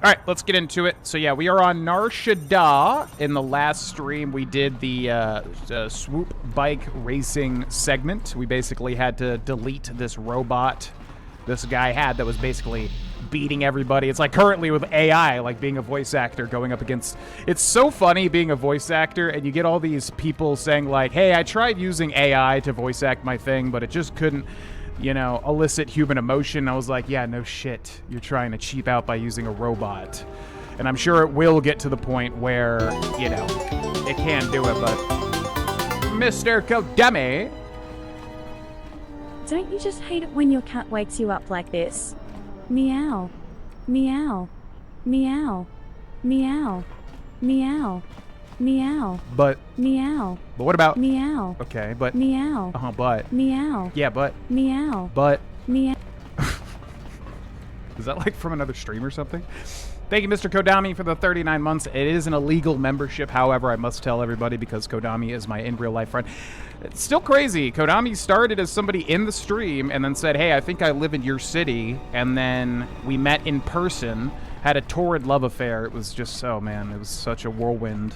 All right, let's get into it. So yeah, we are on Nar Shaddaa. In the last stream, we did the swoop bike racing segment. We basically had to delete this robot this guy had that was basically beating everybody. It's like currently with AI, like being a voice actor going up against... It's so funny being a voice actor, and you get all these people saying like, hey, I tried using AI to voice act my thing, but it just couldn't, you know, elicit human emotion. I was like, yeah, no shit. You're trying to cheap out by using a robot. And I'm sure it will get to the point where, you know, it can do it, but... Mr. Kodami! Don't you just hate it when your cat wakes you up like this? Meow. Meow. Meow. Meow. Meow. Meow. But... Meow. But what about... Meow. Okay, but... Meow. But... Meow. Yeah, but... Meow. But... Meow. Is that like from another stream or something? Thank you, Mr. Kodami, for the 39 months. It is an illegal membership, however, I must tell everybody because Kodami is my in-real-life friend. It's still crazy. Kodami started as somebody in the stream and then said, hey, I think I live in your city. And then we met in person, had a torrid love affair. It was just, oh man, it was such a whirlwind.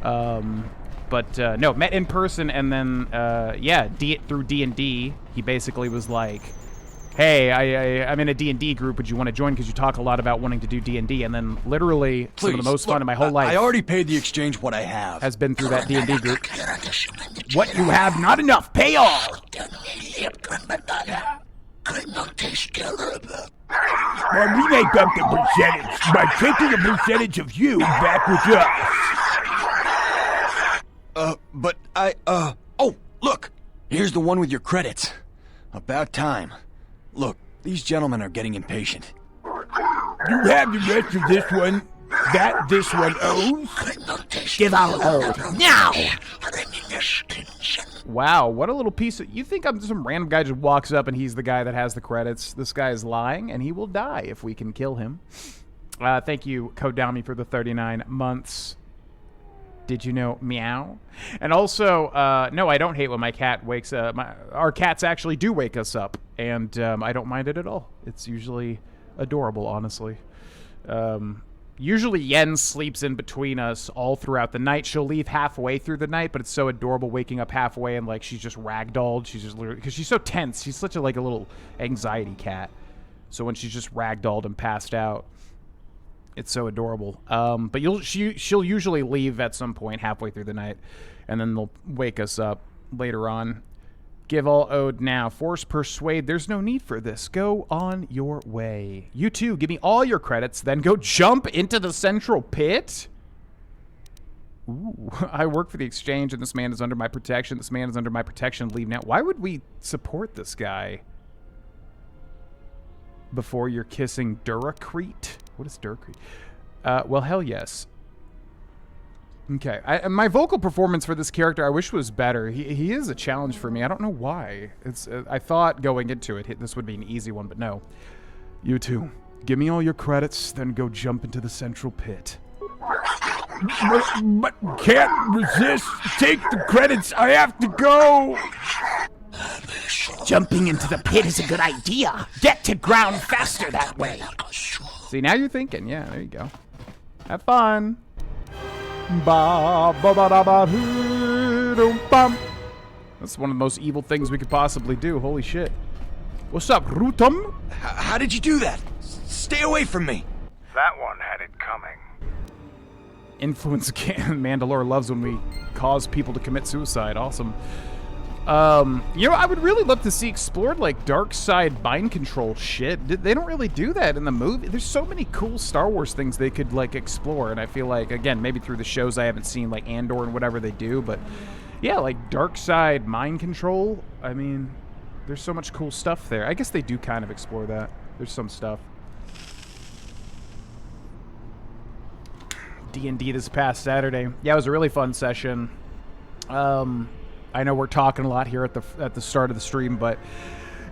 No, met in person and then, yeah, through D&D, he basically was like, hey, I'm in a D&D group. Would you want to join? Because you talk a lot about wanting to do D&D. And then literally some of the most fun of my whole life. I already paid the exchange what I have. Has been through that D&D group. What you have, not enough. Pay all. Well, we make up the percentage by taking a percentage of you back with us. Oh, look. Here's the one with your credits. About time. Look, these gentlemen are getting impatient. You have the rest of this one that this one owns? Give out owed. Now! Wow, what a little piece of... You think I'm some random guy just walks up and he's the guy that has the credits. This guy is lying, and he will die if we can kill him. Thank you, Kodami, for the 39 months. Did you know meow? And also, no, I don't hate when my cat wakes up. Our cats actually do wake us up, and I don't mind it at all. It's usually adorable, honestly. Usually Yen sleeps in between us all throughout the night. She'll leave halfway through the night, but it's so adorable waking up halfway and like she's just ragdolled. She's just literally, because she's so tense. She's such a like a little anxiety cat. So when she's just ragdolled and passed out, it's so adorable. But she'll usually leave at some point halfway through the night, and then they'll wake us up later on. Give all owed now. Force persuade. There's no need for this. Go on your way. You too. Give me all your credits, then go jump into the central pit. Ooh. I work for the exchange, and this man is under my protection. This man is under my protection. Leave now. Why would we support this guy? Before you're kissing Duracrete? What is Duracrete? Well, hell yes. Okay. My vocal performance for this character I wish was better. He is a challenge for me. I don't know why. I thought going into it, this would be an easy one, but no. You two, give me all your credits, then go jump into the central pit. But can't resist. Take the credits. I have to go. Jumping into the pit is a good idea. Get to ground faster that way. See, now you're thinking. Yeah, there you go. Have fun. That's one of the most evil things we could possibly do. Holy shit. What's up, Rutum? How did you do that? Stay away from me. That one had it coming. Influence Mandalore loves when we cause people to commit suicide. Awesome. You know, I would really love to see explored, like, dark side mind control shit. They don't really do that in the movie. There's so many cool Star Wars things they could, like, explore, and I feel like, again, maybe through the shows I haven't seen, like, Andor and whatever they do, but, yeah, like, dark side mind control, I mean, there's so much cool stuff there. I guess they do kind of explore that. There's some stuff. D&D this past Saturday. Yeah, it was a really fun session. I know we're talking a lot here at the start of the stream, but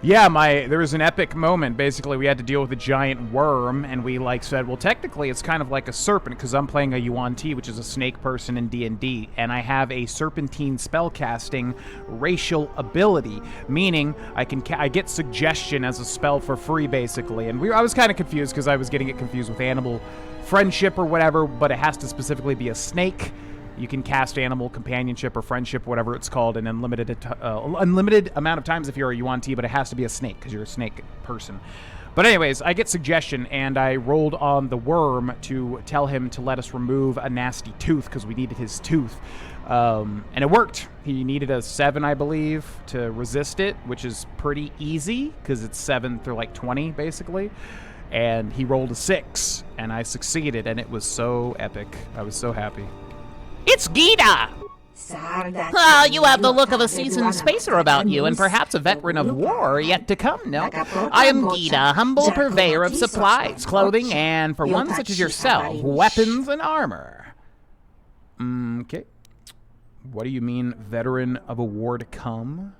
Yeah, there was an epic moment. Basically, we had to deal with a giant worm, and we said, well, technically, it's kind of like a serpent because I'm playing a Yuan Ti, which is a snake person in D&D, and I have a serpentine spellcasting racial ability, meaning I get suggestion as a spell for free, basically. And I was kind of confused because I was getting it confused with animal friendship or whatever, but it has to specifically be a snake. You can cast animal companionship or friendship, whatever it's called, an unlimited amount of times if you're a Yuan Ti, but it has to be a snake because you're a snake person. But anyways, I get suggestion, and I rolled on the worm to tell him to let us remove a nasty tooth because we needed his tooth. And it worked. He needed a 7, I believe, to resist it, which is pretty easy because it's 7 through 20, basically. And he rolled a 6, and I succeeded, and it was so epic. I was so happy. It's Gita! You have the look of a seasoned spacer about you, and perhaps a veteran of war yet to come, no? I am Gita, humble purveyor of supplies, clothing, and, for one such as yourself, weapons and armor. Okay. What do you mean, veteran of a war to come?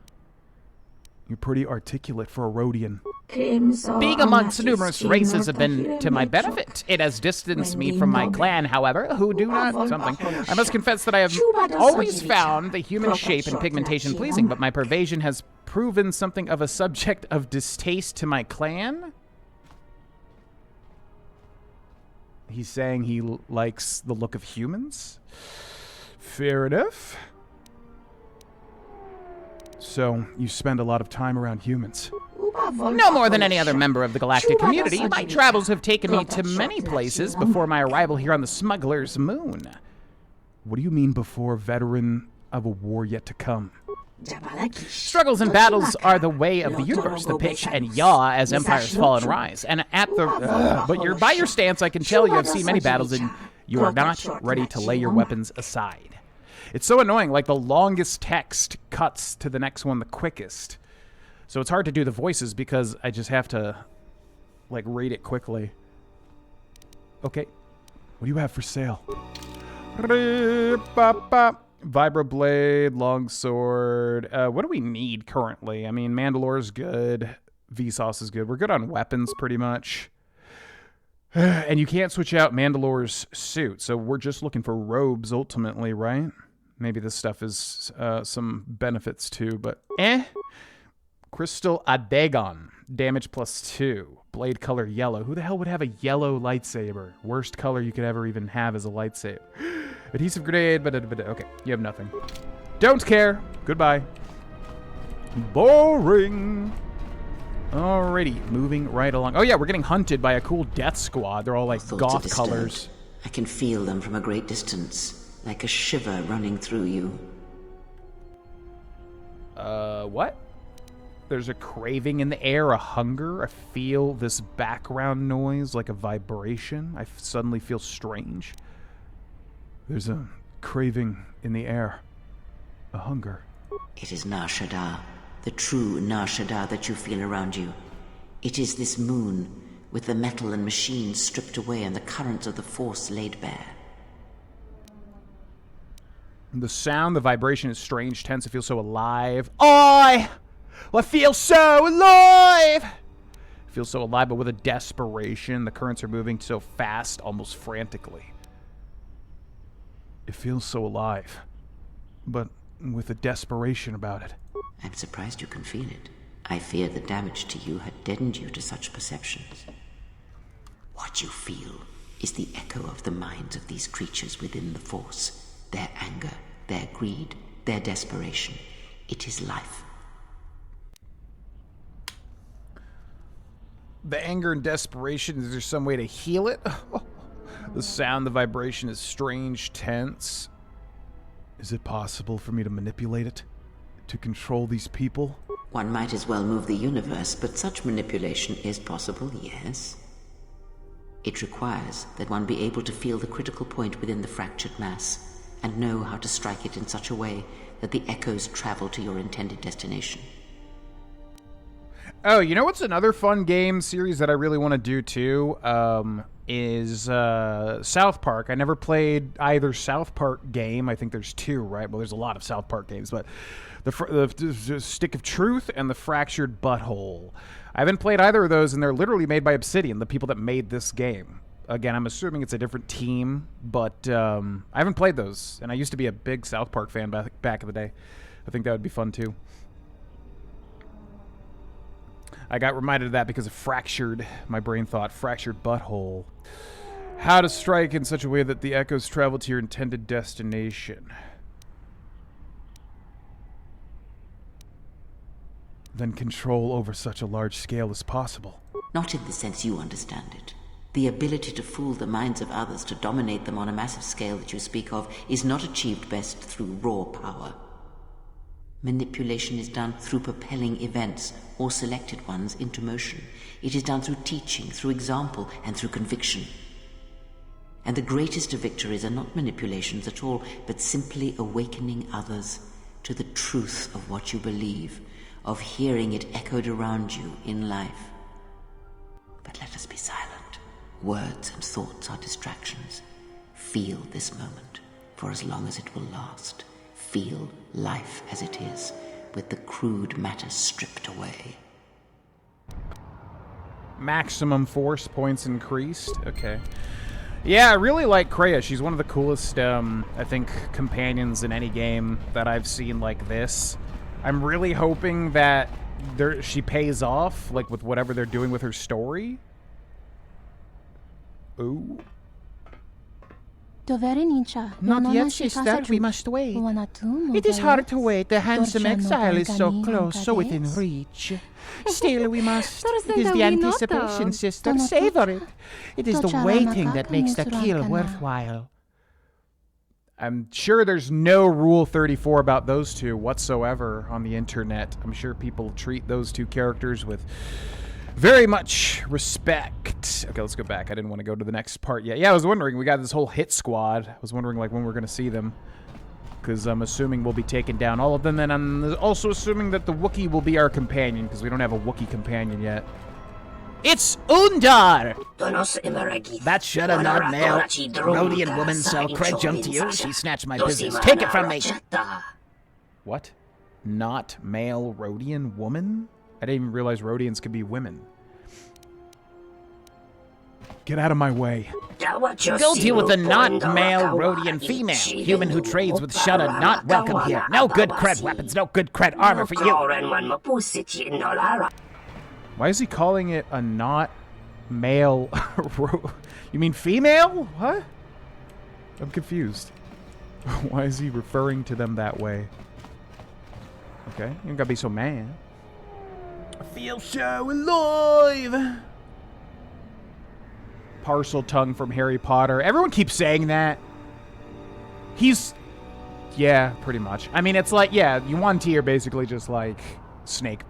You're pretty articulate for a Rhodian. Being amongst numerous races have been to my benefit. It has distanced me from my clan, however, who do not something. I must confess that I have always found the human shape and pigmentation pleasing, but my pervasion has proven something of a subject of distaste to my clan. He's saying he likes the look of humans? Fair enough. So, you spend a lot of time around humans. No more than any other member of the galactic community, my travels have taken me to many places before my arrival here on the Smuggler's Moon. What do you mean before veteran of a war yet to come? Struggles and battles are the way of the universe, the pitch and yaw as empires fall and rise. And but by your stance, I can tell you have seen many battles and you are not ready to lay your weapons aside. It's so annoying, the longest text cuts to the next one the quickest. So it's hard to do the voices because I just have to, read it quickly. Okay. What do you have for sale? Vibroblade, longsword. What do we need currently? I mean, Mandalore's good. Vsauce is good. We're good on weapons, pretty much. And you can't switch out Mandalore's suit, so we're just looking for robes, ultimately, right? Maybe this stuff is some benefits too, but Crystal Adegon. Damage +2. Blade color yellow. Who the hell would have a yellow lightsaber? Worst color you could ever even have as a lightsaber. Adhesive grenade, but okay, you have nothing. Don't care. Goodbye. Boring. Alrighty, moving right along. Oh yeah, we're getting hunted by a cool death squad. They're all goth colors. I can feel them from a great distance. Like a shiver running through you. What? There's a craving in the air, a hunger. I feel this background noise like a vibration. I suddenly feel strange. There's a craving in the air, a hunger. It is Nar Shaddaa, the true Nar Shaddaa that you feel around you. It is this moon, with the metal and machines stripped away and the currents of the Force laid bare. The sound, the vibration is strange, tense. I feel so alive. I feel so alive! I feel so alive, but with a desperation. The currents are moving so fast, almost frantically. It feels so alive, but with a desperation about it. I'm surprised you can feel it. I fear the damage to you had deadened you to such perceptions. What you feel is the echo of the minds of these creatures within the Force. Their anger, their greed, their desperation. It is life. The anger and desperation, is there some way to heal it? The sound, the vibration is strange, tense. Is it possible for me to manipulate it? To control these people? One might as well move the universe, but such manipulation is possible, yes. It requires that one be able to feel the critical point within the fractured mass, and know how to strike it in such a way that the echoes travel to your intended destination. Oh, you know what's another fun game series that I really want to do too? Is South Park. I never played either South Park game. I think there's 2, right? Well, there's a lot of South Park games, but The Stick of Truth and the Fractured Butthole. I haven't played either of those, and they're literally made by Obsidian, the people that made this game. Again, I'm assuming it's a different team, but I haven't played those, and I used to be a big South Park fan back in the day. I think that would be fun, too. I got reminded of that because of Fractured. My brain thought, Fractured Butthole. How to strike in such a way that the echoes travel to your intended destination. Then control over such a large scale as possible. Not in the sense you understand it. The ability to fool the minds of others, to dominate them on a massive scale that you speak of, is not achieved best through raw power. Manipulation is done through propelling events, or selected ones, into motion. It is done through teaching, through example, and through conviction. And the greatest of victories are not manipulations at all, but simply awakening others to the truth of what you believe, of hearing it echoed around you in life. But let us be silent. Words and thoughts are distractions. Feel this moment, for as long as it will last. Feel life as it is, with the crude matter stripped away. Maximum force points increased. Okay. Yeah, I really like Kreia. She's one of the coolest, I think, companions in any game that I've seen like this. I'm really hoping that she pays off, like, with whatever they're doing with her story. Ooh. Not yet, sister. We must wait. It is hard to wait. The handsome exile is so close, so within reach. Still, we must. It is the anticipation, sister. Savor it. It is the waiting that makes the kill worthwhile. I'm sure there's no Rule 34 about those two whatsoever on the internet. I'm sure people treat those two characters with very much respect. Okay, let's go back. I didn't want to go to the next part yet. Yeah, I was wondering. We got this whole hit squad. I was wondering, like, when we're going to see them. Because I'm assuming we'll be taking down all of them. And I'm also assuming that the Wookiee will be our companion, because we don't have a Wookiee companion yet. It's Undar! That should have not male Rhodian woman so cred jump to you. She snatched my business. Take it from me. What? Not male Rhodian woman? I didn't even realize Rhodians could be women. Get out of my way. Go deal with the not-male Rhodian female. Human who trades with Shudda, not welcome here. No good cred weapons, no good cred armor for you. Why is he calling it a not male? You mean female? What? I'm confused. Why is he referring to them that way? Okay, you don't gotta be so mad. I feel so alive. Parcel tongue from Harry Potter. Everyone keeps saying that. Yeah, pretty much. I mean, it's like, yeah, Yuan-Ti are basically just like snake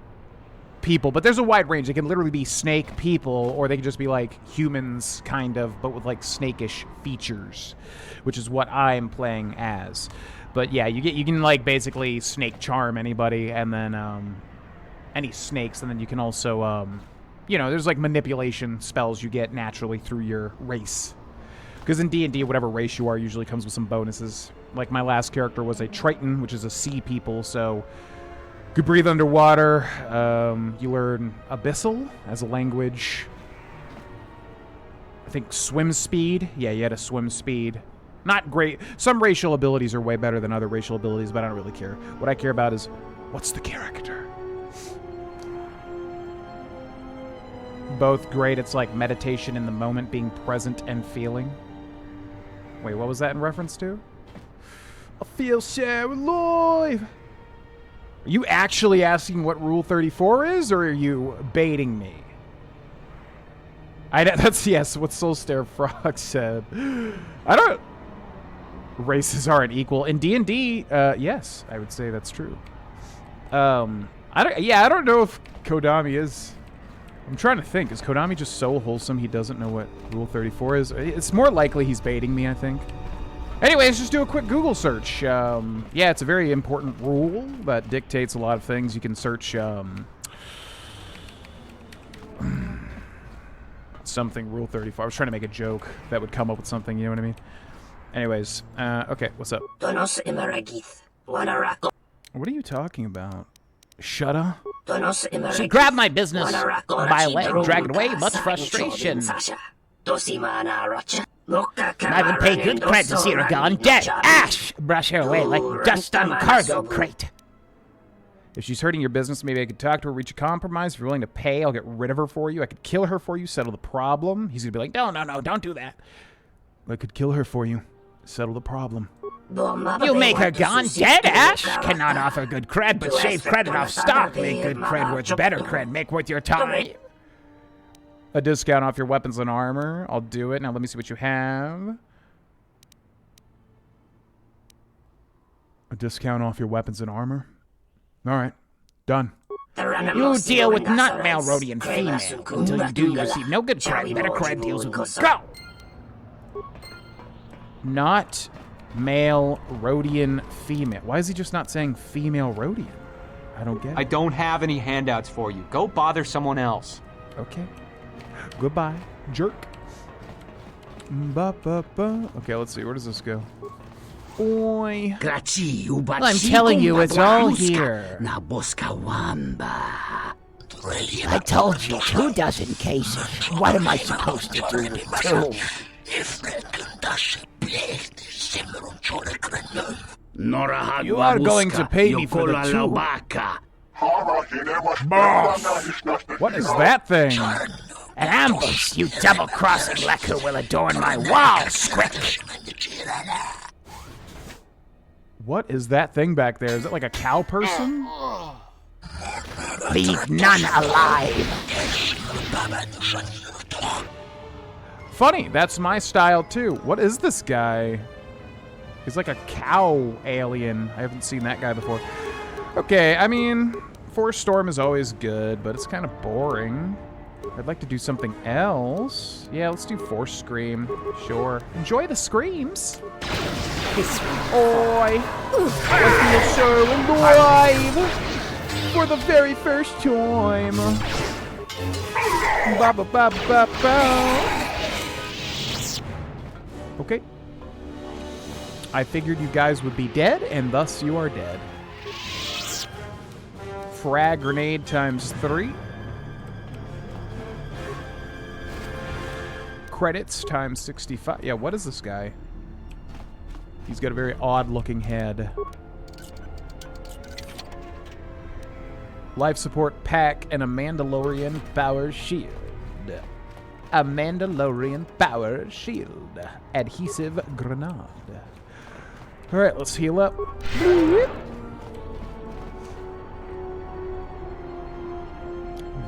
people, but there's a wide range. They can literally be snake people, or they can just be like humans, kind of, but with like snakish features, which is what I'm playing as. But yeah, you can like basically snake charm anybody, and then any snakes, and then you can also you know, there's like manipulation spells you get naturally through your race. Because in D&D, whatever race you are usually comes with some bonuses. Like my last character was a Triton, which is a sea people, so you could breathe underwater. You learn Abyssal as a language. I think swim speed. Yeah, you had a swim speed. Not great. Some racial abilities are way better than other racial abilities, but I don't really care. What I care about is, what's the character? Both great. It's like meditation in the moment, being present and feeling. Wait, what was that in reference to? I feel so alive. Are you actually asking what Rule 34 is, or are you baiting me? That's, yes, what Soulstare Frog said. I don't... Races aren't equal. In D&D, yes, I would say that's true. I don't know if Kodami is... I'm trying to think. Is Kodami just so wholesome he doesn't know what Rule 34 is? It's more likely he's baiting me, I think. Anyway, let's just do a quick Google search. Yeah, it's a very important rule that dictates a lot of things. You can search something, Rule 34. I was trying to make a joke that would come up with something, you know what I mean? Anyways, okay, what's up? What are you talking about? Shudda? She grabbed my business by a leg, dragged it away, much frustration. I would pay good cred to see her gone dead. Ash! Brush her away like dust on a cargo crate. If she's hurting your business, maybe I could talk to her, reach a compromise. If you're willing to pay, I'll get rid of her for you. I could kill her for you, settle the problem. He's gonna be like, no, don't do that. I could kill her for you, settle the problem. You make her gone dead, Ash? Cannot offer good cred, but shave credit off stock. Make good cred worth better cred. Make worth your time. A discount off your weapons and armor. I'll do it. Now let me see what you have. A discount off your weapons and armor. All right. Done. You deal with not male Rhodian female. Until you do, you receive no good cred. Better cred deals with me. Go! Not male Rhodian female. Why is he just not saying female Rhodian? I don't get it. I don't have any handouts for you. Go bother someone else. Okay. Goodbye, jerk. Ba-ba-ba. Okay, let's see. Where does this go? Oi. I'm telling you, it's all here. I told you, 2 dozen cases. What am I supposed to do with 2? You are going to pay me for the 2. Boss! What is that thing? An ambush, you double-crossing leck who will adorn my wall, squick! What is that thing back there? Is it like a cow person? Leave none alive! Funny, that's my style too. What is this guy? He's like a cow alien. I haven't seen that guy before. Okay, I mean, Force Storm is always good, but it's kind of boring. I'd like to do something else. Yeah, let's do Force Scream. Sure. Enjoy the screams. Oi! I feel so alive for the very first time. Ba ba ba ba ba. Okay. I figured you guys would be dead, and thus you are dead. Frag grenade times 3. Credits times 65. Yeah, what is this guy? He's got a very odd-looking head. Life support pack and a Mandalorian power shield. A Mandalorian power shield. Adhesive grenade. Alright, let's heal up.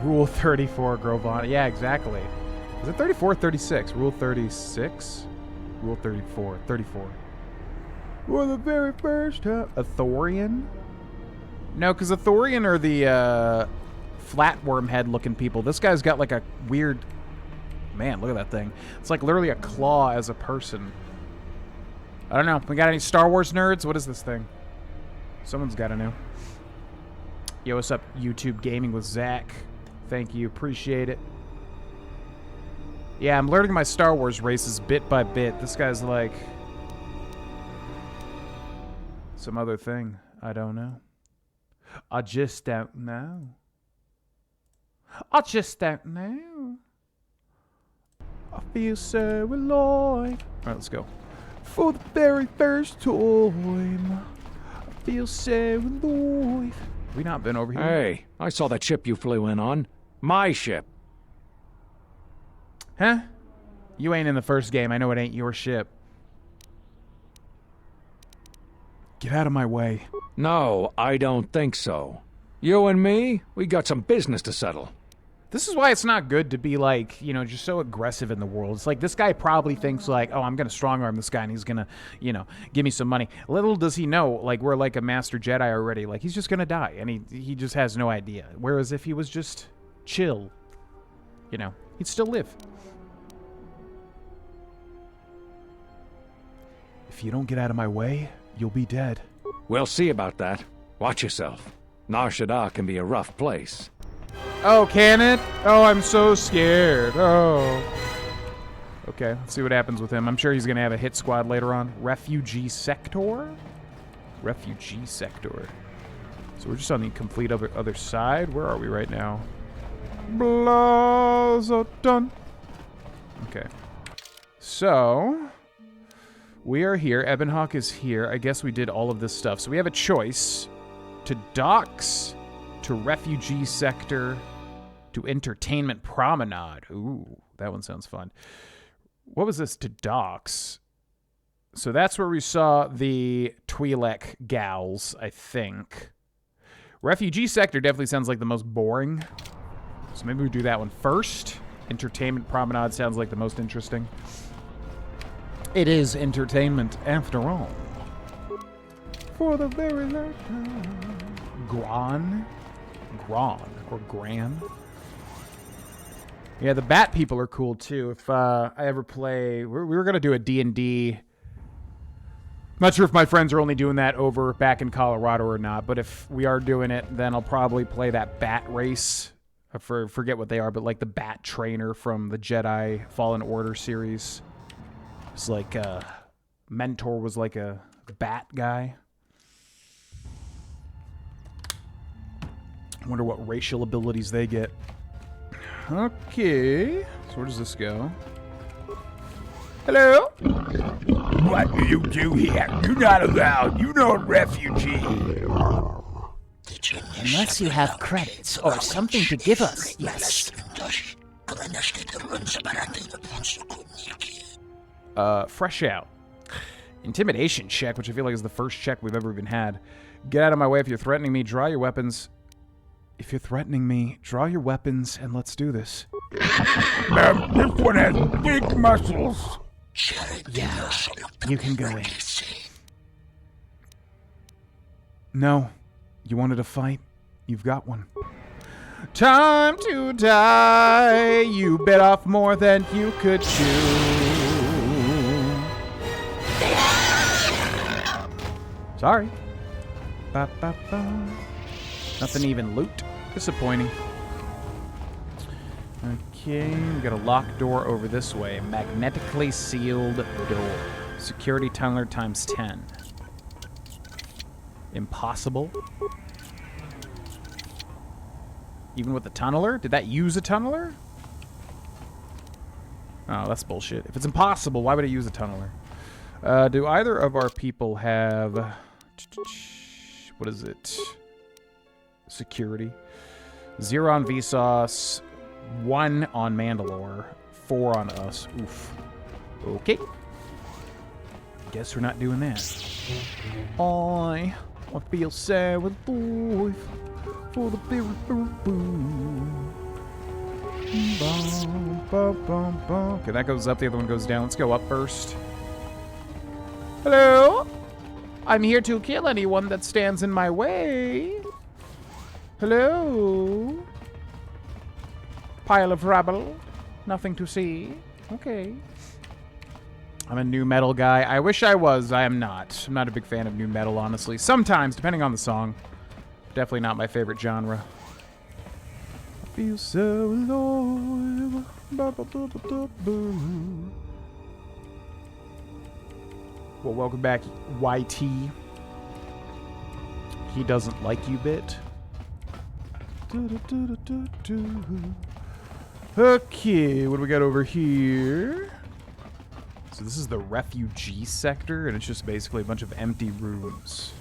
Rule 34, Grohlvana. Yeah, exactly. Is it 34 or 36? Rule 36? Rule 34. 34. For the very first time. A Thorian? No, because the Thorian are the flatworm head looking people. This guy's got like a weird... Man, look at that thing. It's like literally a claw as a person. I don't know. We got any Star Wars nerds? What is this thing? Someone's got to know. Yo, what's up, YouTube Gaming with Zach? Thank you. Appreciate it. Yeah, I'm learning my Star Wars races bit by bit. This guy's like... some other thing. I don't know. I just don't know. I just don't know. I feel so alive. Alright, let's go. For the very first time, I feel so alive. Have we not been over here? Hey, I saw that ship you flew in on. My ship. Huh? You ain't in the first game. I know it ain't your ship. Get out of my way. No, I don't think so. You and me, we got some business to settle. This is why it's not good to be like, you know, just so aggressive in the world. It's like this guy probably thinks like, oh, I'm going to strong arm this guy and he's going to, you know, give me some money. Little does he know, like, we're like a master Jedi already. Like, he's just going to die and he just has no idea. Whereas if he was just chill, you know, he'd still live. If you don't get out of my way, you'll be dead. We'll see about that. Watch yourself. Nar Shaddaa can be a rough place. Oh, can it? Oh, I'm so scared. Oh. Okay, let's see what happens with him. I'm sure he's going to have a hit squad later on. Refugee Sector? Refugee Sector. So we're just on the complete other side. Where are we right now? Blazoton. Okay. So, we are here. Ebonhawk is here. I guess we did all of this stuff. So we have a choice to docks, to refugee sector, to entertainment promenade. Ooh, that one sounds fun. What was this? To docks. So that's where we saw the Twi'lek gals, I think. Refugee sector definitely sounds like the most boring. So maybe we do that one first. Entertainment promenade sounds like the most interesting. It is entertainment after all. For the very last time. Gran or Gran. Yeah, the bat people are cool too. If I ever play, we were gonna do a D&D. Not sure if my friends are only doing that over back in Colorado or not, but if we are doing it, then I'll probably play that bat race. I forget what they are, but like the bat trainer from the Jedi Fallen Order series. It's like Mentor was like a bat guy. I wonder what racial abilities they get. Okay, so where does this go? Hello? What do you do here? You're not allowed. You're not a refugee. Unless you have credits or something to give us, yes. Fresh out. Intimidation check, which I feel like is the first check we've ever even had. Get out of my way if you're threatening me. Draw your weapons. If you're threatening me, draw your weapons and let's do this. This one has big muscles. Yeah, you can go in. No. You wanted a fight? You've got one. Time to die. You bit off more than you could chew. Sorry. Ba, ba, ba. Nothing even loot. Disappointing. Okay, we got a locked door over this way. Magnetically sealed door. Security tunneler times 10. Impossible. Even with the tunneler? Did that use a tunneler? Oh, that's bullshit. If it's impossible, why would it use a tunneler? Do either of our people have... What is it? Security. 0 on Vsauce. 1 on Mandalore. 4 on us. Oof. Okay. Guess we're not doing that. I feel sad with life for the very boom. Okay, that goes up, the other one goes down. Let's go up first. Hello? I'm here to kill anyone that stands in my way. Hello? Pile of rubble. Nothing to see. Okay. I'm a new metal guy. I wish I was. I am not. I'm not a big fan of new metal, honestly. Sometimes, depending on the song. Definitely not my favorite genre. I feel so alive. Well, welcome back, YT. He doesn't like you bit. Okay, what do we got over here? So this is the refugee sector, and it's just basically a bunch of empty rooms.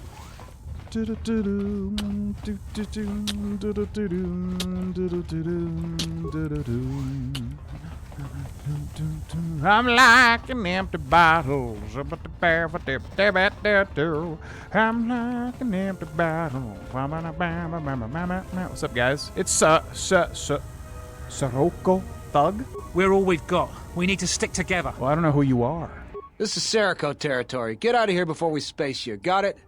I'm like an empty bottle. I'm like an empty bottle. What's up, guys? It's Sirocco Thug. We're all we've got. We need to stick together. Well, I don't know who you are. This is Serico territory. Get out of here before we space you. Got it?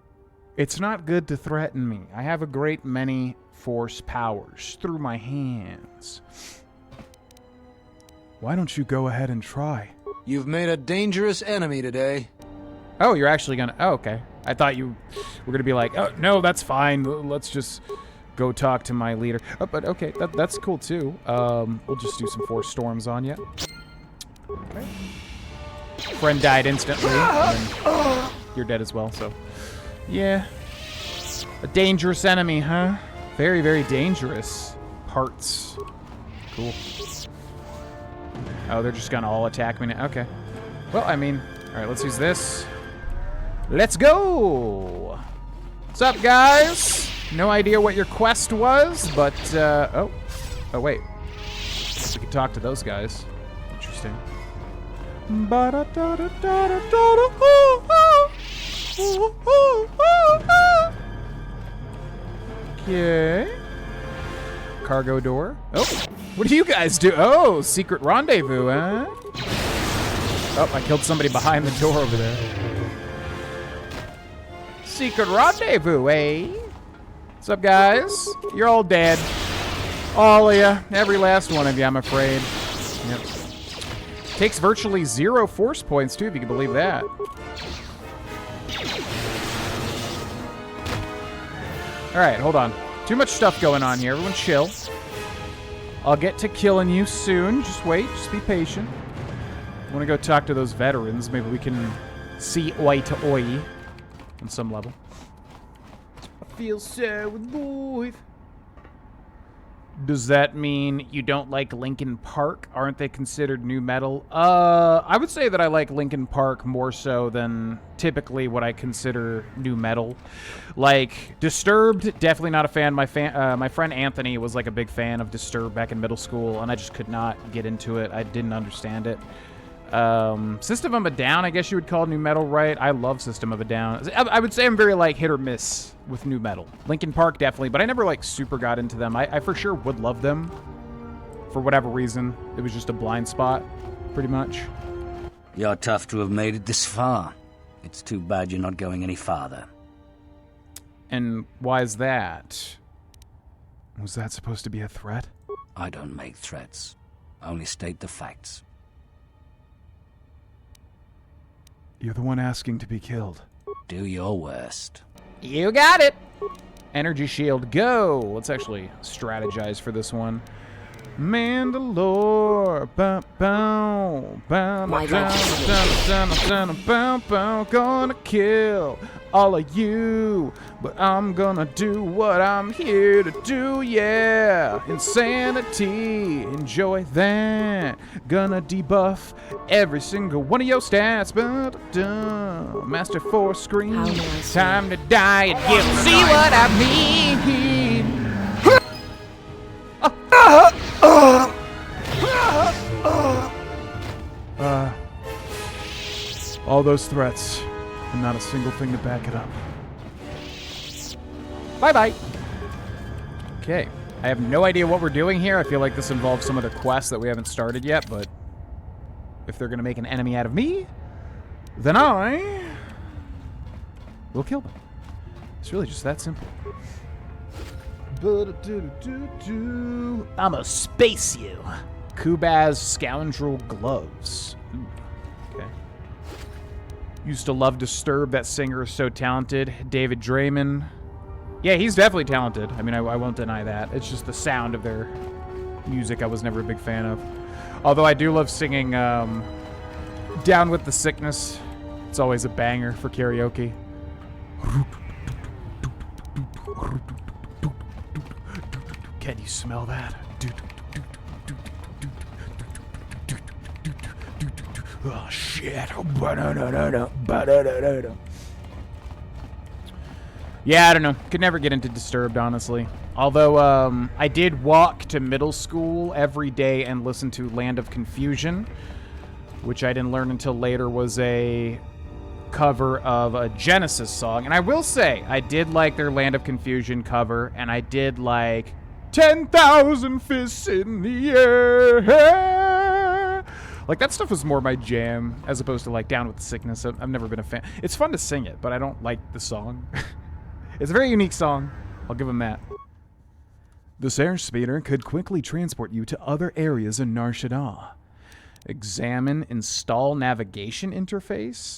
It's not good to threaten me. I have a great many force powers through my hands. Why don't you go ahead and try? You've made a dangerous enemy today. Oh, you're actually gonna... Oh, okay. I thought you were gonna be like, oh, no, that's fine. Let's just go talk to my leader. Oh, but okay, that's cool too. We'll just do some force storms on you. Okay. Friend died instantly. And you're dead as well, so... Yeah. A dangerous enemy, huh? Very, very dangerous. Parts. Cool. Oh, they're just gonna all attack me now. Okay. Well, I mean, alright, let's use this. Let's go! What's up, guys? No idea what your quest was, but, oh, wait. We can talk to those guys. Interesting. Okay. Cargo door. Oh, what do you guys do? Oh, secret rendezvous, huh? Oh, I killed somebody behind the door over there. Secret rendezvous, eh? What's up, guys? You're all dead. All of you. Every last one of you, I'm afraid. Yep. Takes virtually 0 force points, too, if you can believe that. Alright, hold on. Too much stuff going on here. Everyone chill. I'll get to killing you soon. Just wait. Just be patient. I want to go talk to those veterans. Maybe we can see eye to eye on some level. I feel so alive. Does that mean you don't like Linkin Park? Aren't they considered new metal? I would say that I like Linkin Park more so than typically what I consider new metal. Like, Disturbed, definitely not a fan. My friend Anthony was like a big fan of Disturbed back in middle school, and I just could not get into it. I didn't understand it. System of a Down, I guess you would call new metal, right? I love System of a Down. I would say I'm very, like, hit or miss with new metal. Linkin Park, definitely, but I never, like, super got into them. I for sure would love them. For whatever reason. It was just a blind spot, pretty much. You're tough to have made it this far. It's too bad you're not going any farther. And why is that? Was that supposed to be a threat? I don't make threats. I only state the facts. You're the one asking to be killed. Do your worst. You got it! Energy shield, go! Let's actually strategize for this one. Mandalore, bow, bow, bow, bow, gonna kill all of you, but I'm gonna do what I'm here to do, yeah. Insanity, enjoy that. Gonna debuff every single one of your stats. Master Force screen, time to die and you'll see what I mean. All those threats, and not a single thing to back it up. Bye-bye. Okay. I have no idea what we're doing here. I feel like this involves some other quest that we haven't started yet, but if they're going to make an enemy out of me, then I will kill them. It's really just that simple. I'ma space you. Kubaz Scoundrel Gloves. Ooh, okay. Used to love Disturbed. That singer is so talented. David Draymond. Yeah, he's definitely talented. I mean, I won't deny that. It's just the sound of their music I was never a big fan of. Although I do love singing Down with the Sickness. It's always a banger for karaoke. Can you smell that? Oh, shit. Yeah, I don't know. Could never get into Disturbed, honestly. Although, I did walk to middle school every day and listen to Land of Confusion, which I didn't learn until later was a cover of a Genesis song. And I will say, I did like their Land of Confusion cover, and I did like 10,000 fists in the air. Like, that stuff was more my jam, as opposed to, like, Down with the Sickness. I've never been a fan. It's fun to sing it, but I don't like the song. It's a very unique song. I'll give them that. This airspeeder could quickly transport you to other areas in Nar Shaddaa. Examine install navigation interface.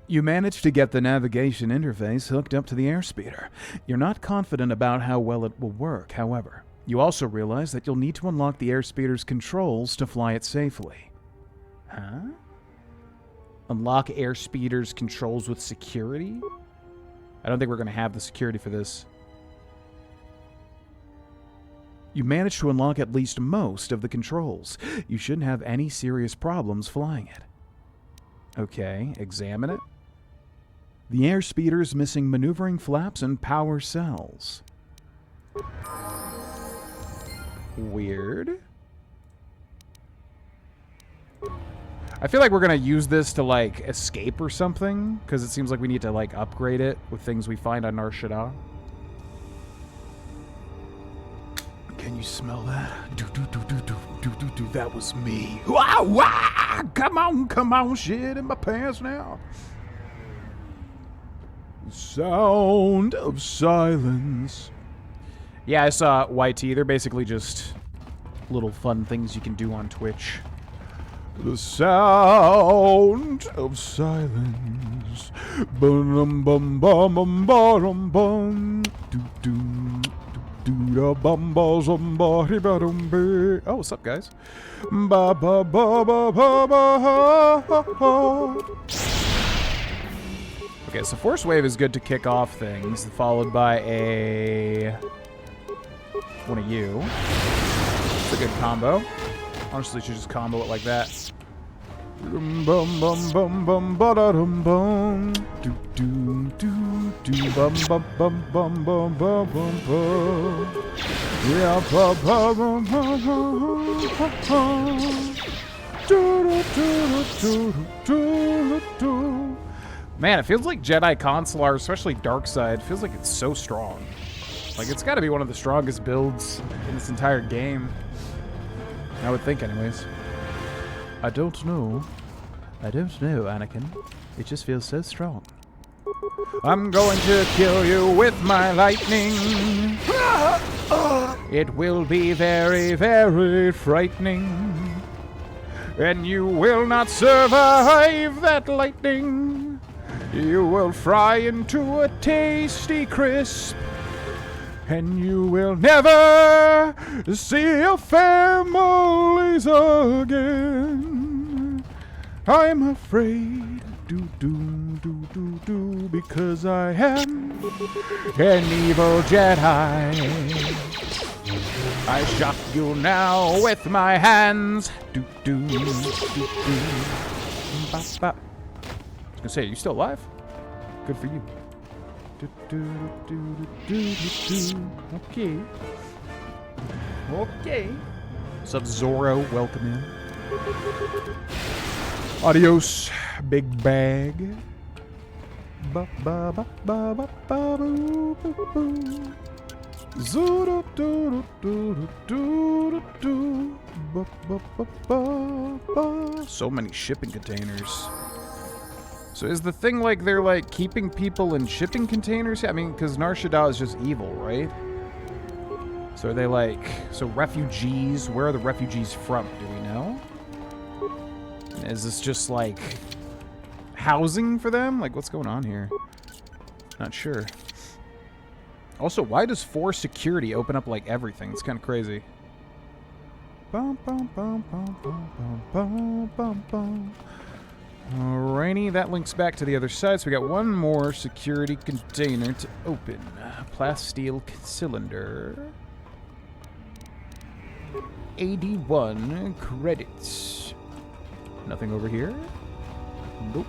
You managed to get the navigation interface hooked up to the airspeeder. You're not confident about how well it will work, however. You also realize that you'll need to unlock the airspeeder's controls to fly it safely. Huh? Unlock airspeeder's controls with security? I don't think we're going to have the security for this. You managed to unlock at least most of the controls. You shouldn't have any serious problems flying it. Okay, examine it. The airspeeder is missing maneuvering flaps and power cells. Weird. I feel like we're going to use this to, like, escape or something, because it seems like we need to, like, upgrade it with things we find on Nar Shaddaa. Can you smell that? Do. That was me. Wow, wow! Come on, shit in my pants now. Sound of silence. Yeah, I saw YT. They're basically just little fun things you can do on Twitch. The sound of silence. Bum bum bum bum bum bum. Do do do da bum ba zum ba hi ba dum be. Oh, what's up, guys? Ba ba ba ba ba ba ha ha ha. Okay, so Force Wave is good to kick off things, followed by one of you. It's a good combo. Honestly, should just combo it like that. Bum bum bum bum ba da dum bum. Do do do do bum bum bum bum bum bum bum bum. Yeah, ba ba bum bum bum bum. Do do do do do do. Man, it feels like Jedi Consular, especially Darkside, feels like it's so strong. Like, it's got to be one of the strongest builds in this entire game. I would think, anyways. I don't know, Anakin. It just feels so strong. I'm going to kill you with my lightning. It will be very, very frightening. And you will not survive that lightning. You will fry into a tasty crisp. And you will never see your families again. I'm afraid, because I am an evil Jedi. I shock you now with my hands. Bop, bop. I was gonna say, are you still alive? Good for you. Okay. Okay. What's up, Zorro? Welcome in. Adios, big bag. Ba ba ba ba ba ba boo boo boo. Zoro do do do do ba ba ba ba ba. So many shipping containers. So is the thing like they're like keeping people in shipping containers? I mean, because Nar Shaddaa is just evil, right? So are they like, so refugees, where are the refugees from? Do we know? Is this just like housing for them? Like, what's going on here? Not sure. Also, why does 4 security open up like everything? It's kind of crazy. Bum, bum, bum, bum, bum, bum, bum, bum. Alrighty, that links back to the other side, so we got one more security container to open. Plasteel cylinder. 81 credits. Nothing over here? Nope.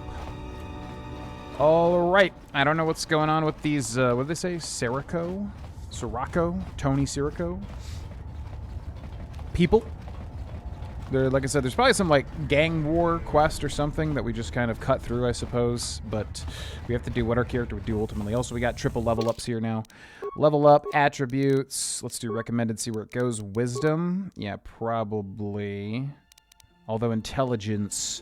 Alright, I don't know what's going on with these, what did they say? Sirocco? Tony Sirocco? People? There, like I said, there's probably some, like, gang war quest or something that we just kind of cut through, I suppose. But we have to do what our character would do ultimately. Also, we got triple level ups here now. Level up, attributes. Let's do recommended, see where it goes. Wisdom. Yeah, probably. Although intelligence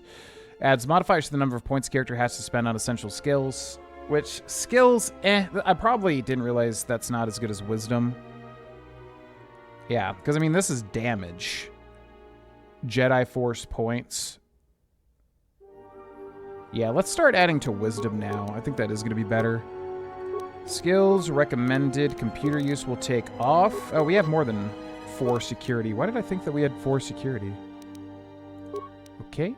adds modifiers to the number of points the character has to spend on essential skills. Which, skills, I probably didn't realize that's not as good as wisdom. Yeah, because, I mean, this is damage. Jedi Force points. Yeah, let's start adding to wisdom now. I think that is going to be better. Skills, recommended, computer use will take off. Oh, we have more than 4 security. Why did I think that we had 4 security? Okay.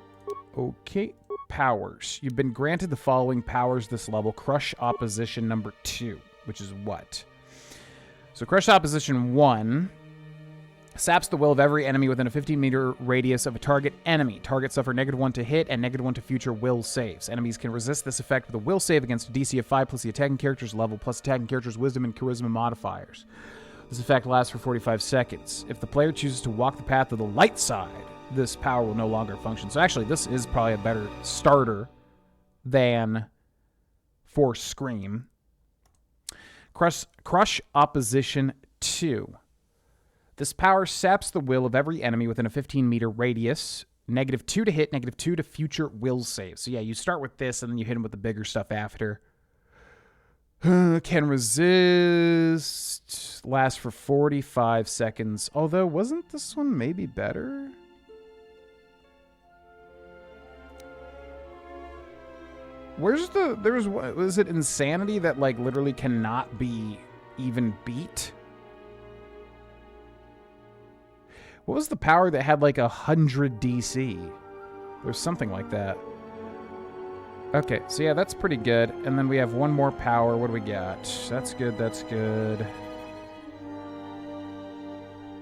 Okay. powers. You've been granted the following powers this level. Crush Opposition number 2, which is what? So Crush Opposition 1 saps the will of every enemy within a 15-meter radius of a target enemy. Targets suffer -1 to hit and -1 to future will saves. Enemies can resist this effect with a will save against a DC of 5 plus the attacking character's level plus attacking character's wisdom and charisma modifiers. This effect lasts for 45 seconds. If the player chooses to walk the path of the light side, this power will no longer function. So actually, this is probably a better starter than Force Scream. Crush Opposition 2. This power saps the will of every enemy within a 15-meter radius. -2 to hit, -2 to future will save. So yeah, you start with this, and then you hit him with the bigger stuff after. Can resist. Lasts for 45 seconds. Although, wasn't this one maybe better? Was it Insanity that, like, literally cannot be even beat? What was the power that had like 100 DC? There's something like that. Okay, so yeah, that's pretty good. And then we have one more power. What do we got? That's good, that's good.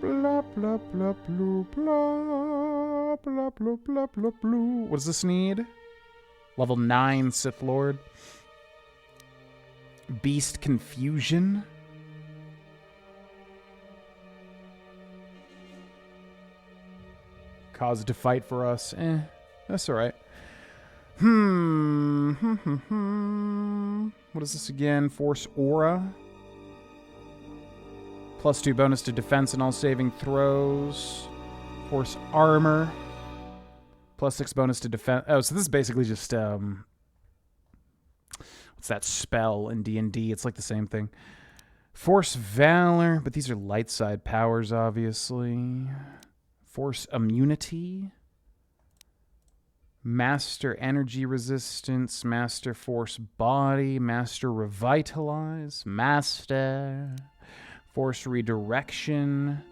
Blah, blah, blah, blah, blah, blah, blah, blah, blah, blah. What does this need? Level 9 Sith Lord. Beast Confusion. Cause to fight for us. That's alright. What is this again? Force Aura. +2 bonus to defense and all saving throws. Force Armor. +6 bonus to defense. Oh, so this is basically just, what's that spell in D&D? It's like the same thing. Force Valor, but these are light side powers, obviously. Force Immunity. Master Energy Resistance. Master Force Body. Master Revitalize. Master. Force Redirection.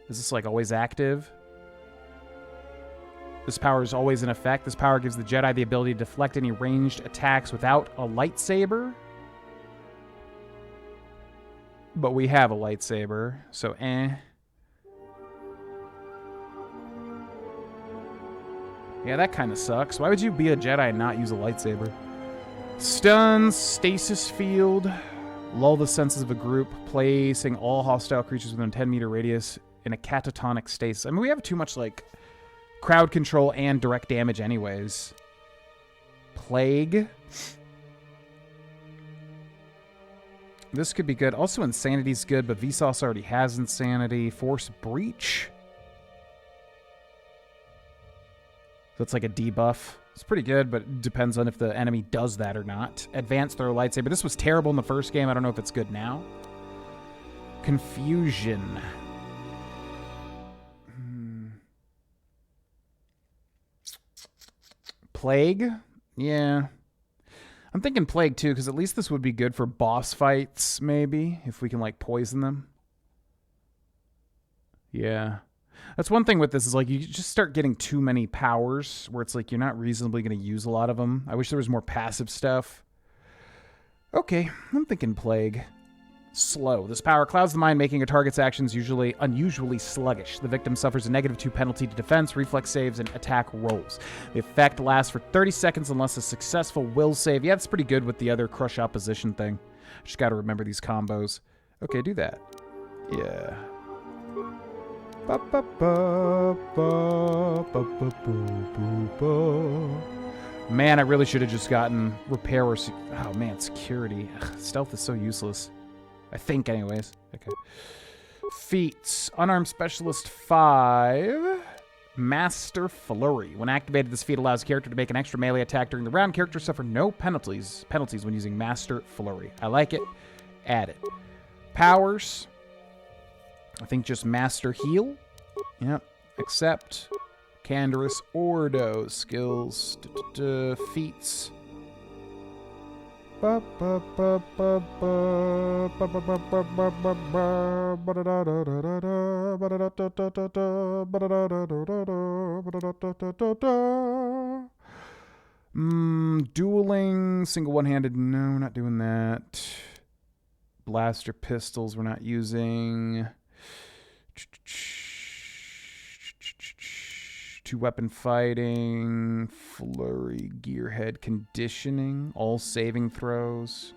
Is this like always active? This power is always in effect. This power gives the Jedi the ability to deflect any ranged attacks without a lightsaber. But we have a lightsaber, so Yeah, that kind of sucks. Why would you be a Jedi and not use a lightsaber? Stun, Stasis Field, lull the senses of a group, placing all hostile creatures within a 10-meter radius in a catatonic stasis. I mean, we have too much, like, crowd control and direct damage anyways. Plague. This could be good. Also, Insanity's good, but Vsauce already has Insanity. Force Breach. So it's like a debuff. It's pretty good, but it depends on if the enemy does that or not. Advanced Throw Lightsaber. This was terrible in the first game. I don't know if it's good now. Confusion. Plague? Yeah. I'm thinking Plague too, because at least this would be good for boss fights, maybe, if we can, like, poison them. Yeah. That's one thing with this is, like, you just start getting too many powers where it's like you're not reasonably going to use a lot of them. I wish there was more passive stuff. Okay, I'm thinking Plague. Slow. This power clouds the mind, making a target's actions unusually sluggish. The victim suffers a -2 penalty to defense, reflex saves, and attack rolls. The effect lasts for 30 seconds unless a successful will save. Yeah, that's pretty good with the other Crush Opposition thing. Just got to remember these combos. Okay, do that. Yeah. Man, I really should have just gotten repair or... Oh, man, security. Ugh, stealth is so useless. I think, anyways. Okay. Feats. Unarmed Specialist 5. Master Flurry. When activated, this feat allows a character to make an extra melee attack during the round. Characters suffer no penalties when using Master Flurry. I like it. Add it. Powers. I think just Master Heal. Yep. Accept. Candorous Ordo. Skills. Feats. Dueling, single one-handed, no, we're not doing that. Blaster pistols, we're not using. Two-weapon fighting, flurry, gearhead, conditioning, all saving throws.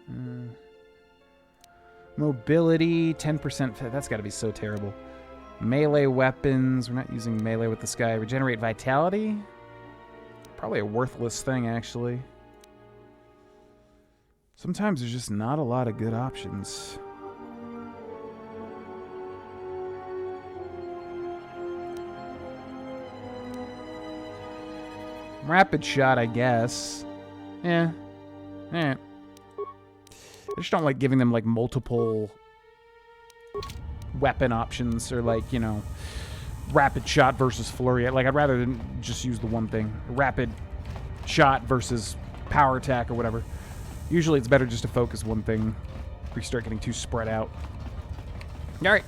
Mobility, 10%, that's got to be so terrible. Melee weapons, we're not using melee with this guy. Regenerate vitality? Probably a worthless thing, actually. Sometimes there's just not a lot of good options. Rapid shot, I guess. Yeah. I just don't like giving them, like, multiple weapon options or, like, you know, rapid shot versus flurry. Like, I'd rather than just use the one thing. Rapid shot versus power attack or whatever. Usually it's better just to focus one thing if we start getting too spread out. All right.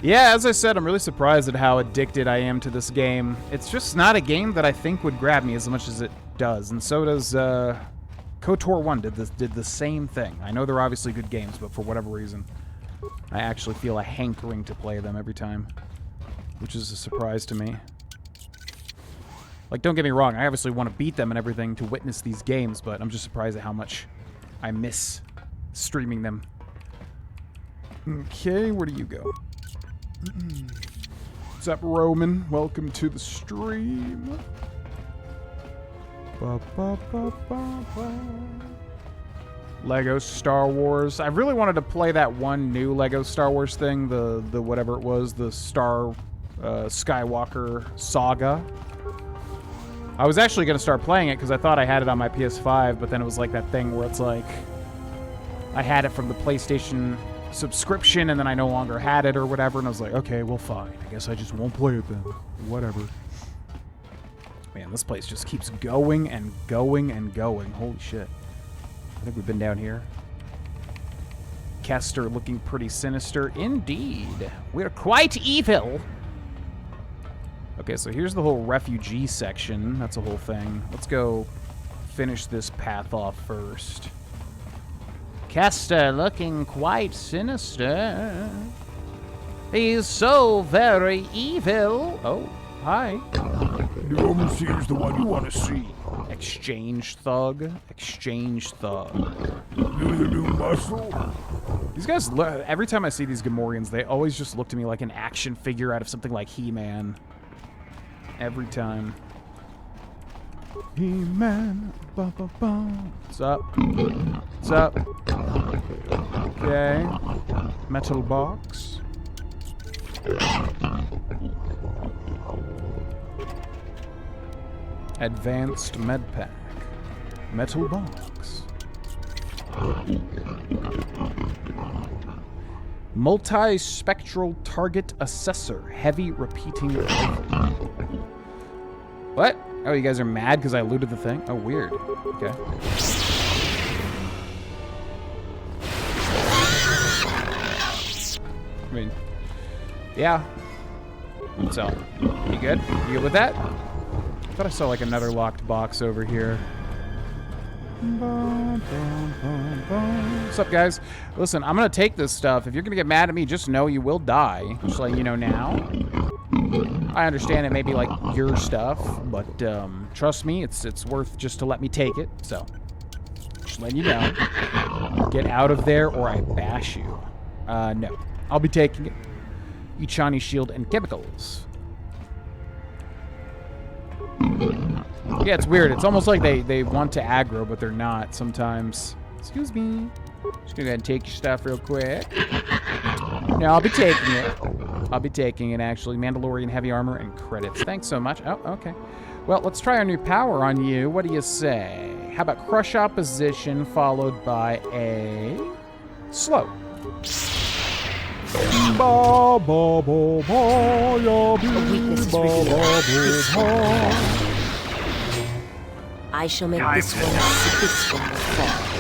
Yeah, as I said, I'm really surprised at how addicted I am to this game. It's just not a game that I think would grab me as much as it does, and so does KOTOR 1 did the same thing. I know they're obviously good games, but for whatever reason, I actually feel a hankering to play them every time, which is a surprise to me. Like, don't get me wrong, I obviously want to beat them and everything to witness these games, but I'm just surprised at how much I miss streaming them. Okay, where do you go? What's up, Roman? Welcome to the stream. Lego Star Wars. I really wanted to play that one new Lego Star Wars thing, the whatever it was, the Skywalker Saga. I was actually going to start playing it because I thought I had it on my PS5, but then it was like that thing where it's like I had it from the PlayStation subscription and then I no longer had it or whatever, and I was like, okay, well, fine. I guess I just won't play it then. Whatever. Man, this place just keeps going and going and going. Holy shit. I think we've been down here. Kester looking pretty sinister. Indeed. We're quite evil. Okay, so here's the whole refugee section. That's a whole thing. Let's go finish this path off first. Kester looking quite sinister. He's so very evil. Oh, hi. The overseer's the one you want to see. Exchange thug. Exchange thug. You're the new muscle? These guys, every time I see these Gamorreans, they always just look to me like an action figure out of something like He-Man. Every time. He-Man. What's up? What's up? Okay. Metal box. Advanced med pack. Metal box. Multi-spectral target assessor. Heavy repeating rifle. What? Oh, you guys are mad because I looted the thing? Oh, weird. Okay. I mean, yeah. So, you good? You good with that? I thought I saw like another locked box over here. What's up, guys? Listen, I'm gonna take this stuff. If you're gonna get mad at me, just know you will die. Just letting you know now. I understand it may be like your stuff, but trust me, it's worth just to let me take it. So, just letting you know. Get out of there or I bash you. No. I'll be taking it. Ichani shield and chemicals. Yeah, it's weird. It's almost like they want to aggro, but they're not sometimes. Excuse me. Just gonna go ahead and take your stuff real quick. No, I'll be taking it. I'll be taking it, actually. Mandalorian heavy armor and credits. Thanks so much. Oh, okay. Well, let's try our new power on you. What do you say? How about crush opposition followed by a slow? Ba, ba, ba, ba, ya, I shall make this one fall.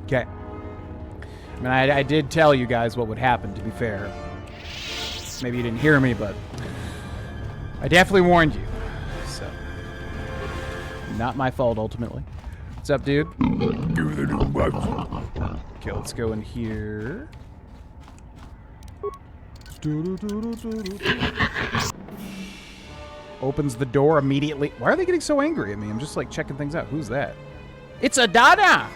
Okay. I mean, I did tell you guys what would happen, to be fair. Maybe you didn't hear me, but I definitely warned you. So, not my fault, ultimately. What's up, dude? Okay, let's go in here. Opens the door immediately. Why are they getting so angry at me? I'm just like checking things out. Who's that? It's a Dada!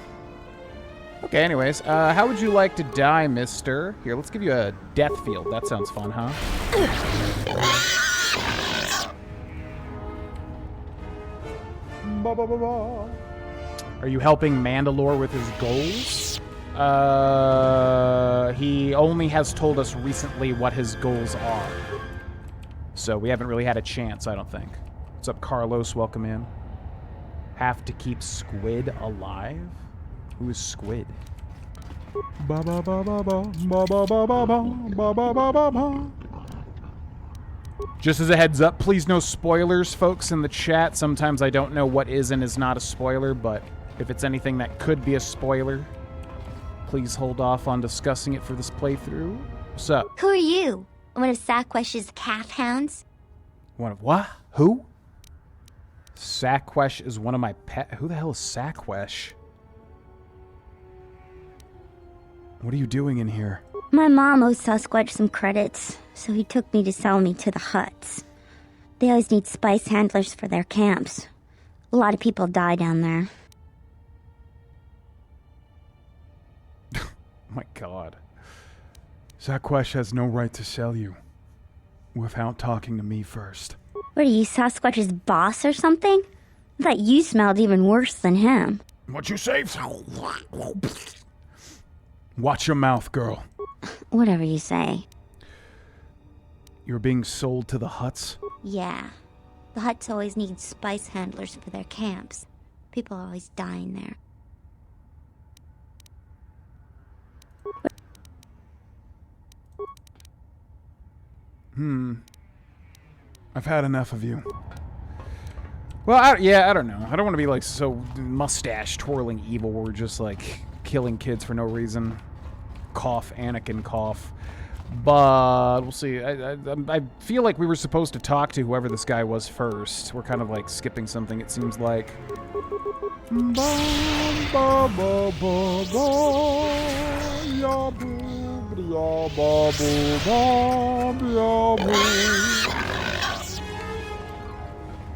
Okay, anyways, how would you like to die, mister? Here, let's give you a death field. That sounds fun, huh? Are you helping Mandalore with his goals? He only has told us recently what his goals are. So we haven't really had a chance, I don't think. What's up, Carlos? Welcome in. Have to keep Squid alive? Who is Squid? Just as a heads up, please no spoilers, folks, in the chat. Sometimes I don't know what is and is not a spoiler, but if it's anything that could be a spoiler, please hold off on discussing it for this playthrough. What's up? Who are you? One of Saquesh's calf hounds? One of what? Who? Saquesh is one of my pet. Who the hell is Saquesh? What are you doing in here? My mom owes Sasquatch some credits, so he took me to sell me to the Hutts. They always need spice handlers for their camps. A lot of people die down there. Oh my god. Saquesh has no right to sell you without talking to me first. What are you, Sasquatch's boss or something? I thought you smelled even worse than him. What you say? Watch your mouth, girl. Whatever you say. You're being sold to the Hutts? Yeah. The Hutts always need spice handlers for their camps. People are always dying there. I've had enough of you. Well, I don't know. I don't want to be like so mustache twirling evil where we're just like killing kids for no reason. Cough, Anakin, cough. But we'll see. I feel like we were supposed to talk to whoever this guy was first. We're kind of like skipping something, it seems like.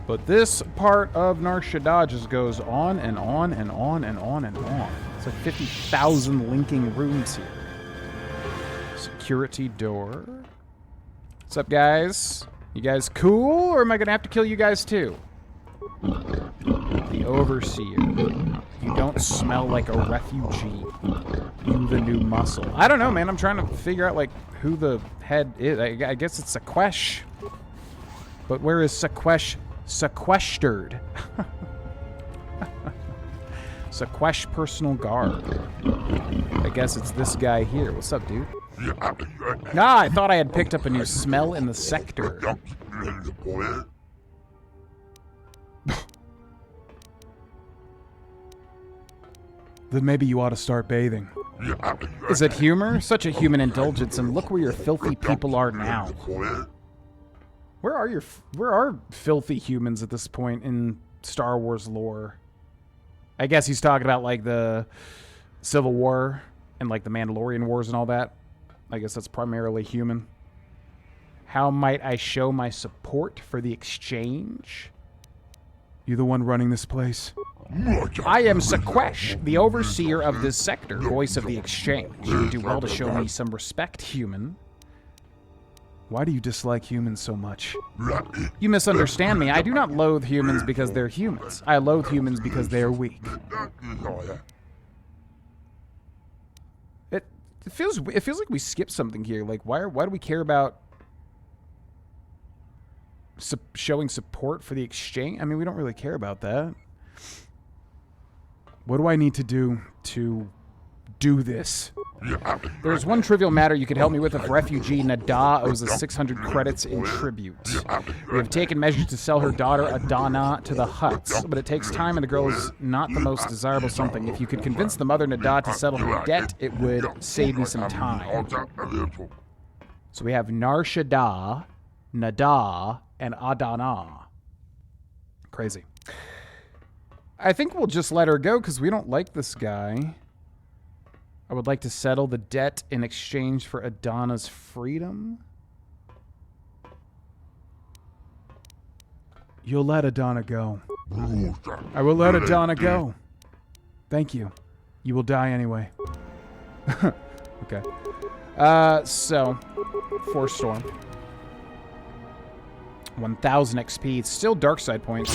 But this part of Nar Shaddaa just goes on and on and on and on and on. It's like 50,000 linking rooms here. Security door. What's up, guys? You guys cool, or am I gonna have to kill you guys too? The Overseer. You don't smell like a refugee. You the new muscle. I don't know, man. I'm trying to figure out, like, who the head is. I guess it's Saquesh. But where is Saquesh sequestered? Saquesh personal guard. I guess it's this guy here. What's up, dude? Ah, I thought I had picked up a new smell in the sector. Then maybe you ought to start bathing. Is it humor? Such a human indulgence, and look where your filthy people are now. Where are filthy humans at this point in Star Wars lore? I guess he's talking about like the Civil War and like the Mandalorian Wars and all that. I guess that's primarily human. How might I show my support for the exchange? You the one running this place? I am Saquesh, the overseer of this sector, voice of the exchange. You would do well to show me some respect, human. Why do you dislike humans so much? You misunderstand me. I do not loathe humans because they're humans. I loathe humans because they are weak. It feels like we skipped something here. Like, why do we care about showing support for the exchange? I mean, we don't really care about that. What do I need to do this? There's one trivial matter you could help me with if refugee Nada owes us 600 credits in tribute. We have taken measures to sell her daughter Adana to the Hutts, but it takes time and the girl is not the most desirable something. If you could convince the mother Nada to settle her debt, it would save me some time. So we have Narshada, Nada, and Adana. Crazy. I think we'll just let her go because we don't like this guy. I would like to settle the debt in exchange for Adana's freedom. You'll let Adana go. I will let Adana go. Thank you. You will die anyway. Okay. So, Force Storm. 1000 XP. It's still dark side points.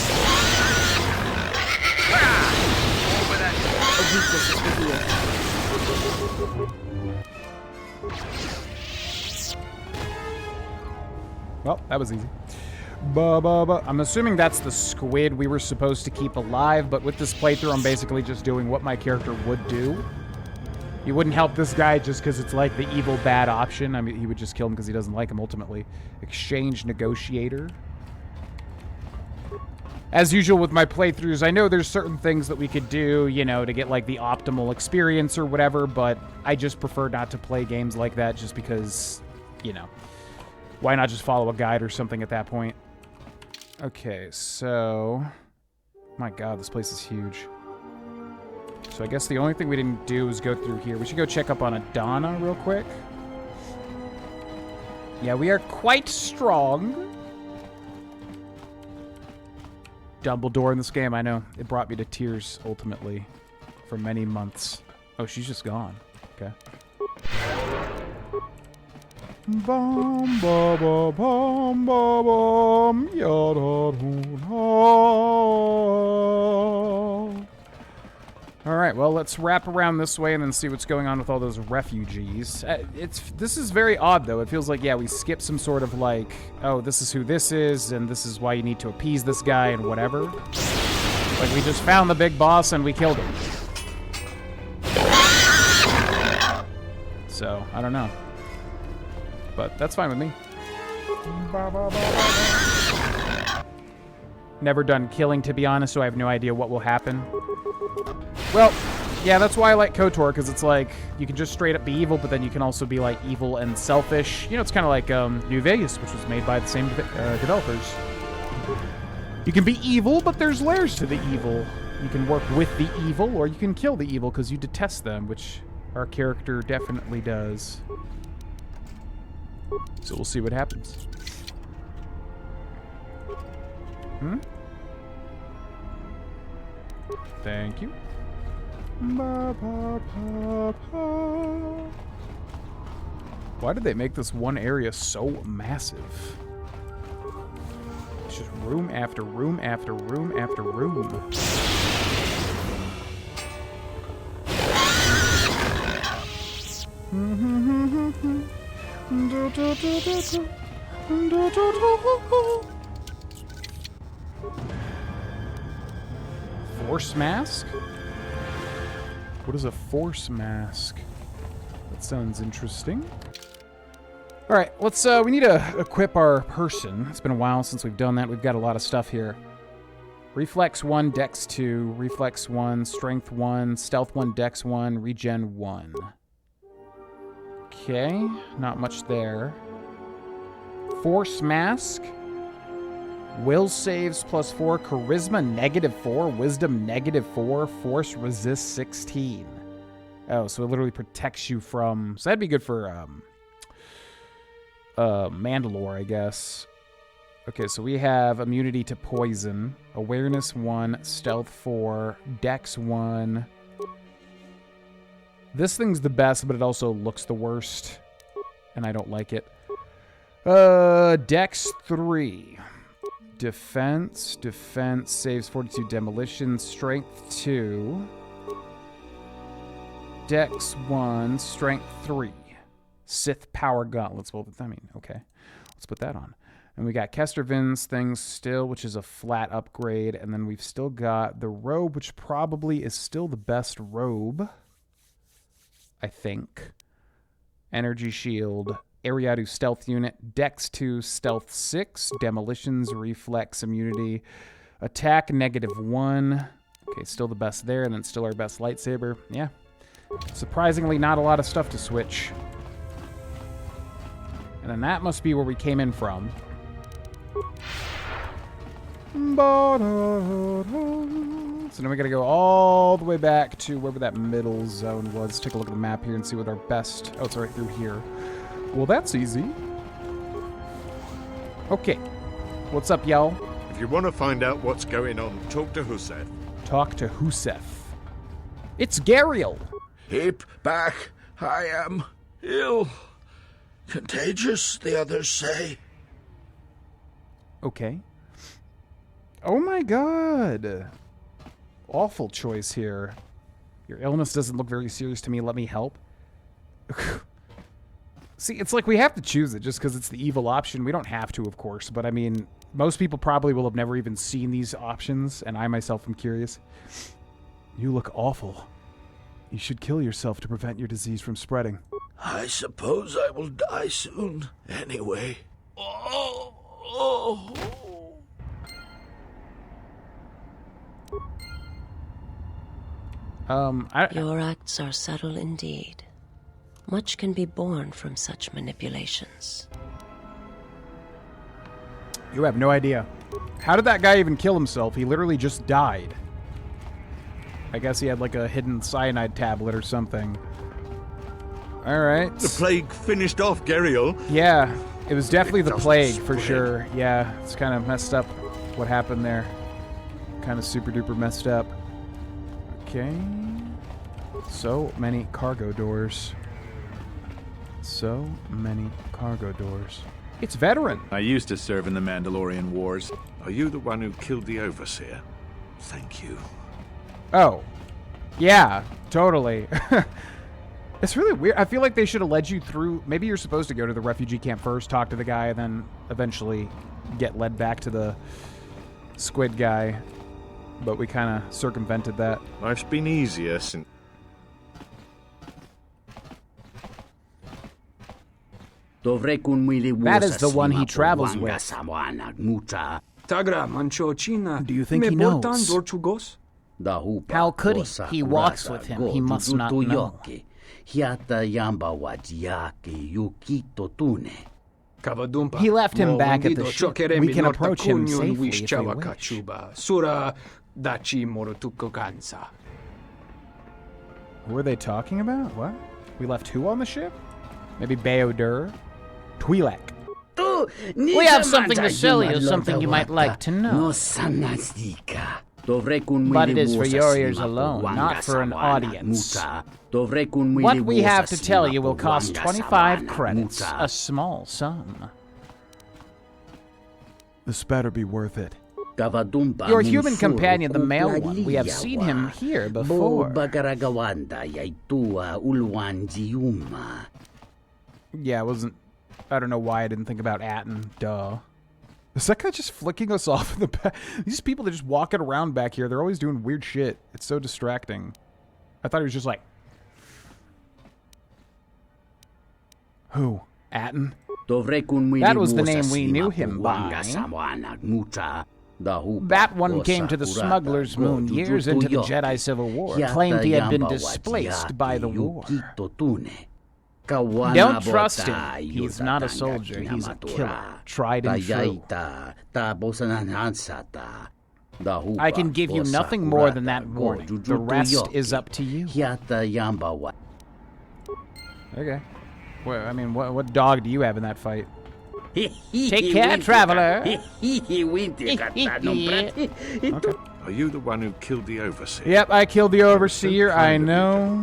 Well, that was easy. I'm assuming that's the squid we were supposed to keep alive, but with this playthrough, I'm basically just doing what my character would do. You wouldn't help this guy just because it's like the evil bad option. I mean, he would just kill him because he doesn't like him ultimately. Exchange negotiator. As usual with my playthroughs, I know there's certain things that we could do, you know, to get like the optimal experience or whatever, but I just prefer not to play games like that just because, you know, why not just follow a guide or something at that point? Okay, so... My god, this place is huge. So I guess the only thing we didn't do is go through here. We should go check up on Adana real quick. Yeah, we are quite strong. Dumbledore in this game, I know. It brought me to tears, ultimately, for many months. Oh, she's just gone. Okay. Bum, ba, ba, bum, ba, bum, ya, da, doo, da. All right, well, let's wrap around this way and then see what's going on with all those refugees. This is very odd, though. It feels like, yeah, we skipped some sort of like, oh, this is who this is, and this is why you need to appease this guy and whatever. Like, we just found the big boss and we killed him. So, I don't know. But that's fine with me. Never done killing, to be honest, so I have no idea what will happen. Well, yeah, that's why I like KOTOR, because it's like, you can just straight up be evil, but then you can also be like evil and selfish. You know, it's kind of like New Vegas, which was made by the same developers. You can be evil, but there's layers to the evil. You can work with the evil, or you can kill the evil because you detest them, which our character definitely does. So we'll see what happens. Thank you. Why did they make this one area so massive? It's just room after room after room after room. Force mask? What is a force mask? That sounds interesting. All right, let's, we need to equip our person. It's been a while since we've done that. We've got a lot of stuff here. Reflex 1, Dex 2, Reflex 1, Strength 1, Stealth 1, Dex 1, Regen 1. Okay, not much there. Force mask. Will saves +4, Charisma -4, Wisdom -4, Force resist 16. Oh, so it literally protects you from... So that'd be good for Mandalore, I guess. Okay, so we have immunity to poison, Awareness 1, Stealth 4, Dex 1. This thing's the best, but it also looks the worst, and I don't like it. Dex 3. Defense saves 42, demolition, strength 2, Dex 1, strength 3, Sith power gauntlets. Well, I mean, okay, let's put that on. And we got Kestervin's things still, which is a flat upgrade, and then we've still got the robe, which probably is still the best robe. I think. Energy shield. Ariadu stealth unit. Dex 2, stealth 6. Demolitions, reflex, immunity. Attack, -1. Okay, still the best there, and then still our best lightsaber. Yeah. Surprisingly, not a lot of stuff to switch. And then that must be where we came in from. So now we gotta go all the way back to wherever that middle zone was. Let's take a look at the map here and see what our best... Oh, it's right through here. Well, that's easy. Okay. What's up, y'all? If you want to find out what's going on, talk to Husef. Talk to Husef. It's Gariel. Keep back. I am ill. Contagious, the others say. Okay. Oh my god. Awful choice here. Your illness doesn't look very serious to me. Let me help. See, it's like we have to choose it just because it's the evil option. We don't have to, of course, but I mean, most people probably will have never even seen these options, and I myself am curious. You look awful. You should kill yourself to prevent your disease from spreading. I suppose I will die soon, anyway. Your acts are subtle indeed. Much can be born from such manipulations. You have no idea. How did that guy even kill himself? He literally just died. I guess he had like a hidden cyanide tablet or something. Alright. The plague finished off Gariel. Yeah, it was definitely the plague for sure. Yeah, it's kind of messed up what happened there. Kind of super duper messed up. Okay. So many cargo doors. So many cargo doors. It's Veteran. I used to serve in the Mandalorian Wars. Are you the one who killed the Overseer? Thank you. Oh. Yeah, totally. It's really weird. I feel like they should have led you through... Maybe you're supposed to go to the refugee camp first, talk to the guy, and then eventually get led back to the squid guy. But we kind of circumvented that. Life's been easier since... That is the one he travels with. Do you think he knows? How could he? He walks with him. He must not know. He left him back at the ship. We can approach him safely if we wish. Who are they talking about? What? We left who on the ship? Maybe Baodur? Twi'lek. We have something to sell you, something you might like to know. But it is for your ears alone, not for an audience. What we have to tell you will cost 25 credits, a small sum. This better be worth it. Your human companion, the male one, we have seen him here before. Yeah, it wasn't... I don't know why I didn't think about Atten. Duh. Is that guy just flicking us off in the back? These people are just walking around back here. They're always doing weird shit. It's so distracting. I thought he was just like... Who? Atten? That was the name we knew him by. That one came to the Smuggler's Moon years into the Jedi Civil War, claimed he had been displaced by the war. Don't trust him. He's not a soldier. He's a killer. Tried and true. I can give you nothing more than that warning. The rest is up to you. Okay. Well, I mean, what dog do you have in that fight? Take care, traveler. Okay. Are you the one who killed the Overseer? Yep, I killed the Overseer, I know.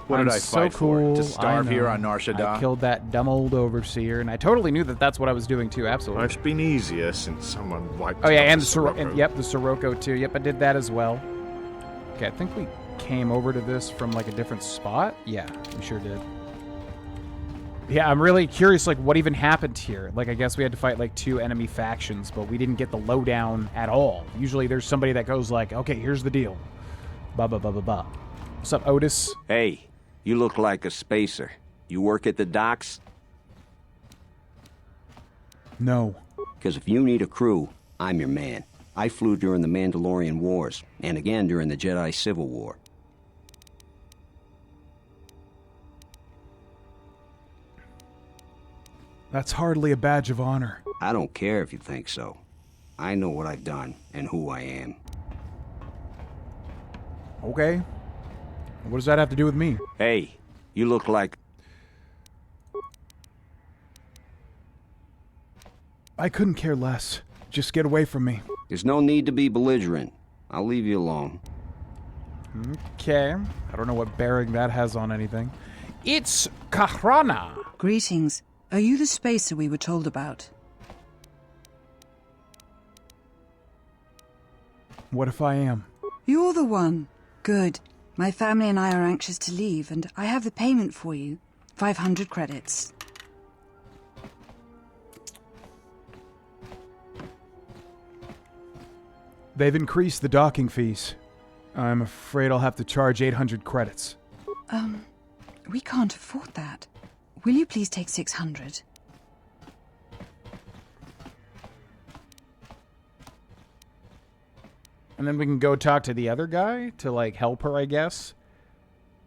What did I so fight cool. for? To starve here on Nar Shaddaa? I killed that dumb old Overseer, and I totally knew that that's what I was doing too, absolutely. Life's been easier since someone wiped Oh yeah, out and the the Sirocco. yep, the Sirocco too. Yep, I did that as well. Okay, I think we came over to this from like a different spot. Yeah, we sure did. Yeah, I'm really curious, like, what even happened here? Like, I guess we had to fight, like, 2 enemy factions, but we didn't get the lowdown at all. Usually there's somebody that goes like, okay, here's the deal. Ba-ba-ba-ba-ba. What's up, Otis? Hey, you look like a spacer. You work at the docks? No. Because if you need a crew, I'm your man. I flew during the Mandalorian Wars, and again during the Jedi Civil War. That's hardly a badge of honor. I don't care if you think so. I know what I've done and who I am. Okay. What does that have to do with me? Hey, you look like... I couldn't care less. Just get away from me. There's no need to be belligerent. I'll leave you alone. Okay. I don't know what bearing that has on anything. It's Kahrana. Greetings. Are you the spacer we were told about? What if I am? You're the one. Good. My family and I are anxious to leave, and I have the payment for you. 500 credits. They've increased the docking fees. I'm afraid I'll have to charge 800 credits. We can't afford that. Will you please take 600? And then we can go talk to the other guy to, like, help her, I guess?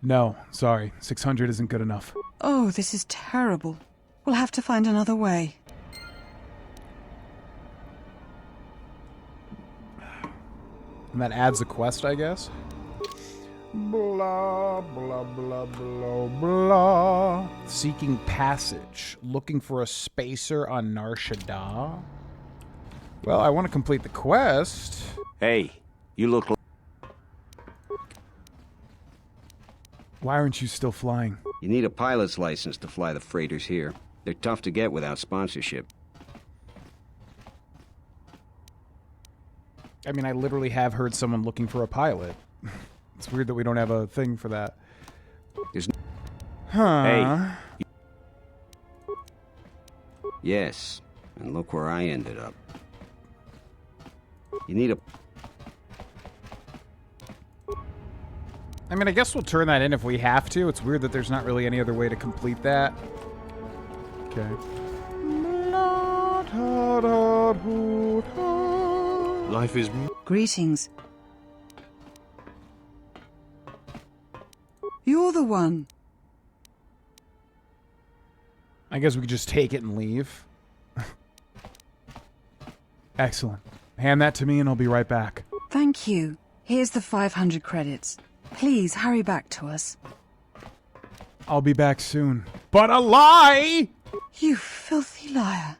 No, sorry. 600 isn't good enough. Oh, this is terrible. We'll have to find another way. And that adds a quest, I guess? Blah, blah, blah, blah, blah. Seeking passage. Looking for a spacer on Nar Shaddaa. Well, I want to complete the quest. Hey, you look like... Why aren't you still flying? You need a pilot's license to fly the freighters here. They're tough to get without sponsorship. I mean, I literally have heard someone looking for a pilot. It's weird that we don't have a thing for that. Huh. Hey. Yes, and look where I ended up. You need a... I mean, I guess we'll turn that in if we have to. It's weird that there's not really any other way to complete that. Okay. Life is... Greetings. You're the one. I guess we could just take it and leave. Excellent. Hand that to me and I'll be right back. Thank you. Here's the 500 credits. Please hurry back to us. I'll be back soon. But a lie! You filthy liar.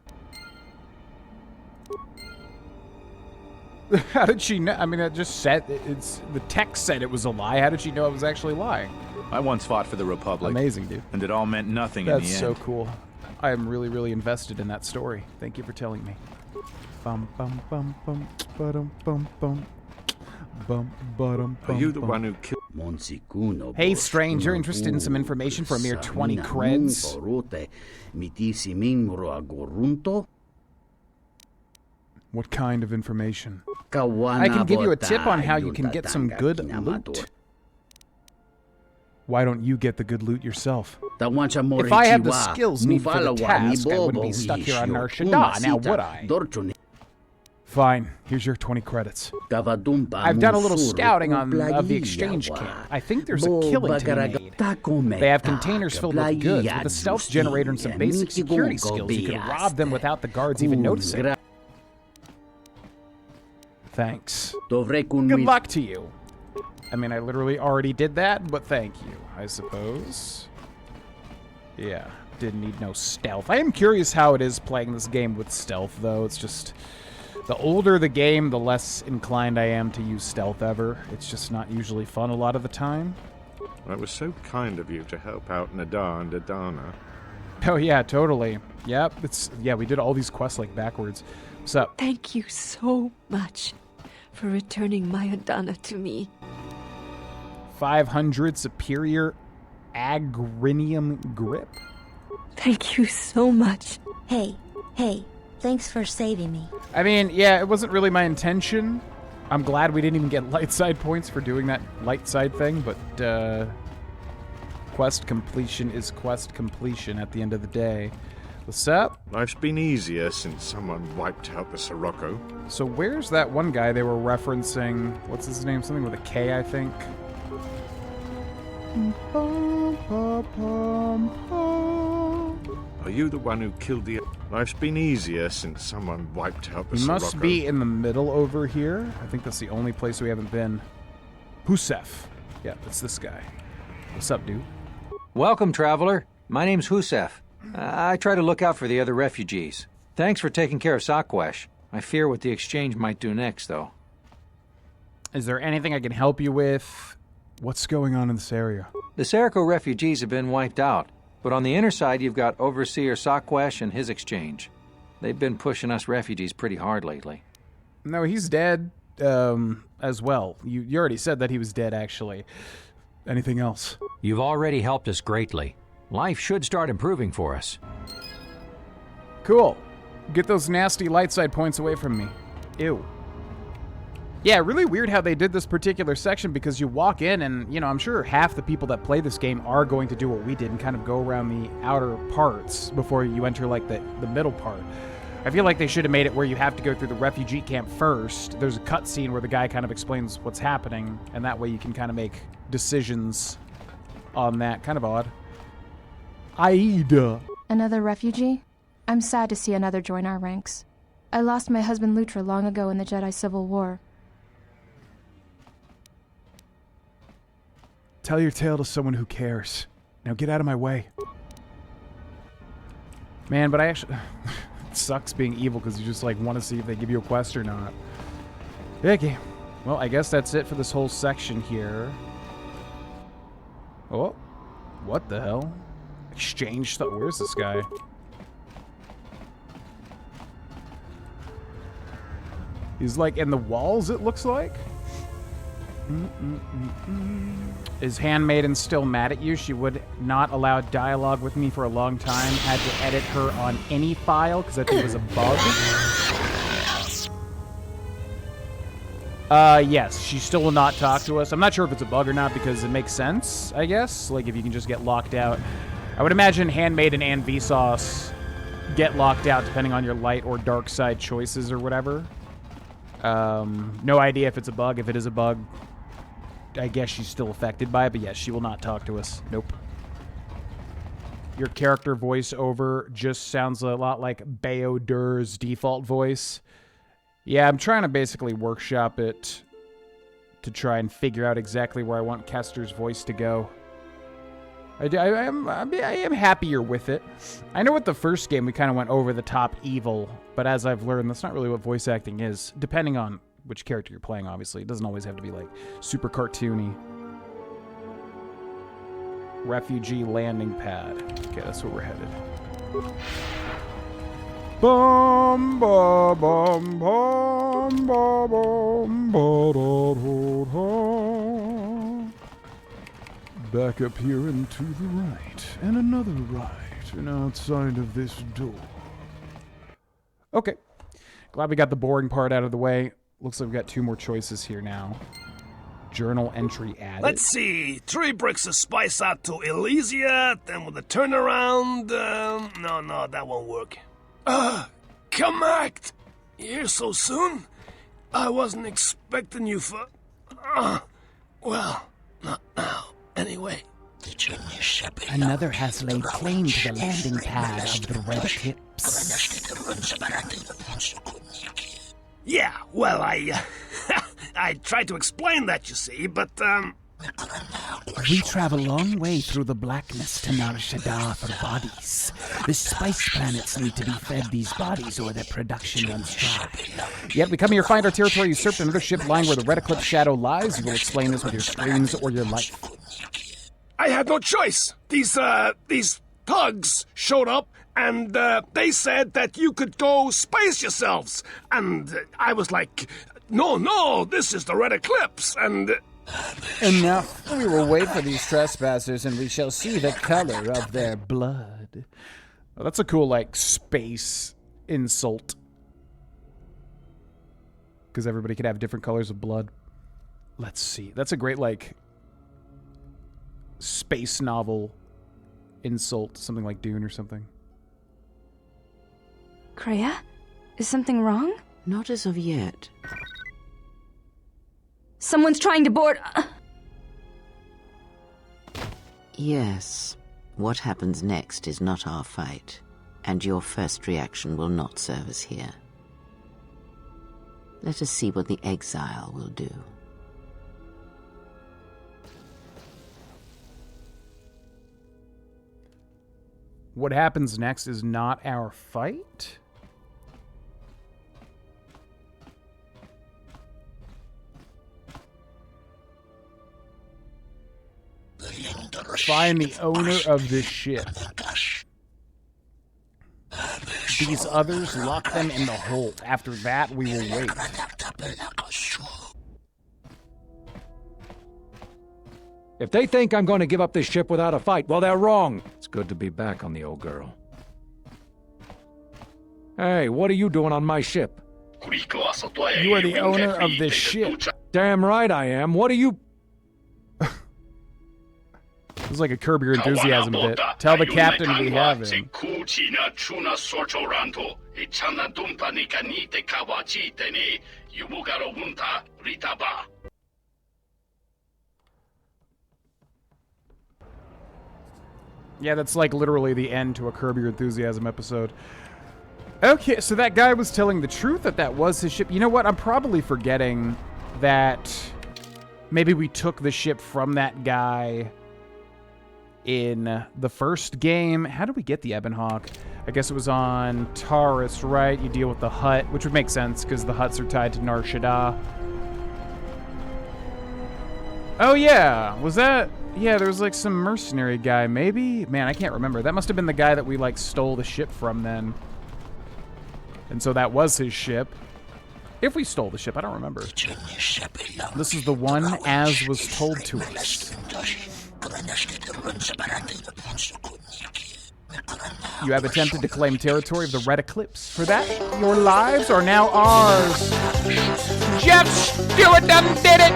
How did she know? I mean, it just said, the text said it was a lie. How did she know it was actually lying? I once fought for the Republic. Amazing, dude. And it all meant nothing in the end. That's so cool. I am really, really invested in that story. Thank you for telling me. Bum, bum, bum, bum, ba-dum, bum, bum. Bum, ba-dum, bum, Are you the bum. one who killed... Hey, stranger, interested in some information for a mere 20 creds? What kind of information? I can give you a tip on how you can get some good loot. Why don't you get the good loot yourself? If I had the skills needed for the task, I wouldn't be stuck here on Nar Shaddaa, now would I? Fine, here's your 20 credits. I've done a little scouting of the exchange camp. I think there's a killing to be made. They have containers filled with goods, with a stealth generator and some basic security skills. You can rob them without the guards even noticing. Thanks. Good luck to you. I mean, I literally already did that, but thank you, I suppose. Yeah, didn't need no stealth. I am curious how it is playing this game with stealth, though. It's just... the older the game, the less inclined I am to use stealth ever. It's just not usually fun a lot of the time. Well, it was so kind of you to help out Nadar and Adana. Oh, yeah, totally. Yep, yeah, we did all these quests, like, backwards. What's up? Thank you so much for returning my Adana to me. 500 superior agrinium grip? Thank you so much. Hey, thanks for saving me. I mean, yeah, it wasn't really my intention. I'm glad we didn't even get light side points for doing that light side thing, but, quest completion is quest completion at the end of the day. What's up? Life's been easier since someone wiped out the Sirocco. So where's that one guy they were referencing? What's his name? Something with a K, I think. Are you the one who killed the... Life's been easier since someone wiped out the He Sirocco. must be in the middle over here. I think that's the only place we haven't been. Husef. Yeah, that's this guy. What's up, dude? Welcome, traveler. My name's Husef. I try to look out for the other refugees. Thanks for taking care of Sakwesh. I fear what the exchange might do next, though. Is there anything I can help you with? What's going on in this area? The Sirocco refugees have been wiped out, but on the inner side you've got Overseer Sakwesh and his exchange. They've been pushing us refugees pretty hard lately. No, he's dead, as well. You already said that he was dead, actually. Anything else? You've already helped us greatly. Life should start improving for us. Cool. Get those nasty light side points away from me. Ew. Yeah, really weird how they did this particular section, because you walk in and, you know, I'm sure half the people that play this game are going to do what we did and kind of go around the outer parts before you enter, like, the middle part. I feel like they should have made it where you have to go through the refugee camp first. There's a cutscene where the guy kind of explains what's happening, and that way you can kind of make decisions on that. Kind of odd. Aida. Another refugee? I'm sad to see another join our ranks. I lost my husband Lutra long ago in the Jedi Civil War. Tell your tale to someone who cares. Now get out of my way. Man, but I actually... it sucks being evil because you just, like, want to see if they give you a quest or not. Okay. Well, I guess that's it for this whole section here. Oh. What the hell? Exchange stuff. Where's this guy? He's, like, in the walls, it looks like? Is Handmaiden still mad at you? She would not allow dialogue with me for a long time. Had to edit her on any file because I think it was a bug. Yes, she still will not talk to us. I'm not sure if it's a bug or not because it makes sense, I guess. Like, if you can just get locked out. I would imagine Handmaiden and Vsauce get locked out depending on your light or dark side choices or whatever. No idea if it's a bug. If it is a bug, I guess she's still affected by it, but yes, she will not talk to us. Nope. Your character voiceover just sounds a lot like Baeodur's default voice. Yeah, I'm trying to basically workshop it to try and figure out exactly where I want Kester's voice to go. I am happier with it. I know with the first game we kind of went over the top evil, but as I've learned, that's not really what voice acting is, depending on which character you're playing, obviously. It doesn't always have to be, like, super cartoony. Refugee landing pad. Okay, that's where we're headed. Bum ba bum bum ba bum ba da da da. Back up here and to the right, and another right, and outside of this door. Okay. Glad we got the boring part out of the way. Looks like we've got 2 more choices here now. Journal entry added. Let's see. 3 bricks of spice out to Elysia, then with a turnaround. No, that won't work. Connect! Here so soon? I wasn't expecting you for... well, not now. Anyway. Another has laid claim to the landing pad of the Red Clips. Yeah, well, I tried to explain that, you see, but, We travel a long way through the blackness to Nar Shaddaa for bodies. The spice planets need to be fed these bodies or their production runs dry. Yet we come here, find our territory usurped, another ship lying where the Red Eclipse shadow lies. You will explain this with your screams or your life. I had no choice. These thugs showed up, and they said that you could go space yourselves. And I was like, no, this is the Red Eclipse, and... Enough. We will wait for these trespassers, and we shall see the color of their blood. Well, that's a cool, like, space insult. Because everybody could have different colors of blood. Let's see. That's a great, like, space novel insult, something like Dune or something. Kreia? Is something wrong? Not as of yet. Someone's trying to board... Yes. What happens next is not our fight, and your first reaction will not serve us here. Let us see what the exile will do. What happens next is not our fight? Find the owner of this ship. These others, lock them in the hold. After that, we will wait. If they think I'm going to give up this ship without a fight, well, they're wrong. It's good to be back on the old girl. Hey, what are you doing on my ship? You are the owner of this ship. Damn right I am. What are you... This is like a Curb Your Enthusiasm bit. Tell the captain we have him. Yeah, that's like literally the end to a Curb Your Enthusiasm episode. Okay, so that guy was telling the truth that was his ship. You know what? I'm probably forgetting that maybe we took the ship from that guy in the first game. How did we get the Ebon Hawk? I guess it was on Taurus, right? You deal with the hut, which would make sense because the huts are tied to Nar Shaddaa. Oh yeah, was that... Yeah, there was like some mercenary guy, maybe? Man, I can't remember. That must have been the guy that we like stole the ship from then. And so that was his ship. If we stole the ship, I don't remember. This is the one as was told to us. You have attempted to claim territory of the Red Eclipse. For that, your lives are now ours. Jeff Stewart done did it!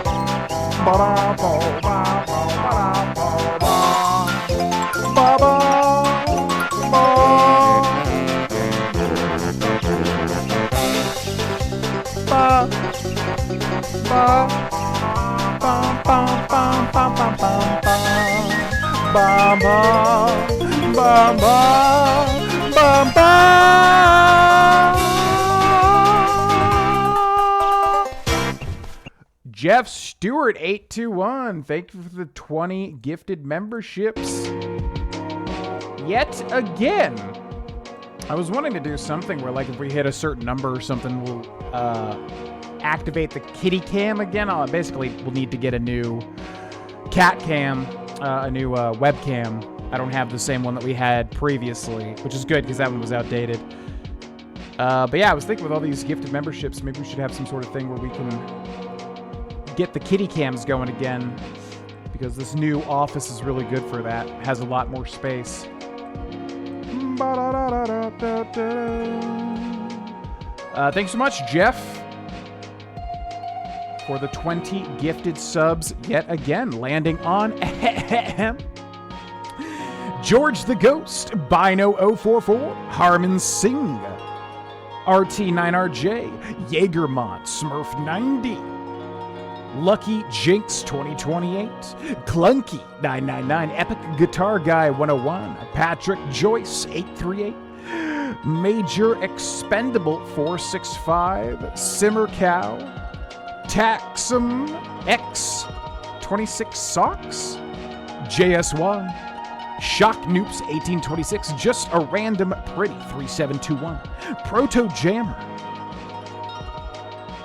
Jeff Stewart 821, thank you for the 20 gifted memberships. Yet again. I was wanting to do something where, like, if we hit a certain number or something, we'll activate the kitty cam again. Basically, we'll need to get a new cat cam, a new webcam. I don't have the same one that we had previously, which is good because that one was outdated. But yeah, I was thinking with all these gifted memberships, maybe we should have some sort of thing where we can get the kitty cams going again, because this new office is really good for that. It has a lot more space. Thanks so much, Jeff, for the 20 gifted subs yet again, landing on George the Ghost, Bino044, Harman Singh, RT9RJ, Jaegermont, Smurf90, Lucky Jinx 2028, Clunky 999, Epic Guitar Guy 101, Patrick Joyce 838, Major Expendable 465, Simmer Cow, Taxum X 26 Socks, JSY, Shock Noops 1826, Just a Random Pretty 3721, Proto Jammer,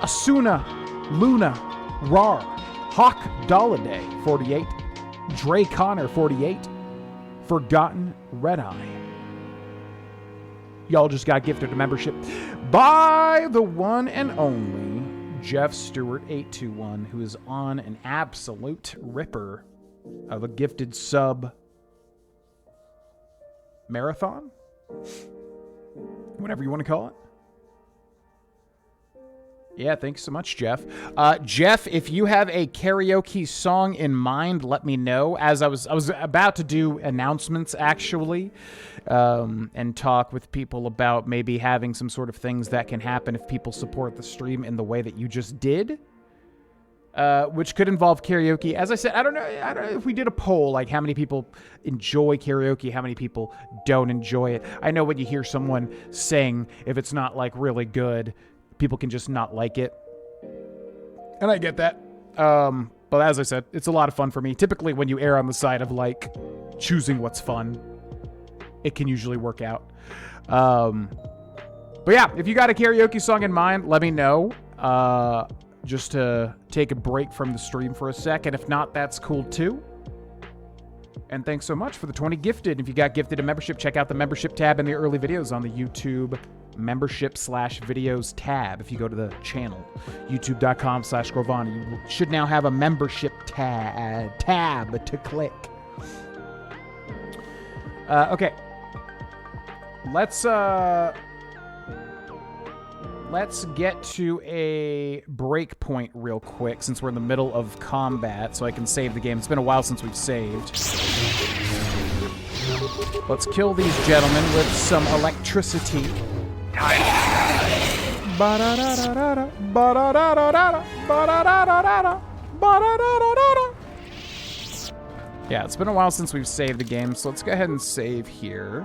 Asuna Luna Rar, Hawk Dolladay 48, Dre Connor 48, Forgotten Red Eye. Y'all just got gifted a membership by the one and only Jeff Stewart 821, who is on an absolute ripper of a gifted sub marathon, whatever you want to call it. Yeah, thanks so much, Jeff. Jeff, if you have a karaoke song in mind, let me know. As I was about to do announcements, actually, and talk with people about maybe having some sort of things that can happen if people support the stream in the way that you just did, which could involve karaoke. As I said, I don't know if we did a poll, like how many people enjoy karaoke, how many people don't enjoy it. I know when you hear someone sing, if it's not like really good, people can just not like it. And I get that. But as I said, it's a lot of fun for me. Typically, when you err on the side of, like, choosing what's fun, it can usually work out. But yeah, if you got a karaoke song in mind, let me know. Just to take a break from the stream for a second. If not, that's cool too. And thanks so much for the 20 gifted. If you got gifted a membership, check out the membership tab in the early videos on the YouTube membership/videos tab. If you go to the channel, youtube.com/Grohlvana, you should now have a membership tab to click. Okay. Let's get to a break point real quick since we're in the middle of combat, so I can save the game. It's been a while since we've saved. Let's kill these gentlemen with some electricity. Yeah, it's been a while since we've saved the game, so let's go ahead and save here.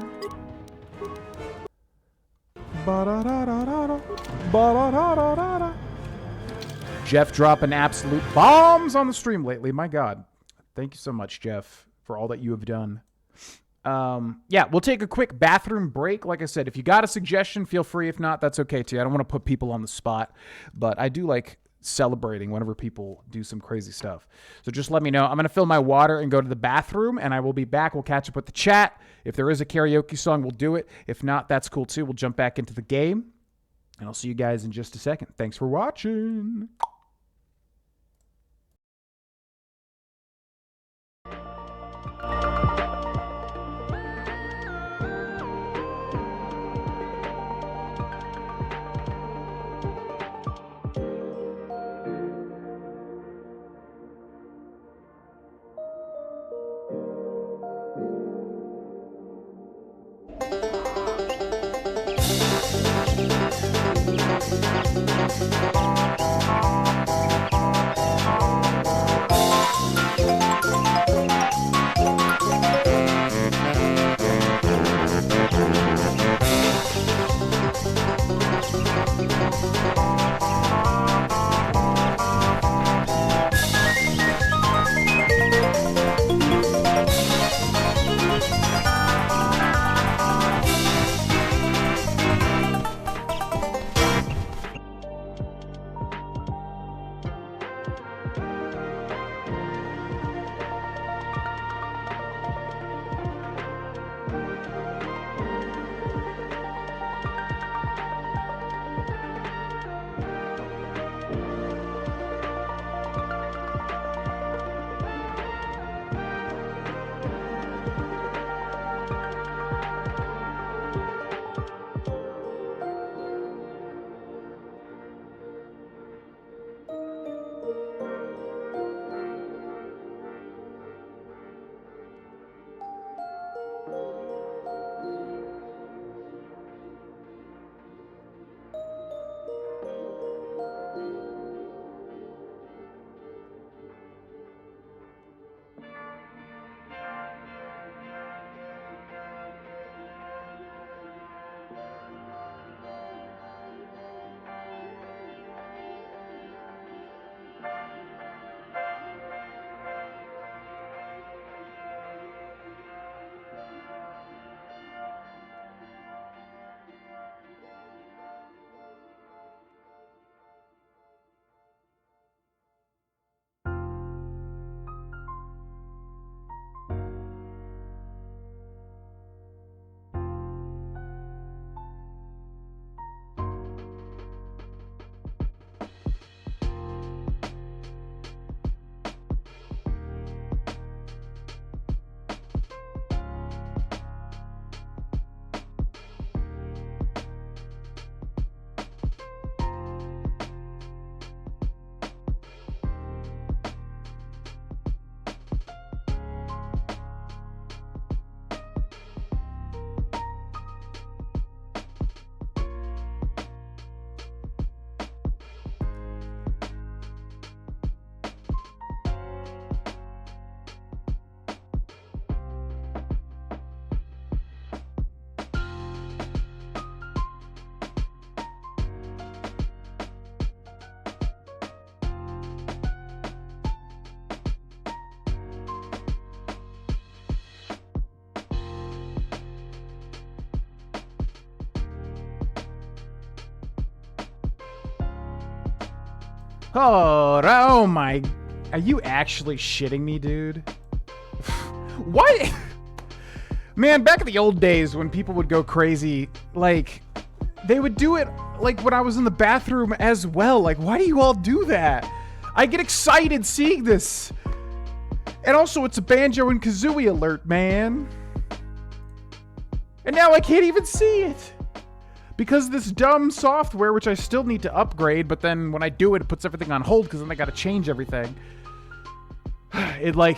Jeff dropping absolute bombs on the stream lately. My God. Thank you so much, Jeff, for all that you have done. Yeah, we'll take a quick bathroom break. Like I said, if you got a suggestion, feel free. If not, that's okay too. I don't want to put people on the spot, but I do like celebrating whenever people do some crazy stuff. So just let me know. I'm going to fill my water and go to the bathroom, and I will be back. We'll catch up with the chat. If there is a karaoke song, we'll do it. If not, that's cool too. We'll jump back into the game, and I'll see you guys in just a second. Thanks for watching. Oh my... Are you actually shitting me, dude? Why? Man, back in the old days when people would go crazy, like, they would do it, like, when I was in the bathroom as well. Like, why do you all do that? I get excited seeing this. And also, it's a Banjo and Kazooie alert, man. And now I can't even see it. Because this dumb software, which I still need to upgrade, but then when I do it, it puts everything on hold because then I gotta change everything. It, like...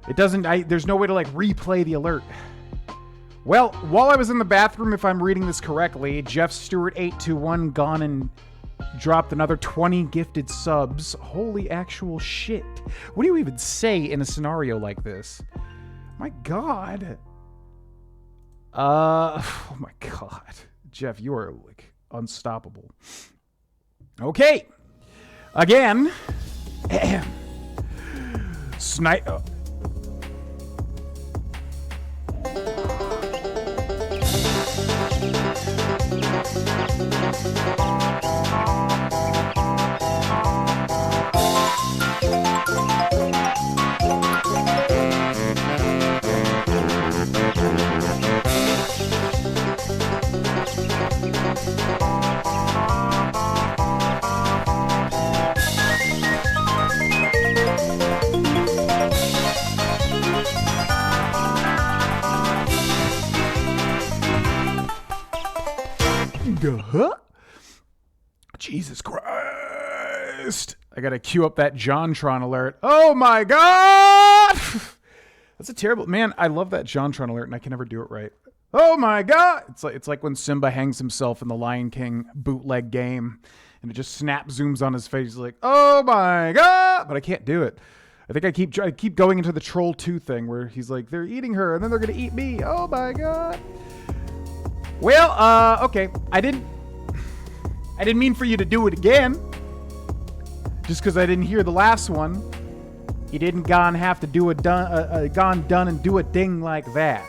It doesn't... there's no way to, like, replay the alert. Well, while I was in the bathroom, if I'm reading this correctly, Jeff Stewart 821 gone and dropped another 20 gifted subs. Holy actual shit. What do you even say in a scenario like this? My God. Oh my God. Jeff, you are, like, unstoppable. Okay. Again. Snipe... Jesus Christ. I gotta queue up that JonTron alert. Oh my God! That's a terrible... Man, I love that JonTron alert and I can never do it right. Oh my God! It's like when Simba hangs himself in the Lion King bootleg game and it just snap zooms on his face. He's like, oh my God! But I can't do it. I think I keep going into the Troll 2 thing where he's like, they're eating her and then they're gonna eat me. Oh my God. Well, okay. I didn't mean for you to do it again. Just because I didn't hear the last one. You didn't have to do done and do a ding like that.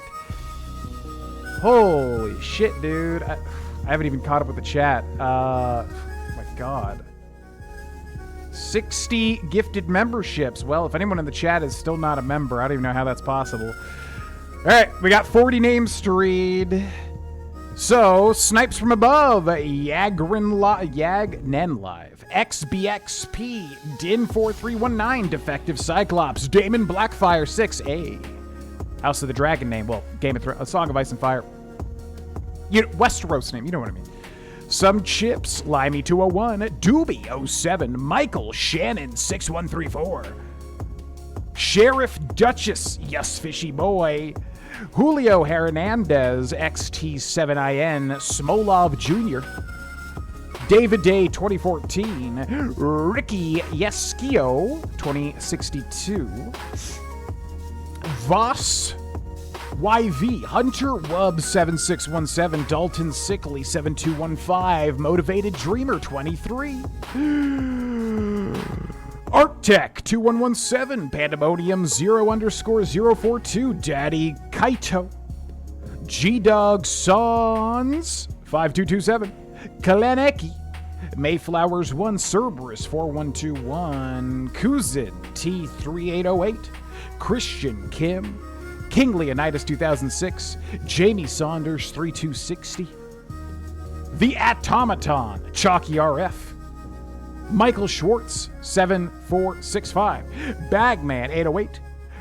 Holy shit, dude. I haven't even caught up with the chat. My God. 60 gifted memberships. Well, if anyone in the chat is still not a member, I don't even know how that's possible. All right, we got 40 names to read. So, Snipes from Above, Yagnen Live, XBXP, Din4319, Defective Cyclops, Damon Blackfire 6A, House of the Dragon name, well, Game of Thrones, A Song of Ice and Fire, Westeros name, you know what I mean. Some Chips, Limey201, Doobie07, Michael Shannon 6134, Sheriff Duchess, Yes Fishy Boy, Julio Hernandez, XT7IN, Smolov Jr., David Day 2014, Ricky Yeskio 2062, Voss YV, Hunter Wub 7617, Dalton Sickley 7215, Motivated Dreamer 23, Arctech 2117, Pandemonium 0_042, Daddy Kaito, G-Dog Sans 5227, Kaleneki, Mayflowers 1, Cerberus 4121, Kuzin T3808, Christian Kim, King Leonidas 2006, Jamie Saunders 3260, The Automaton, Chalky RF, Michael Schwartz 7465, Bagman 808,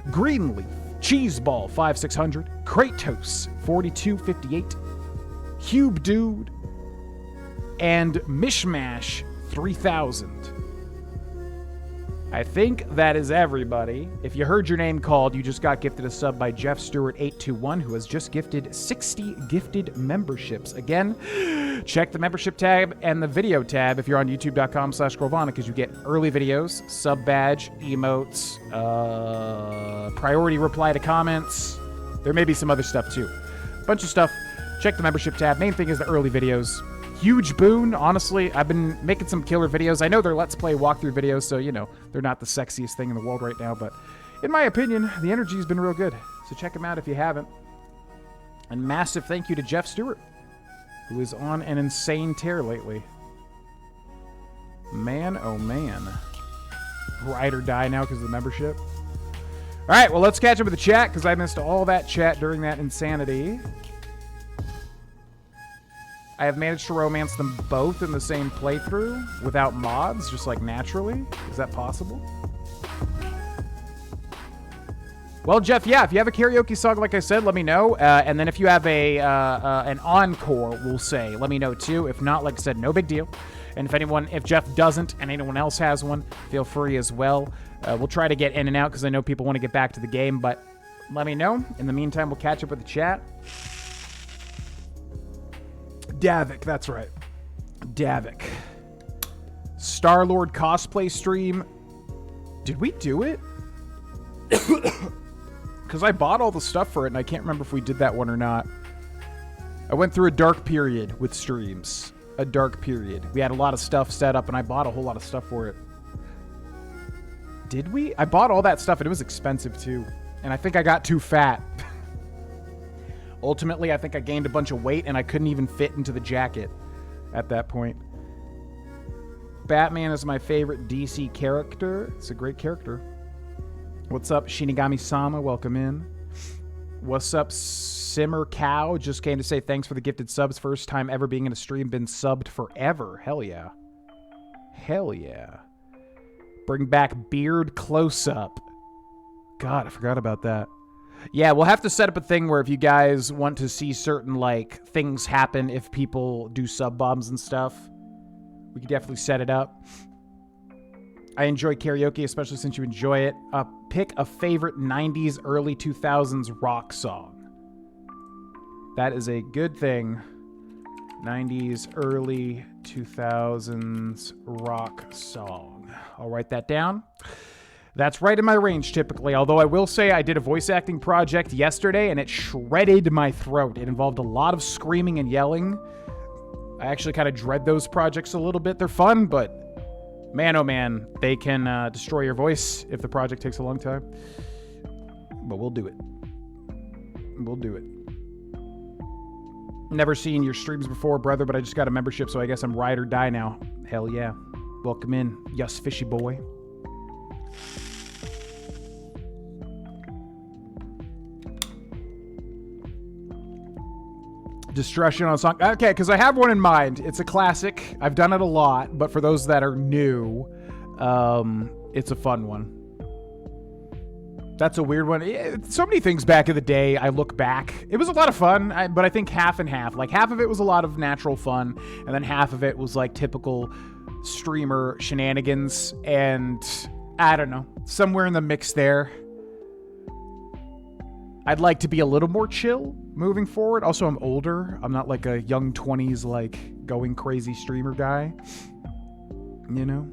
Greenleaf, Cheeseball 5600, Kratos 4258, Cube Dude, and Mishmash 3000. I think that is everybody. If you heard your name called, you just got gifted a sub by Jeff Stewart 821, who has just gifted 60 gifted memberships. Again, check the membership tab and the video tab if you're on youtube.com/Grohlvana, because you get early videos, sub badge, emotes, priority reply to comments. There may be some other stuff too. Bunch of stuff. Check the membership tab. Main thing is the early videos. Huge boon. Honestly, I've been making some killer videos. I know they're Let's Play walkthrough videos, so, you know, they're not the sexiest thing in the world right now, but in my opinion, the energy's been real good. So check them out if you haven't. And massive thank you to Jeff Stewart, who is on an insane tear lately. Man, oh man. Ride or die now because of the membership. All right, well, let's catch up with the chat because I missed all that chat during that insanity. I have managed to romance them both in the same playthrough without mods, just like naturally. Is that possible? Well, Jeff, yeah, if you have a karaoke song, like I said, let me know. And then if you have an encore, we'll say, let me know too. If not, like I said, no big deal. And if Jeff doesn't and anyone else has one, feel free as well. We'll try to get in and out because I know people want to get back to the game, but let me know. In the meantime, we'll catch up with the chat. Davik, that's right. Davik. Star-Lord cosplay stream. Did we do it? Because I bought all the stuff for it, and I can't remember if we did that one or not. I went through a dark period with streams. A dark period. We had a lot of stuff set up, and I bought a whole lot of stuff for it. Did we? I bought all that stuff, and it was expensive, too. And I think I got too fat. Ultimately, I think I gained a bunch of weight, and I couldn't even fit into the jacket at that point. Batman is my favorite DC character. It's a great character. What's up, Shinigami-sama? Welcome in. What's up, Simmer Cow? Just came to say thanks for the gifted subs. First time ever being in a stream. Been subbed forever. Hell yeah. Hell yeah. Bring back beard close-up. God, I forgot about that. Yeah, we'll have to set up a thing where if you guys want to see certain, like, things happen if people do sub-bombs and stuff, we can definitely set it up. I enjoy karaoke, especially since you enjoy it. Pick a favorite 90s, early 2000s rock song. That is a good thing. 90s, early 2000s rock song. I'll write that down. That's right in my range, typically. Although I will say I did a voice acting project yesterday, and it shredded my throat. It involved a lot of screaming and yelling. I actually kind of dread those projects a little bit. They're fun, but man, oh man, they can destroy your voice if the project takes a long time. But we'll do it. We'll do it. Never seen your streams before, brother, but I just got a membership, so I guess I'm ride or die now. Hell yeah. Welcome in, yes, fishy boy. Destruction on a song. Okay, because I have one in mind. It's a classic. I've done it a lot, but for those that are new, it's a fun one. That's a weird one. So many things back in the day, I look back. It was a lot of fun, but I think half and half. Like, half of it was a lot of natural fun, and then half of it was, like, typical streamer shenanigans, and I don't know. Somewhere in the mix there. I'd like to be a little more chill moving forward. Also, I'm older. I'm not like a young 20s, like, going crazy streamer guy. You know?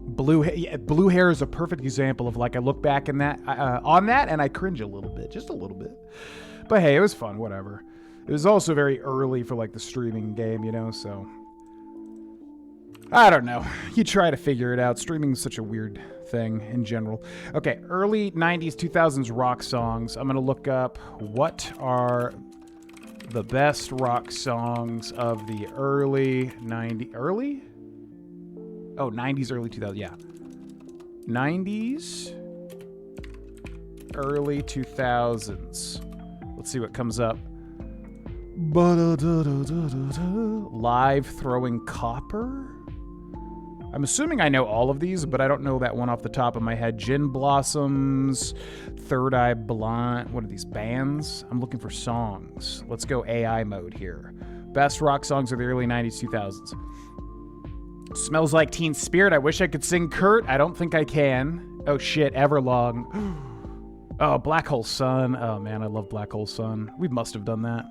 Blue hair is a perfect example of, like, I look back in that, on that and I cringe a little bit. Just a little bit. But hey, it was fun. Whatever. It was also very early for, like, the streaming game, you know? So, I don't know. You try to figure it out. Streaming is such a weird thing in general. Okay, early 90s, 2000s rock songs. I'm going to look up what are the best rock songs of the early 90s. Early? Oh, 90s, early 2000s. Yeah. 90s, early 2000s. Let's see what comes up. Live Throwing Copper? I'm assuming I know all of these, but I don't know that one off the top of my head. Gin Blossoms, Third Eye Blind. What are these bands? I'm looking for songs. Let's go AI mode here. Best rock songs of the early 90s, 2000s. Smells Like Teen Spirit. I wish I could sing Kurt. I don't think I can. Oh shit, Everlong. Oh, Black Hole Sun. Oh man, I love Black Hole Sun. We must have done that.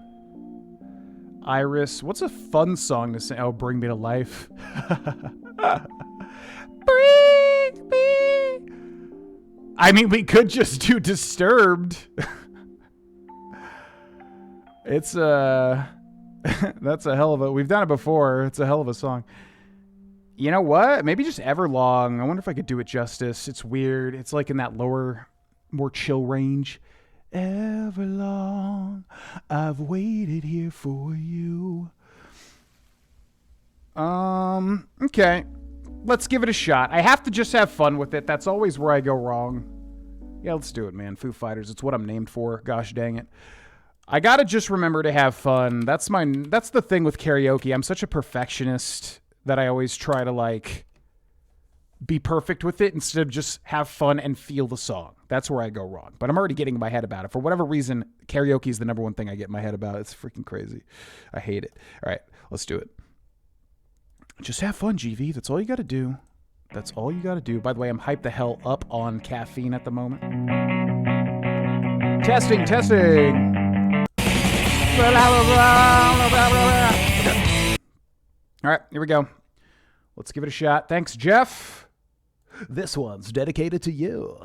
Iris. What's a fun song to sing? Oh, Bring Me to Life. Bring me. I mean, we could just do Disturbed. It's that's a hell of a, we've done it before. It's a hell of a song. You know what? Maybe just Everlong. I wonder if I could do it justice. It's weird. It's like in that lower, more chill range. Everlong, I've waited here for you. Okay. let's give it a shot. I have to just have fun with it. That's always where I go wrong. Yeah, let's do it, man. Foo Fighters. It's what I'm named for. Gosh dang it. I gotta just remember to have fun. That's the thing with karaoke. I'm such a perfectionist that I always try to, like, be perfect with it instead of just have fun and feel the song. That's where I go wrong. But I'm already getting in my head about it. For whatever reason, karaoke is the number one thing I get in my head about. It's freaking crazy. I hate it. All right, let's do it. Just have fun, GV. That's all you got to do. That's all you got to do. By the way, I'm hyped the hell up on caffeine at the moment. Testing. All right, here we go. Let's give it a shot. Thanks, Jeff. This one's dedicated to you.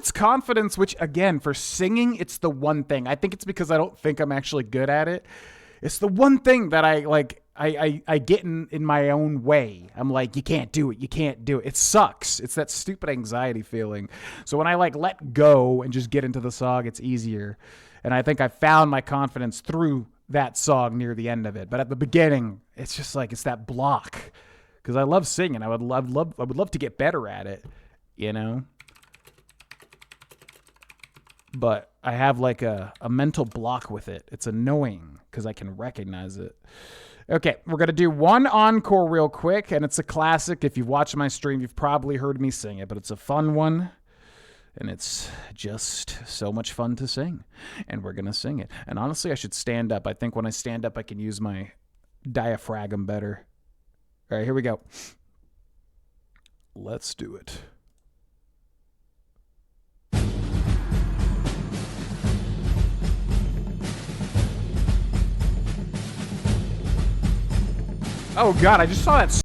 it's confidence, which, again, for singing, it's the one thing. I think it's because I don't think I'm actually good at it. It's the one thing that I get in my own way. I'm like, you can't do it. You can't do it. It sucks. It's that stupid anxiety feeling. So when I let go and just get into the song, it's easier. And I think I found my confidence through that song near the end of it. But at the beginning, it's just it's that block. Because I love singing. I would love to get better at it, you know? But I have a mental block with it. It's annoying because I can recognize it. Okay, we're going to do one encore real quick, and it's a classic. If you've watched my stream, you've probably heard me sing it, but it's a fun one, and it's just so much fun to sing, and we're going to sing it. And honestly, I should stand up. I think when I stand up, I can use my diaphragm better. All right, here we go. Let's do it. Oh God, I just saw that.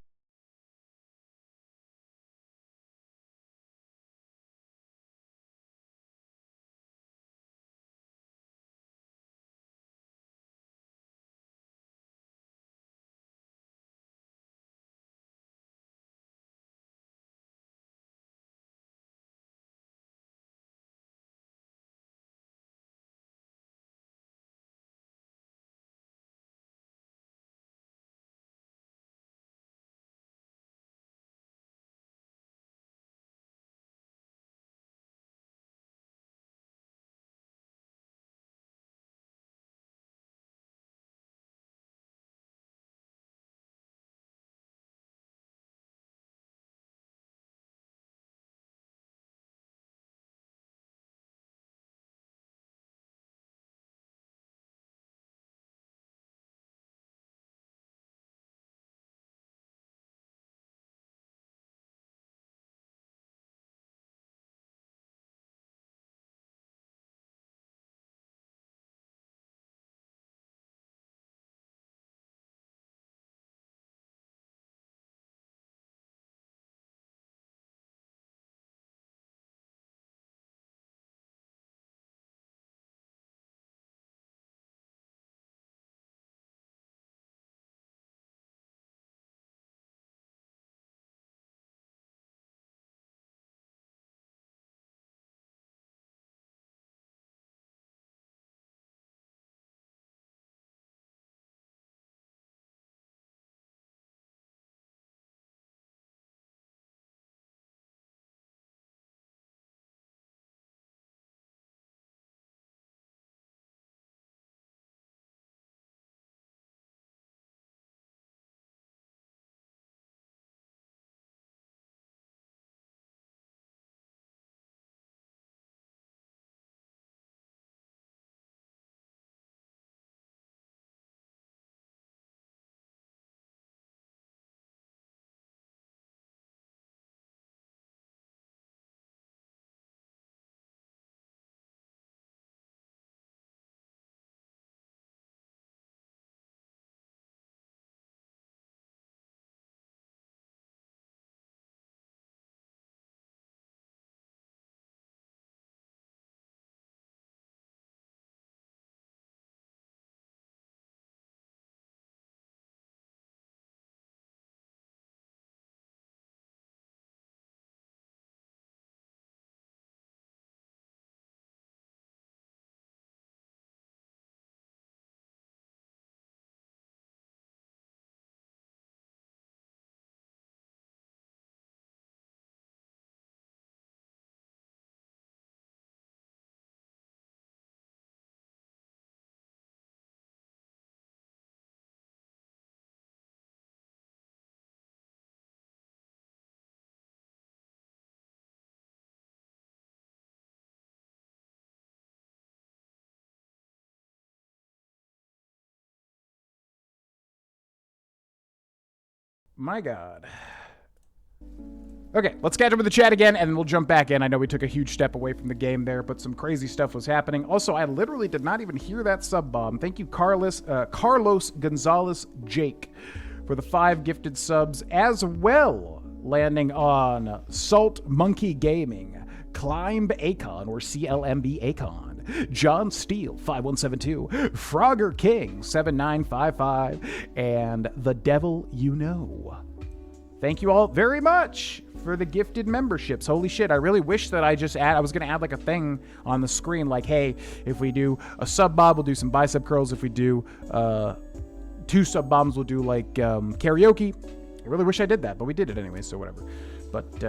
My God. Okay, let's catch up with the chat again, and we'll jump back in. I know we took a huge step away from the game there, but some crazy stuff was happening. Also, I literally did not even hear that sub bomb. Thank you, Carlos Gonzalez Jake, for the 5 gifted subs, as well landing on Salt Monkey Gaming, Climb Acon, or CLMB Acon, John Steele, 5172, Frogger King, 7955, and The Devil You Know. Thank you all very much for the gifted memberships. Holy shit, I really wish that I was going to add like a thing on the screen like, hey, if we do a sub bob, we'll do some bicep curls. If we do 2 sub bombs, we'll do like karaoke. I really wish I did that, but we did it anyway, so whatever. But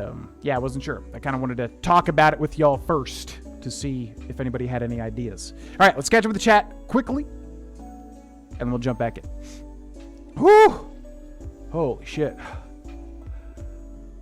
yeah, I wasn't sure. I kind of wanted to talk about it with y'all first to see if anybody had any ideas. All right, let's catch up with the chat quickly, and then we'll jump back in. Whew! Holy shit.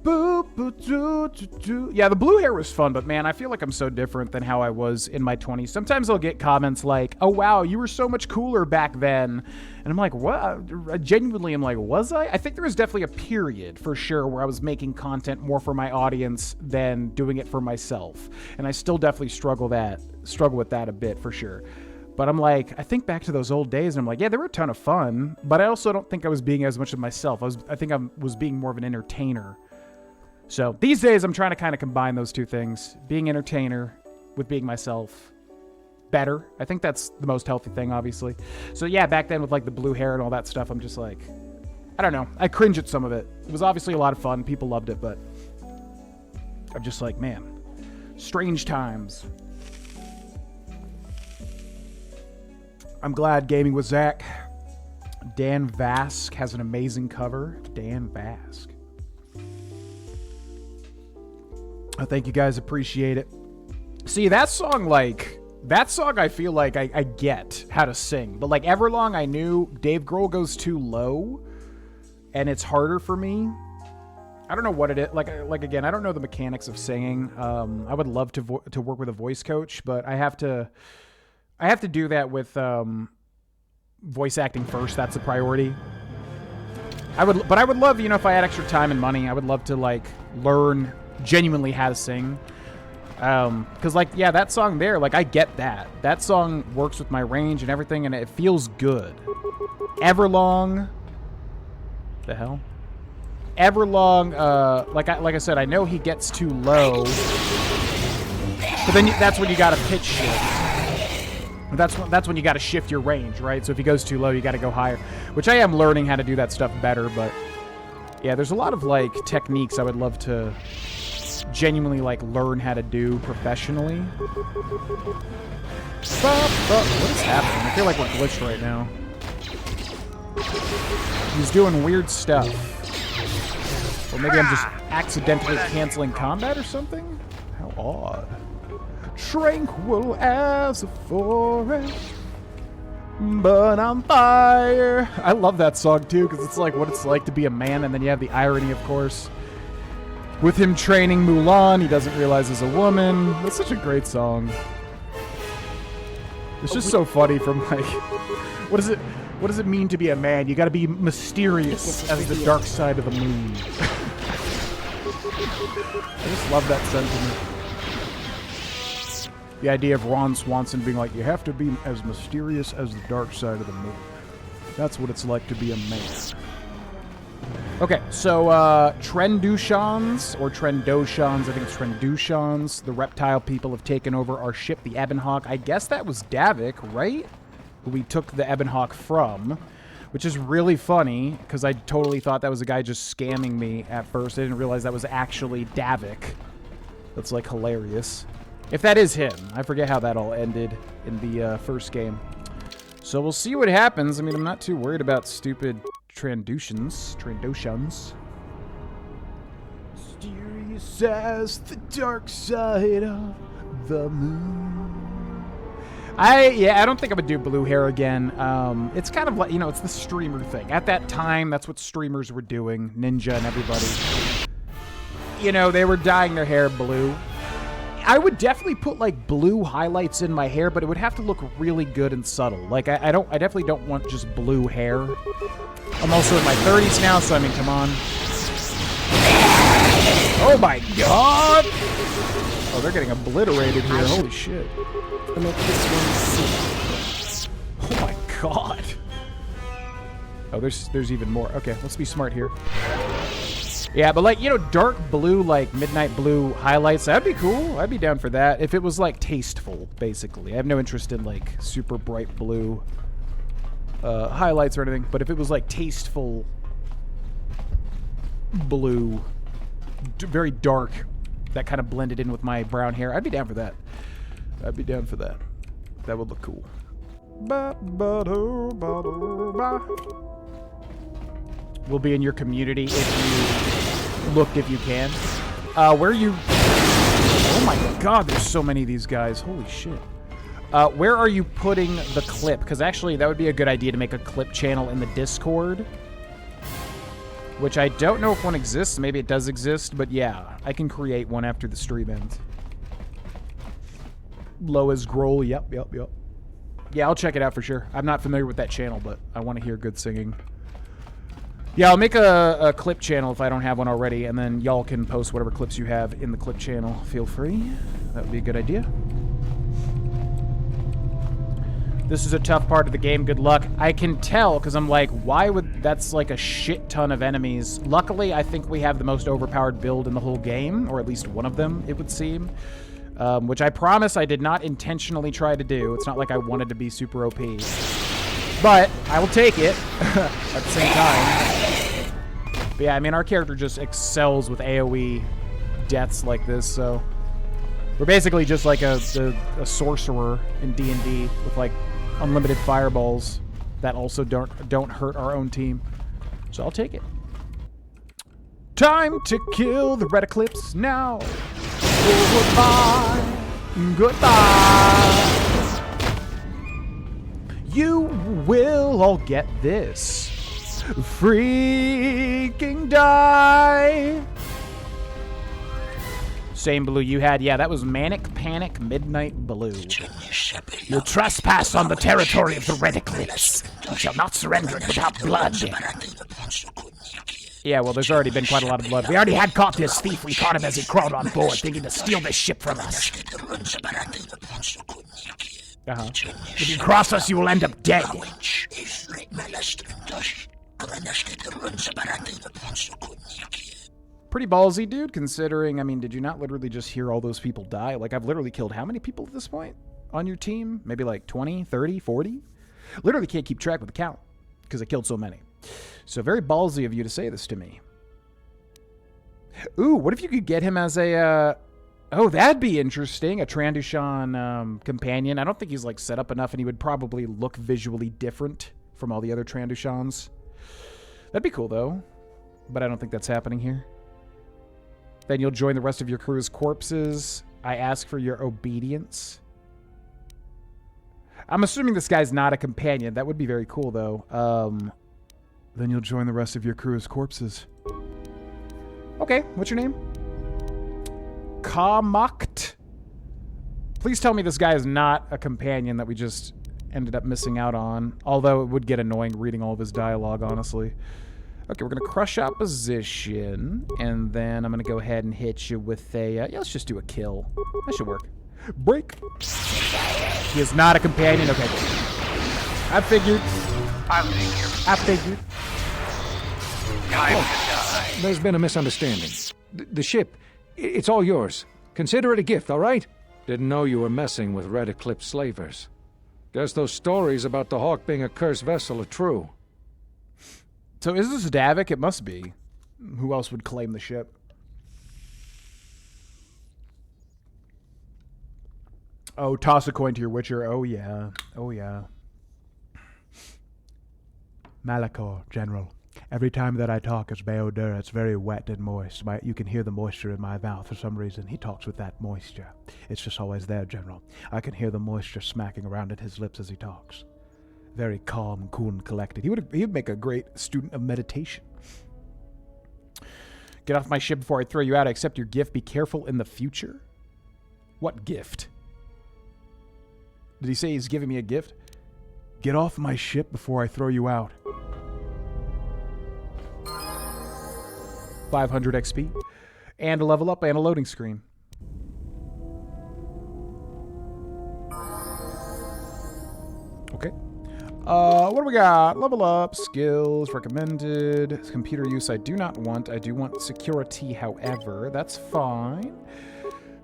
Yeah, the blue hair was fun, but man, I feel like I'm so different than how I was in my 20s. Sometimes I'll get comments like, oh wow, you were so much cooler back then. And I'm like, what? Genuinely, I'm like, was I? I think there was definitely a period, for sure, where I was making content more for my audience than doing it for myself. And I still definitely struggle with that a bit, for sure. But I'm like, I think back to those old days, and I'm like, yeah, they were a ton of fun, but I also don't think I was being as much of myself. I think I was being more of an entertainer. So these days, I'm trying to kind of combine those two things, being entertainer with being myself better. I think that's the most healthy thing, obviously. So yeah, back then with like the blue hair and all that stuff, I'm just like, I don't know. I cringe at some of it. It was obviously a lot of fun. People loved it, but I'm just like, man, strange times. I'm glad gaming with Zach. Dan Vask has an amazing cover. Dan Vask. Oh, thank you guys. Appreciate it. See, that song I feel like I get how to sing. But like Everlong, I knew Dave Grohl goes too low, and it's harder for me. I don't know what it is. Like again, I don't know the mechanics of singing. I would love to work with a voice coach, but I have to do that with voice acting first. That's a priority. I would love, if I had extra time and money, I would love to like learn genuinely how to sing. Because like, yeah, that song there, like I get that song works with my range and everything, and it feels good. Everlong, the hell? Everlong, like I said, I know he gets too low, but then that's when you gotta pitch shift. That's when you gotta shift your range, right? So if he goes too low, you gotta go higher, which I am learning how to do that stuff better. But yeah, there's a lot of like techniques I would love to genuinely like learn how to do professionally. What is happening? I feel like we're glitched right now. He's doing weird stuff. Or maybe I'm just accidentally canceling combat or something? How odd. Tranquil as a forest, but on fire. I love that song too, because it's like what it's like to be a man, and then you have the irony, of course. With him training Mulan, he doesn't realize he's a woman. That's such a great song. It's just so funny from like, what does it mean to be a man? You gotta be mysterious as the dark side of the moon. I just love that sentiment. The idea of Ron Swanson being like, you have to be as mysterious as the dark side of the moon. That's what it's like to be a man. Okay, so Trendushans, or Trendoshans, I think it's Trendushans, the reptile people have taken over our ship, the Ebonhawk. I guess that was Davik, right? Who we took the Ebonhawk from, which is really funny, because I totally thought that was a guy just scamming me at first. I didn't realize that was actually Davik. That's, like, hilarious. If that is him. I forget how that all ended in the first game. So we'll see what happens. I mean, I'm not too worried about stupid Trendoshans. Mysterious as the dark side of the moon. I don't think I would do blue hair again. It's kind of like, it's the streamer thing. At that time, that's what streamers were doing. Ninja and everybody. They were dyeing their hair blue. I would definitely put like blue highlights in my hair, but it would have to look really good and subtle. Like I definitely don't want just blue hair. I'm also in my 30s now, so I mean, come on. Oh my god! Oh, they're getting obliterated here. Holy shit. Oh my god. Oh, there's even more. Okay, let's be smart here. Yeah, but like, you know, dark blue, like midnight blue highlights, that'd be cool. I'd be down for that. If it was like tasteful, basically. I have no interest in like super bright blue highlights or anything, but if it was like tasteful blue, very dark, that kind of blended in with my brown hair, I'd be down for that. I'd be down for that. That would look cool. We'll be in your community if you looked, if you can. Where are you? Oh my god, there's so many of these guys. Holy shit. Where are you putting the clip? Because actually, that would be a good idea to make a clip channel in the Discord. Which I don't know if one exists. Maybe it does exist, but yeah, I can create one after the stream ends. Low as Grohl, yep. Yeah, I'll check it out for sure. I'm not familiar with that channel, but I want to hear good singing. Yeah, I'll make a clip channel if I don't have one already, and then y'all can post whatever clips you have in the clip channel. Feel free. That would be a good idea. This is a tough part of the game. Good luck. I can tell, because I'm like, why would... That's like a shit ton of enemies. Luckily, I think we have the most overpowered build in the whole game, or at least one of them, it would seem. Which I promise I did not intentionally try to do. It's not like I wanted to be super OP. But I will take it at the same time. But yeah, I mean, our character just excels with AoE deaths like this, so... We're basically just like a sorcerer in D&D with like unlimited fireballs that also don't hurt our own team. So I'll take it. Time to kill the red eclipse now. Goodbye. Goodbye. You will all get this. Freaking die. Same blue you had. Yeah, that was Manic Panic Midnight Blue. You trespass on the territory of the Red Eclipse. You shall not surrender it without blood. Yeah, well, there's already been quite a lot of blood. We already had caught this thief. We caught him as he crawled on board, thinking to steal this ship from us. If you cross us, you will end up dead. Pretty ballsy, dude, considering, I mean, did you not literally just hear all those people die? Like, I've literally killed how many people at this point on your team? Maybe like 20, 30, 40? Literally can't keep track with the count because I killed so many. So very ballsy of you to say this to me. Ooh, what if you could get him as a, oh, that'd be interesting. A Trandushan companion. I don't think he's like set up enough, and he would probably look visually different from all the other Trandushans. That'd be cool, though. But I don't think that's happening here. Then you'll join the rest of your crew's corpses. I ask for your obedience. I'm assuming this guy's not a companion. That would be very cool, though. Then you'll join the rest of your crew's corpses. Okay, what's your name? Kamakt. Please tell me this guy is not a companion that we just ended up missing out on. Although it would get annoying reading all of his dialogue, honestly. Okay, we're going to crush opposition, and then I'm going to go ahead and hit you with a... yeah, let's just do a kill. That should work. Break. He is not a companion. Okay. I figured. I figured. There's been a misunderstanding. The ship, it's all yours. Consider it a gift, all right? Didn't know you were messing with Red Eclipse slavers. Guess those stories about the Hawk being a cursed vessel are true. So is this Davik? It must be. Who else would claim the ship? Oh, toss a coin to your Witcher. Oh, yeah. Oh, yeah. Malachor, General. Every time that I talk as Beodur, it's very wet and moist. You can hear the moisture in my mouth for some reason. He talks with that moisture. It's just always there, General. I can hear the moisture smacking around at his lips as he talks. Very calm, cool, and collected. He would make a great student of meditation. Get off my ship before I throw you out. I accept your gift. Be careful in the future. What gift? Did he say he's giving me a gift? Get off my ship before I throw you out. 500 XP. And a level up and a loading screen. Okay. What do we got? Level up, skills, recommended. Computer use I do not want. I do want security, however. That's fine.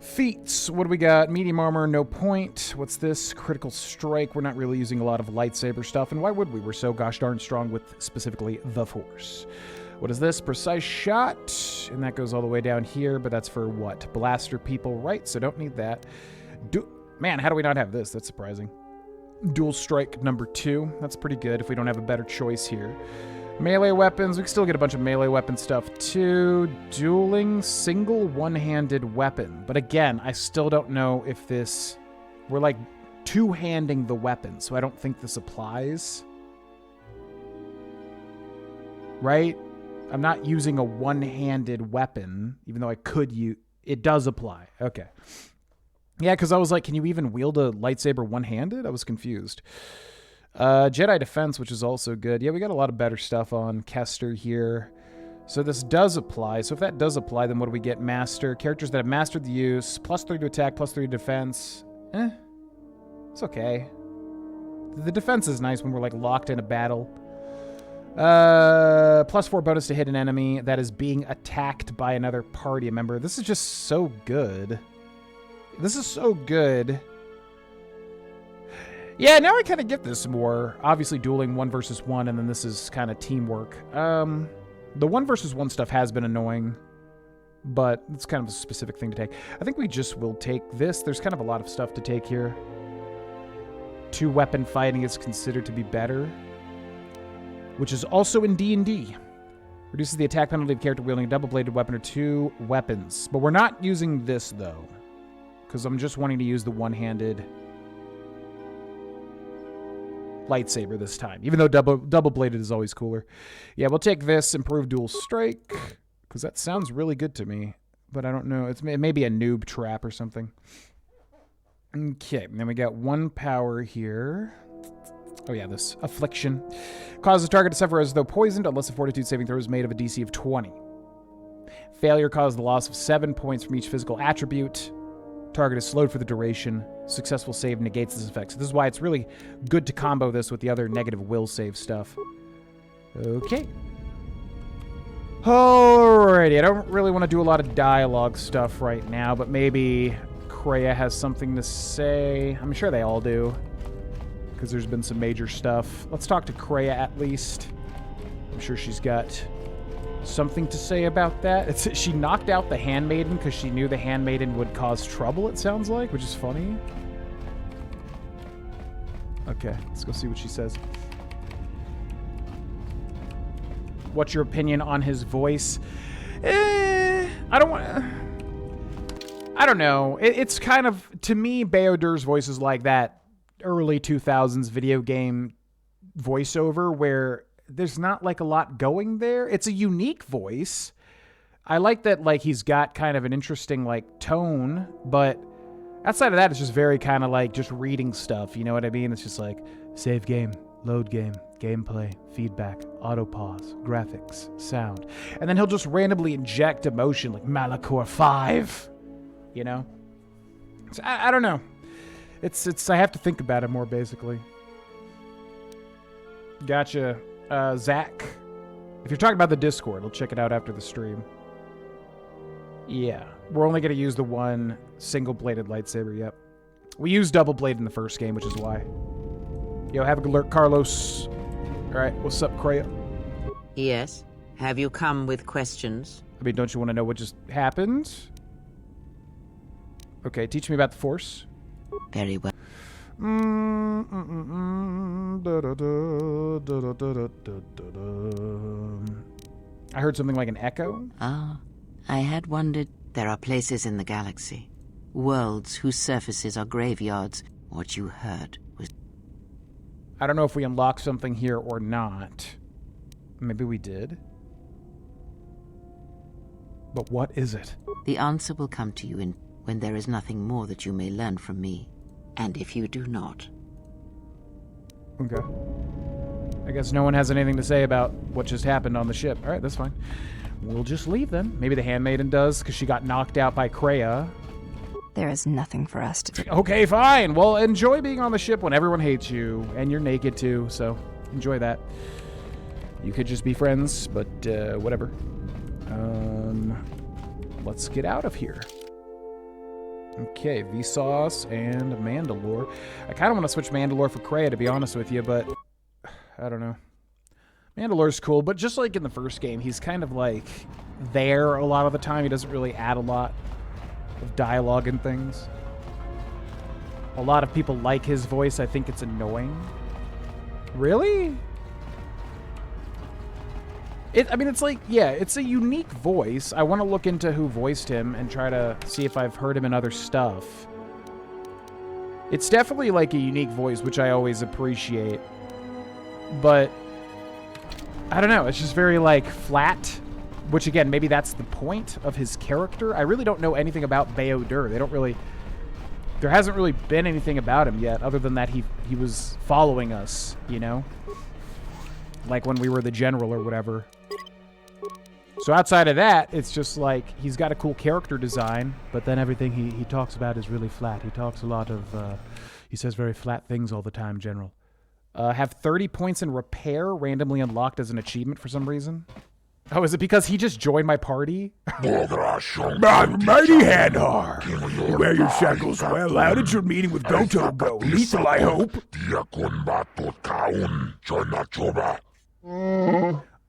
Feats, what do we got? Medium armor, no point. What's this? Critical strike. We're not really using a lot of lightsaber stuff, and why would we? We're so gosh darn strong with specifically the Force. What is this? Precise shot, and that goes all the way down here, but that's for what? Blaster people, right? So don't need that. Man, how do we not have this? That's surprising. Dual strike number 2. That's pretty good if we don't have a better choice here. Melee weapons. We can still get a bunch of melee weapon stuff too. Dueling single one-handed weapon. But again, I still don't know if this... We're like two-handing the weapon, so I don't think this applies. Right? I'm not using a one-handed weapon, even though I could use... It does apply. Okay. Yeah, because I was like, can you even wield a lightsaber one-handed? I was confused. Jedi Defense, which is also good. Yeah, we got a lot of better stuff on Kester here. So this does apply. So if that does apply, then what do we get? Master. Characters that have mastered the use. +3 to attack, +3 to defense. It's okay. The defense is nice when we're like locked in a battle. +4 bonus to hit an enemy that is being attacked by another party member. This is just so good. This is so good. Yeah, now I kind of get this more. Obviously, dueling 1 versus 1, and then this is kind of teamwork. The 1 versus 1 stuff has been annoying, but it's kind of a specific thing to take. I think we just will take this. There's kind of a lot of stuff to take here. 2-weapon fighting is considered to be better, which is also in D&D. Reduces the attack penalty of a character wielding a double-bladed weapon or 2 weapons. But we're not using this, though, because I'm just wanting to use the one-handed lightsaber this time, even though double-bladed is always cooler. Yeah, we'll take this, improve dual strike, because that sounds really good to me, but I don't know. It may be a noob trap or something. Okay, and then we got 1 power here. Oh yeah, this affliction. Causes target to suffer as though poisoned unless a fortitude saving throw is made of a DC of 20. Failure causes the loss of 7 points from each physical attribute. Target is slowed for the duration. Successful save negates this effect. So this is why it's really good to combo this with the other negative will save stuff. Okay. Alrighty, I don't really want to do a lot of dialogue stuff right now, but maybe Kreia has something to say. I'm sure they all do, because there's been some major stuff. Let's talk to Kreia at least. I'm sure she's got something to say about that. She knocked out the handmaiden because she knew the handmaiden would cause trouble, it sounds like, which is funny. Okay, let's go see what she says. What's your opinion on his voice? I don't know. It's kind of, to me, Bayodir's voice is like that early 2000s video game voiceover where there's not like a lot going there. It's a unique voice. I like that, like, he's got kind of an interesting like tone, but outside of that, it's just very kind of like just reading stuff. You know what I mean? It's just like save game, load game, gameplay, feedback, auto pause, graphics, sound, and then he'll just randomly inject emotion like Malachor 5. You know? So, I don't know. It's I have to think about it more, basically. Gotcha. Zach, if you're talking about the Discord, I'll check it out after the stream. Yeah, we're only going to use the 1 single-bladed lightsaber, yep. We used double-blade in the first game, which is why. Yo, have a good alert, Carlos. All right, what's up, Kreia? Yes? Have you come with questions? I mean, don't you want to know what just happened? Okay, teach me about the Force. Very well. I heard something like an echo. Ah, I had wondered. There are places in the galaxy, worlds whose surfaces are graveyards. What you heard was... I don't know if we unlocked something here or not. Maybe we did. But what is it? The answer will come to you when there is nothing more that you may learn from me. And if you do not... Okay. I guess no one has anything to say about what just happened on the ship. All right, that's fine. We'll just leave then. Maybe the handmaiden does, because she got knocked out by Kreia. There is nothing for us to do. Okay, fine. Well, enjoy being on the ship when everyone hates you, and you're naked too, so enjoy that. You could just be friends, but whatever. Let's get out of here. Okay, Vsauce and Mandalore. I kind of want to switch Mandalore for Kreia, to be honest with you, but I don't know. Mandalore's cool, but just like in the first game, he's kind of like there a lot of the time. He doesn't really add a lot of dialogue and things. A lot of people like his voice. I think it's annoying. Really? I mean, it's like, yeah, it's a unique voice. I want to look into who voiced him and try to see if I've heard him in other stuff. It's definitely like a unique voice, which I always appreciate. But I don't know. It's just very, like, flat. Which, again, maybe that's the point of his character. I really don't know anything about Bao-Dur. They don't really... There hasn't really been anything about him yet, other than that he was following us, you know? Like when we were the general or whatever. So outside of that, it's just like, he's got a cool character design, but then everything he talks about is really flat. He talks a lot of... he says very flat things all the time, General. Have 30 points in repair randomly unlocked as an achievement for some reason. Oh, is it because he just joined my party? Mighty Hadar! You wear your shackles well. How did your meeting with Goto go? Lethal, I hope?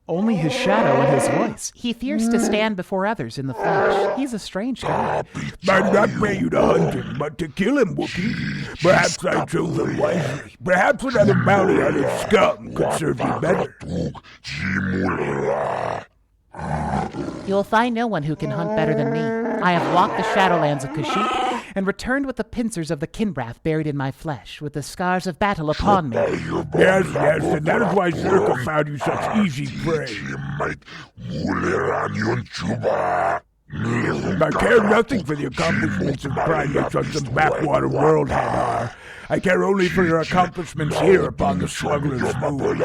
Only his shadow and his voice. He fears to stand before others in the flesh. He's a strange guy. I did not pay you to hunt him, but to kill him, Wookiee. Perhaps I chose unwisely. Perhaps another bounty hunter scum could serve you better. You'll find no one who can hunt better than me. I have walked the Shadowlands of Kashyyyk and returned with the pincers of the Kinbrath buried in my flesh, with the scars of battle upon me. Yes, and that is why Zerka found you such easy prey. I care nothing for the accomplishments of primates on some backwater world, Hadar. I care only for your accomplishments here upon the smuggler's moon.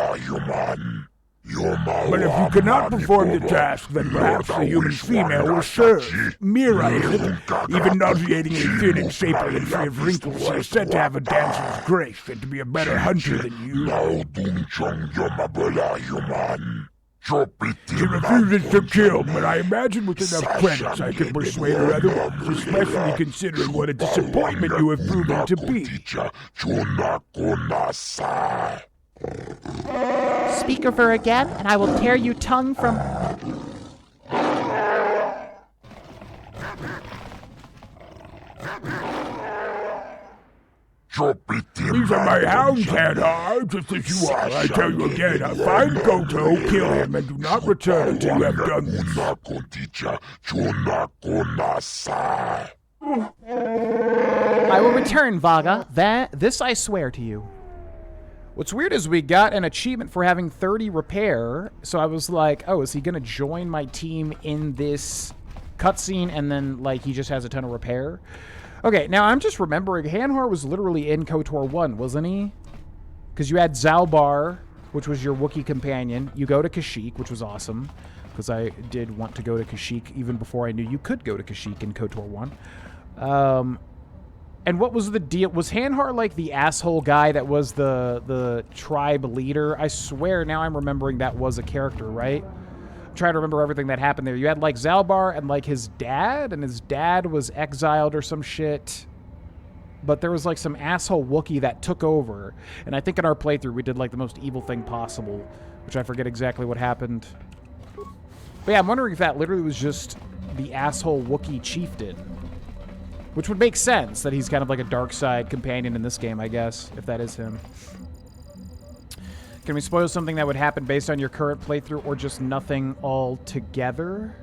But if you cannot perform the task, then perhaps the human female will serve. Mira is it? Even nauseatingly thin and shapely and free of wrinkles, she is said to have a dancer's grace and to be a better hunter than you. She refuses to kill, but I imagine with enough credits I can persuade her otherwise, especially considering what a disappointment you have proven to be. Speak of her again, and I will tear you tongue from... These are my hounds, Hadar, just as you are. I tell you again, find Goto, kill him, and do not return until you have done this. I will return, Vaga. This I swear to you. What's weird is we got an achievement for having 30 repair, so I was like, oh, is he going to join my team in this cutscene and then, like, he just has a ton of repair? Okay, now I'm just remembering, Hanhar was literally in KOTOR 1, wasn't he? Because you had Zalbar, which was your Wookiee companion. You go to Kashyyyk, which was awesome, because I did want to go to Kashyyyk even before I knew you could go to Kashyyyk in KOTOR 1. And what was the deal? Was Hanhar like the asshole guy that was the tribe leader? I swear now I'm remembering that was a character, right? I'm trying to remember everything that happened there. You had like Zalbar and like his dad, and his dad was exiled or some shit. But there was like some asshole Wookiee that took over. And I think in our playthrough we did like the most evil thing possible, which I forget exactly what happened. But yeah, I'm wondering if that literally was just the asshole Wookiee chieftain. Which would make sense, that he's kind of like a dark side companion in this game, I guess, if that is him. Can we spoil something that would happen based on your current playthrough, or just nothing altogether?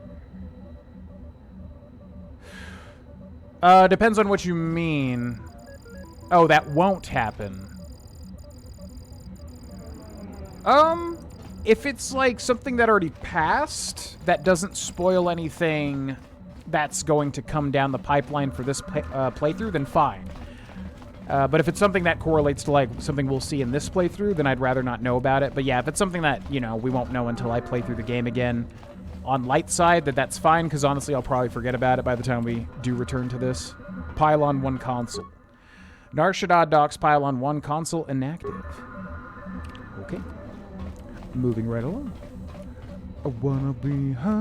Depends on what you mean. Oh, that won't happen. If it's like something that already passed, that doesn't spoil anything that's going to come down the pipeline for this playthrough, then fine. But if it's something that correlates to like something we'll see in this playthrough, then I'd rather not know about it. But yeah, if it's something that, you know, we won't know until I play through the game again, on light side, that's fine, because honestly, I'll probably forget about it by the time we do return to this. Pylon 1 console. Nar Shaddaa docks Pylon 1 console inactive. Okay. Moving right along. I wanna be high.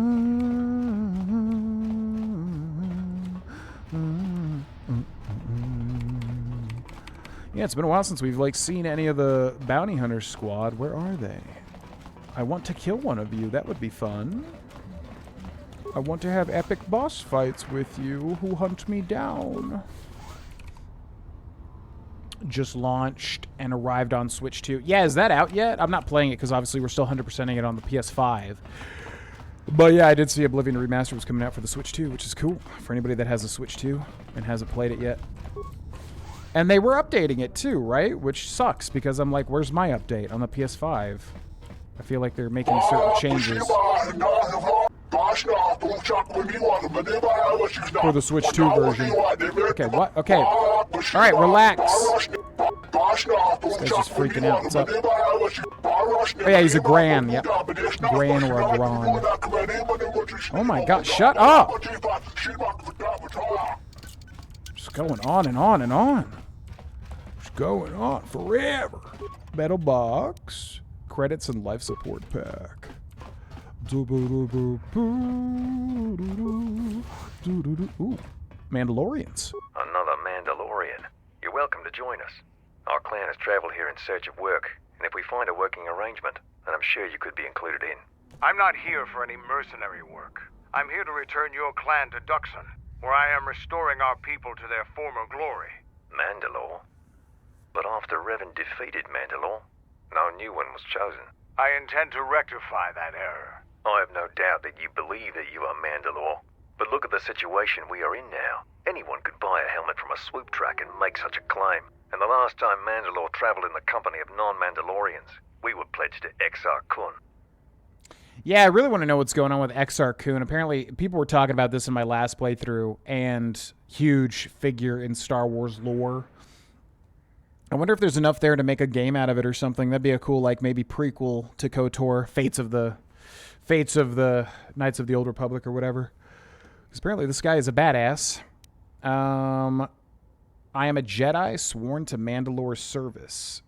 Yeah, it's been a while since we've, like, seen any of the bounty hunter squad. Where are they? I want to kill one of you. That would be fun. I want to have epic boss fights with you who hunt me down. Just launched and arrived on Switch 2. Yeah, is that out yet? I'm not playing it because obviously we're still 100%ing it on the PS5. But yeah, I did see Oblivion Remastered was coming out for the Switch 2, which is cool for anybody that has a Switch 2 and hasn't played it yet. And they were updating it too, right? Which sucks because I'm like, where's my update on the PS5? I feel like they're making certain changes. For the Switch 2 version. Okay, what? Okay. Alright, relax. This guy's just freaking out. What's up? Oh yeah, he's a Gran. Yep. Gran or a Gran. Oh my god, shut up! Just going on and on and on. Just going on forever. Metal box. Credits and life support pack. Ooh, Mandalorians. Another Mandalorian. You're welcome to join us. Our clan has traveled here in search of work, and if we find a working arrangement, then I'm sure you could be included in. I'm not here for any mercenary work. I'm here to return your clan to Duxon, where I am restoring our people to their former glory. Mandalore? But after Revan defeated Mandalore, no new one was chosen. I intend to rectify that error. I have no doubt that you believe that you are Mandalore. But look at the situation we are in now. Anyone could buy a helmet from a swoop track and make such a claim. And the last time Mandalore traveled in the company of non-Mandalorians, we were pledged to Exar Kun. Yeah, I really want to know what's going on with Exar Kun. Apparently, people were talking about this in my last playthrough, and huge figure in Star Wars lore. I wonder if there's enough there to make a game out of it or something. That'd be a cool, like, maybe prequel to KOTOR, Fates of the Knights of the Old Republic or whatever. Because apparently this guy is a badass. I am a Jedi sworn to Mandalore's service.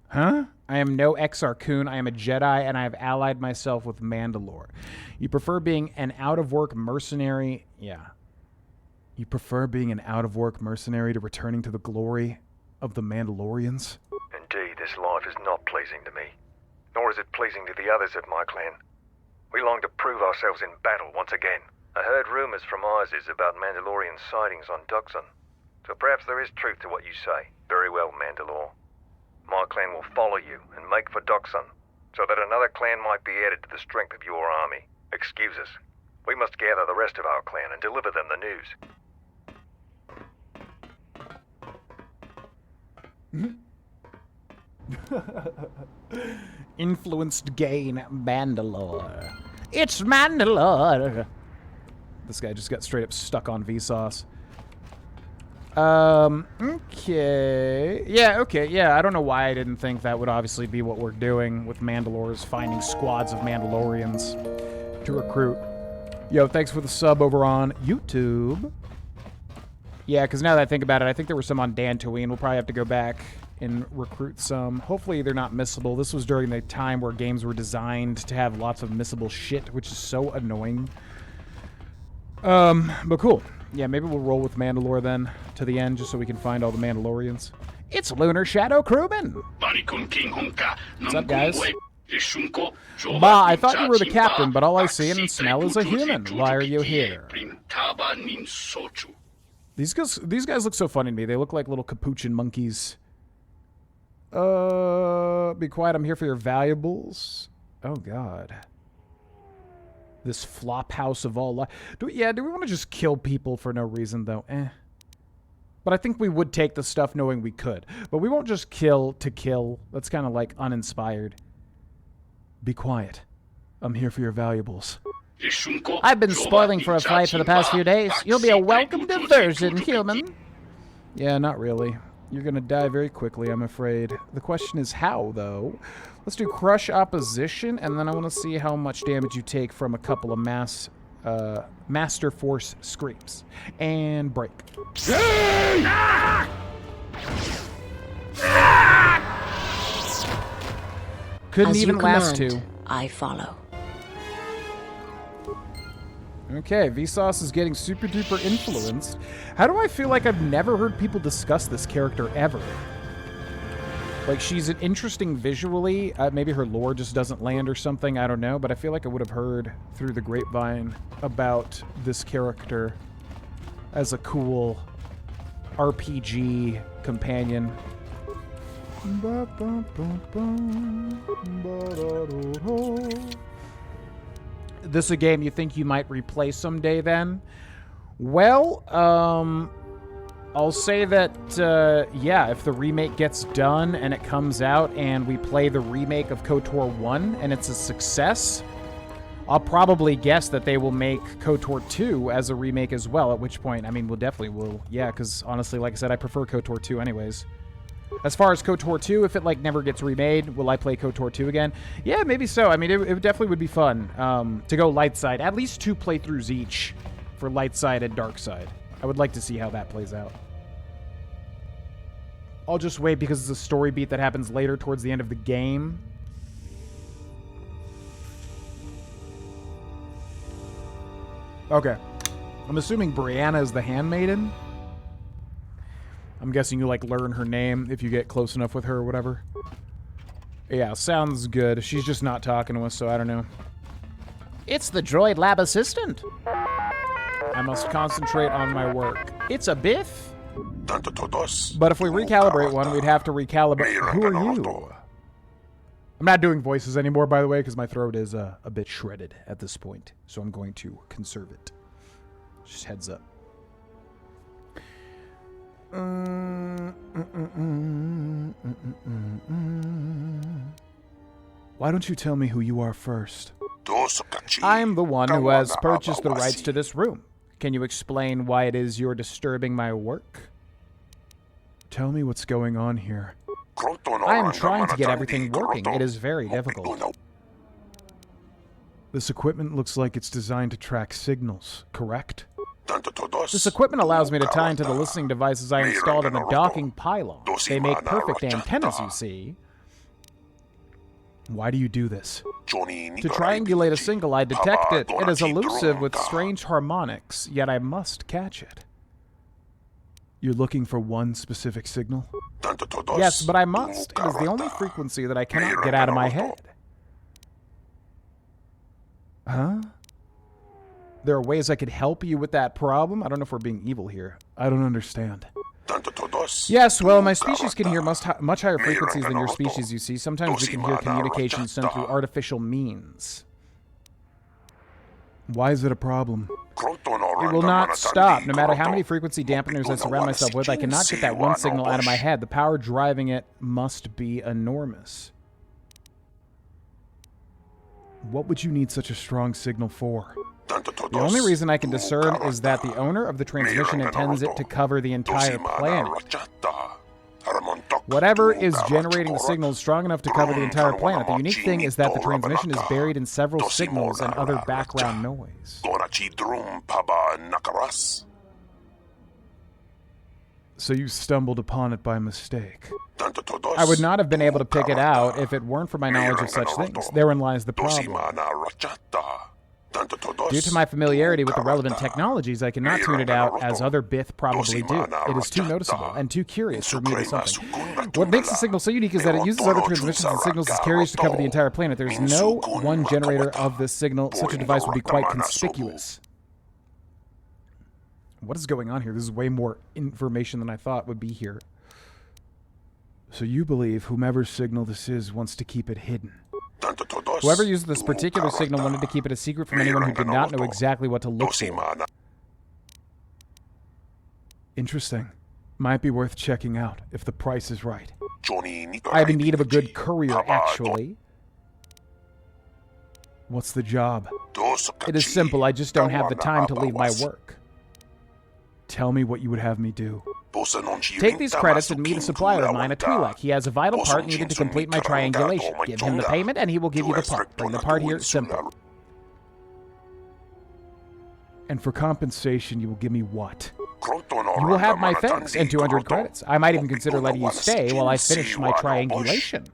Huh? I am no Exar Kun. I am a Jedi, and I have allied myself with Mandalore. You prefer being an out-of-work mercenary? Yeah. You prefer being an out-of-work mercenary to returning to the glory of the Mandalorians? Indeed, this life is not pleasing to me. Nor is it pleasing to the others of my clan. We long to prove ourselves in battle once again. I heard rumors from Isis about Mandalorian sightings on Duxon. So perhaps there is truth to what you say. Very well, Mandalore. My clan will follow you and make for Duxon, so that another clan might be added to the strength of your army. Excuse us. We must gather the rest of our clan and deliver them the news. Influenced gain Mandalore. It's Mandalore. This guy just got straight up stuck on Vsauce. Okay. Yeah, okay, yeah. I don't know why I didn't think that would obviously be what we're doing with Mandalores, finding squads of Mandalorians to recruit. Yo, thanks for the sub over on YouTube. Yeah, because now that I think about it, I think there were some on Dantooine. We'll probably have to go back and recruit some. Hopefully they're not missable. This was during the time where games were designed to have lots of missable shit, which is so annoying. But cool. Yeah, maybe we'll roll with Mandalore then to the end just so we can find all the Mandalorians. It's Lunar Shadow Crewman. What's up, guys? Bah, I thought you were the captain, but all I see and smell is a human. Why are you here? These guys look so funny to me. They look like little capuchin monkeys. Be quiet. I'm here for your valuables. Oh, God. This flop house of all life. Do we want to just kill people for no reason, though? But I think we would take the stuff knowing we could. But we won't just kill to kill. That's kind of like uninspired. Be quiet. I'm here for your valuables. I've been spoiling for a fight for the past few days. You'll be a welcome diversion, human. Yeah, not really. You're going to die very quickly, I'm afraid. The question is how, though. Let's do Crush Opposition, and then I want to see how much damage you take from a couple of Master Force Screams. And break. Couldn't even last two. I follow. Okay, Vsauce is getting super duper influenced. How do I feel like I've never heard people discuss this character ever? Like, she's an interesting visually. Maybe her lore just doesn't land or something. I don't know. But I feel like I would have heard through the grapevine about this character as a cool RPG companion. This a game you think you might replay someday then? Well, I'll say that, yeah, if the remake gets done and it comes out and we play the remake of KOTOR 1 and it's a success, I'll probably guess that they will make KOTOR 2 as a remake as well, at which point, I mean, we'll definitely will. Yeah, because honestly, like I said, I prefer KOTOR 2 anyways. As far as KOTOR 2, if it, like, never gets remade, will I play KOTOR 2 again? Yeah, maybe so. I mean, it definitely would be fun to go light side. At least 2 playthroughs each for light side and dark side. I would like to see how that plays out. I'll just wait because it's a story beat that happens later towards the end of the game. Okay. I'm assuming Brianna is the handmaiden. I'm guessing you, like, learn her name if you get close enough with her or whatever. Yeah, sounds good. She's just not talking to us, so I don't know. It's the Droid Lab Assistant. I must concentrate on my work. It's a Biff. But if we recalibrate one, we'd have to recalibrate... Who are you? I'm not doing voices anymore, by the way, because my throat is a bit shredded at this point. So I'm going to conserve it. Just heads up. Why don't you tell me who you are first? I'm the one who has purchased the rights to this room. Can you explain why it is you're disturbing my work? Tell me what's going on here. I am trying to get everything working. It is very difficult. This equipment looks like it's designed to track signals, correct? This equipment allows me to tie into the listening devices I installed in the docking pylon. They make perfect antennas, you see. Why do you do this? To triangulate a signal, I detect it. It is elusive with strange harmonics, yet I must catch it. You're looking for one specific signal? Yes, but I must. It is the only frequency that I cannot get out of my head. Huh? There are ways I could help you with that problem? I don't know if we're being evil here. I don't understand. Yes, well, my species can hear much higher frequencies than your species, you see. Sometimes we can hear communication sent through artificial means. Why is it a problem? It will not stop. No matter how many frequency dampeners I surround myself with, I cannot get that one signal out of my head. The power driving it must be enormous. What would you need such a strong signal for? The only reason I can discern is that the owner of the transmission intends it to cover the entire planet. Whatever is generating the signal is strong enough to cover the entire planet. The unique thing is that the transmission is buried in several signals and other background noise. So you stumbled upon it by mistake. I would not have been able to pick it out if it weren't for my knowledge of such things. Therein lies the problem. Due to my familiarity with the relevant technologies, I cannot tune it out as other Bith probably do. It is too noticeable and too curious for me to something. What makes the signal so unique is that it uses other transmissions and signals as carriers to cover the entire planet. There is no one generator of this signal. Such a device would be quite conspicuous. What is going on here? This is way more information than I thought would be here. So you believe whomever's signal this is wants to keep it hidden. Whoever used this particular signal wanted to keep it a secret from anyone who did not know exactly what to look for. Interesting. Might be worth checking out, if the price is right. I have in need of a good courier, actually. What's the job? It is simple, I just don't have the time to leave my work. Tell me what you would have me do. Take these credits and meet a supplier of mine, a Twi'lek. He has a vital part needed to complete my triangulation. Give him the payment and he will give you the part. Bring the part here, simple. And for compensation, you will give me what? You will have my thanks and 200 credits. I might even consider letting you stay while I finish my triangulation.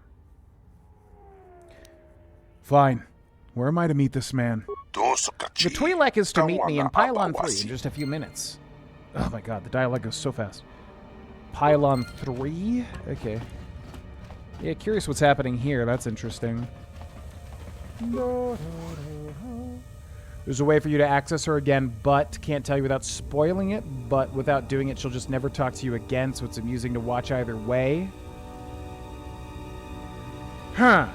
Fine. Where am I to meet this man? The Twi'lek is to meet me in Pylon 3 in just a few minutes. Oh my god, the dialogue goes so fast. Pylon 3? Okay. Yeah, curious what's happening here. That's interesting. There's a way for you to access her again, but can't tell you without spoiling it. But without doing it, she'll just never talk to you again, so it's amusing to watch either way. Huh.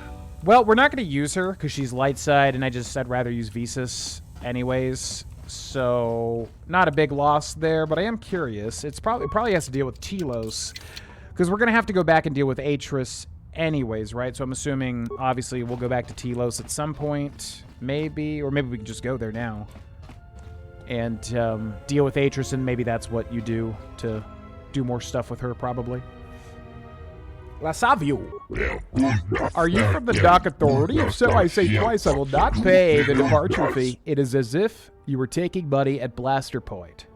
Well, we're not going to use her because she's light side, and I'd rather use Visas anyways. So, not a big loss there, but I am curious. It probably has to deal with Telos, because we're going to have to go back and deal with Atris anyways, right? So I'm assuming, obviously, we'll go back to Telos at some point, maybe, or maybe we can just go there now and deal with Atris, and maybe that's what you do to do more stuff with her, probably. La Savio. Are you from the Dock Authority? If so, I say twice, I will not pay the departure fee. It is as if you were taking money at Blaster Point.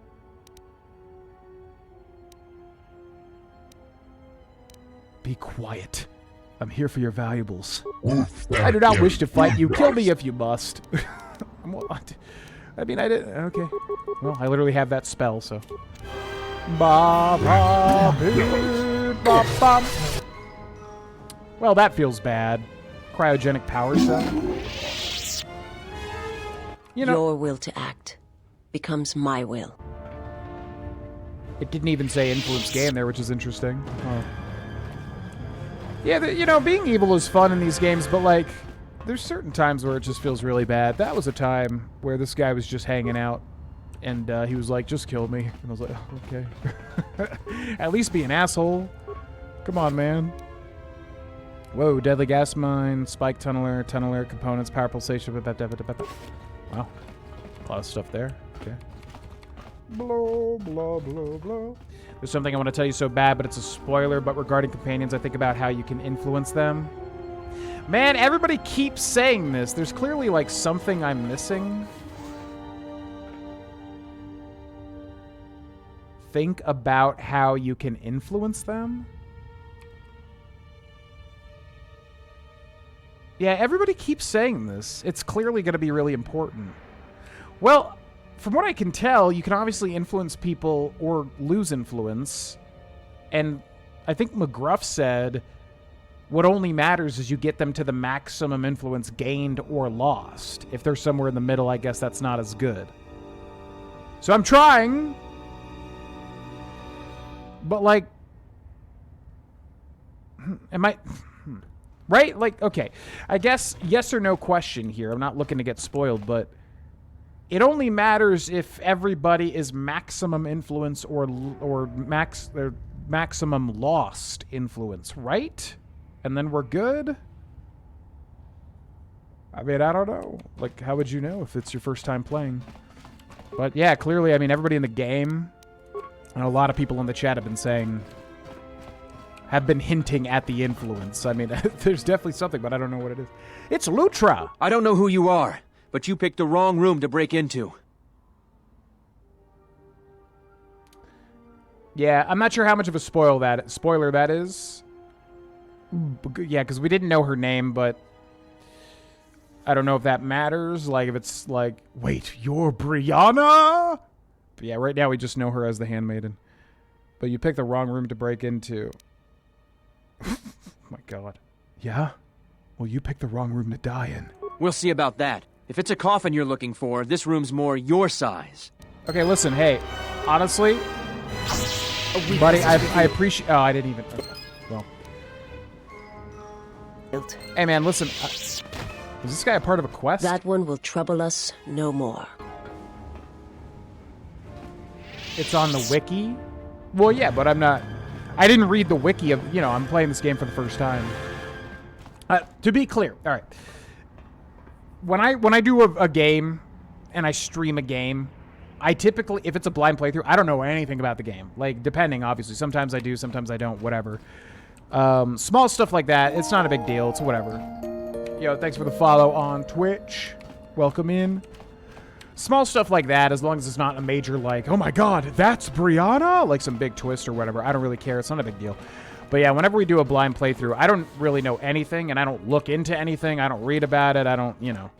Be quiet. I'm here for your valuables. I do not wish to fight you. Kill me if you must. I mean, I did. Okay. Well, I literally have that spell, so. Well, that feels bad. Cryogenic power cell. You know, your will to act becomes my will. It didn't even say influence game there, which is interesting. Oh. Yeah, you know, being evil is fun in these games, but, like, there's certain times where it just feels really bad. That was a time where this guy was just hanging out, and he was like, just kill me. And I was like, oh, okay. At least be an asshole. Come on, man. Whoa, deadly gas mine, spike tunneler, components, power pulsation. Wow. A lot of stuff there. Okay. Blow, blow, blow, blow. There's something I want to tell you so bad, but it's a spoiler. But regarding companions, I think about how you can influence them. Man, everybody keeps saying this. There's clearly, like, something I'm missing. Think about how you can influence them. Yeah, everybody keeps saying this. It's clearly going to be really important. Well, from what I can tell, you can obviously influence people or lose influence. And I think McGruff said what only matters is you get them to the maximum influence gained or lost. If they're somewhere in the middle, I guess that's not as good. So I'm trying. But, like, am I... Right? Like, okay. I guess yes or no question here. I'm not looking to get spoiled, but it only matters if everybody is maximum influence or maximum lost influence, right? And then we're good? I mean, I don't know. Like, how would you know if it's your first time playing? But yeah, clearly, I mean, everybody in the game, and a lot of people in the chat have been saying... have been hinting at the influence. I mean, there's definitely something, but I don't know what it is. It's Lutra! I don't know who you are, but you picked the wrong room to break into. Yeah, I'm not sure how much of a spoiler that is. Yeah, because we didn't know her name, but I don't know if that matters. Like, if it's like, wait, you're Brianna? But yeah, right now we just know her as the Handmaiden. But you picked the wrong room to break into. My God. Yeah? Well, you picked the wrong room to die in. We'll see about that. If it's a coffin you're looking for, this room's more your size. Okay, listen, hey, honestly, buddy, I appreciate... Oh, I didn't even... Okay, well. Hey, man, listen. Is this guy a part of a quest? That one will trouble us no more. It's on the wiki? Well, yeah, but I'm not... I didn't read the wiki of... You know, I'm playing this game for the first time. To be clear, all right. When I do a game, and I stream a game, I typically, if it's a blind playthrough, I don't know anything about the game. Like, depending, obviously. Sometimes I do, sometimes I don't, whatever. Small stuff like that, it's not a big deal. It's whatever. Yo, thanks for the follow on Twitch. Welcome in. Small stuff like that, as long as it's not a major, like, oh my god, that's Brianna? Like some big twist or whatever. I don't really care. It's not a big deal. But yeah, whenever we do a blind playthrough, I don't really know anything, and I don't look into anything. I don't read about it. I don't, you know.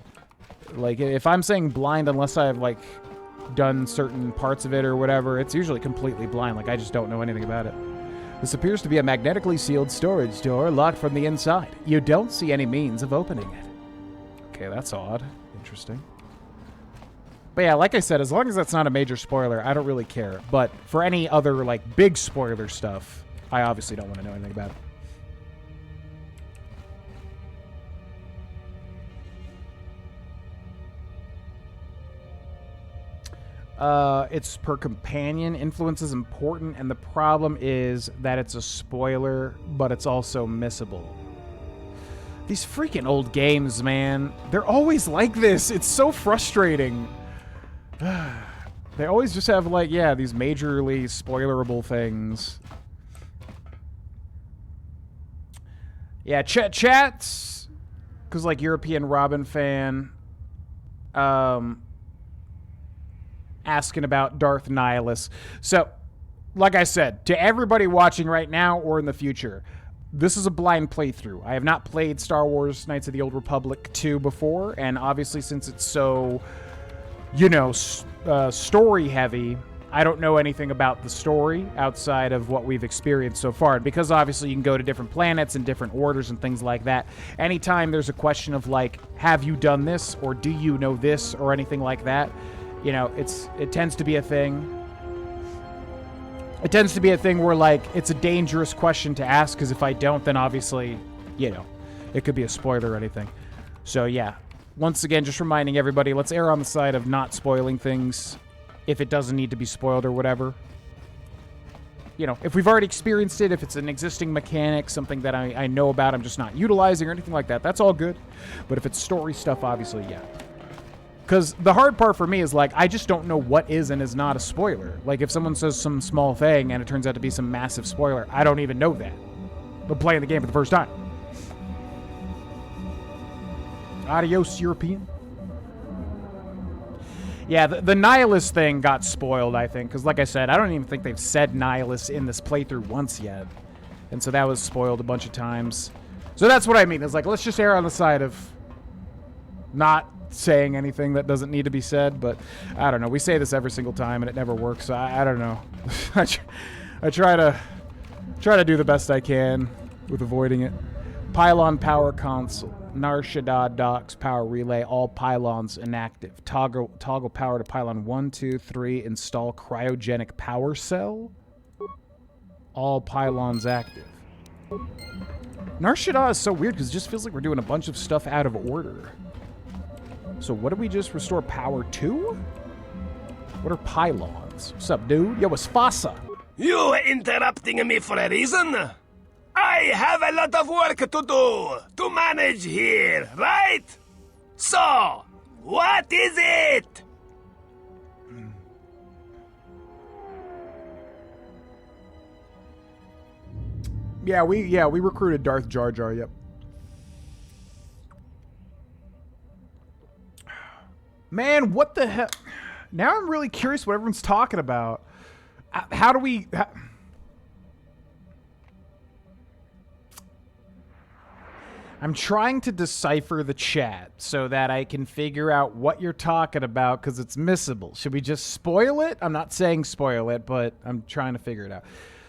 Like, if I'm saying blind, unless I've, like, done certain parts of it or whatever, it's usually completely blind. Like, I just don't know anything about it. This appears to be a magnetically sealed storage door locked from the inside. You don't see any means of opening it. Okay, that's odd. Interesting. But yeah, like I said, as long as that's not a major spoiler, I don't really care. But for any other, like, big spoiler stuff, I obviously don't want to know anything about it. It's per companion. Influence is important, and the problem is that it's a spoiler, but it's also missable. These freaking old games, man. They're always like this. It's so frustrating. They always just have, like, yeah, these majorly spoilerable things. Yeah, chats, because, like, European Robin fan, asking about Darth Nihilus. So, like I said, to everybody watching right now or in the future, this is a blind playthrough. I have not played Star Wars Knights of the Old Republic 2 before, and obviously since it's so, you know, story heavy, I don't know anything about the story outside of what we've experienced so far. And because obviously you can go to different planets and different orders and things like that, anytime there's a question of, like, have you done this, or do you know this, or anything like that, you know, it tends to be a thing. It tends to be a thing where, like, it's a dangerous question to ask, because if I don't, then obviously, you know, it could be a spoiler or anything. So, yeah. Once again, just reminding everybody, let's err on the side of not spoiling things if it doesn't need to be spoiled or whatever. You know, if we've already experienced it, if it's an existing mechanic, something that I know about, I'm just not utilizing or anything like that, that's all good. But if it's story stuff, obviously, yeah. Because the hard part for me is, like, I just don't know what is and is not a spoiler. Like, if someone says some small thing and it turns out to be some massive spoiler, I don't even know that. I'm playing the game for the first time. Adios, European. Yeah, the Nihilus thing got spoiled, I think. Because, like I said, I don't even think they've said Nihilus in this playthrough once yet. And so that was spoiled a bunch of times. So that's what I mean. It's like, let's just err on the side of not saying anything that doesn't need to be said. But I don't know. We say this every single time, and it never works. So I don't know. I try to do the best I can with avoiding it. Pylon power console. Nar Shaddaa docks power relay. All pylons inactive. Toggle power to pylon 1, 2, 3. Install cryogenic power cell. All pylons active. Nar Shaddaa is so weird because it just feels like we're doing a bunch of stuff out of order. So what did we just restore power to? What are pylons? What's up, dude? Yo, it's Fasa. You interrupting me for a reason? I have a lot of work to do, to manage here, right? So, what is it? Yeah, we recruited Darth Jar Jar, yep. Man, what the hell? Now I'm really curious what everyone's talking about. How do we... I'm trying to decipher the chat so that I can figure out what you're talking about because it's missable. Should we just spoil it? I'm not saying spoil it, but I'm trying to figure it out.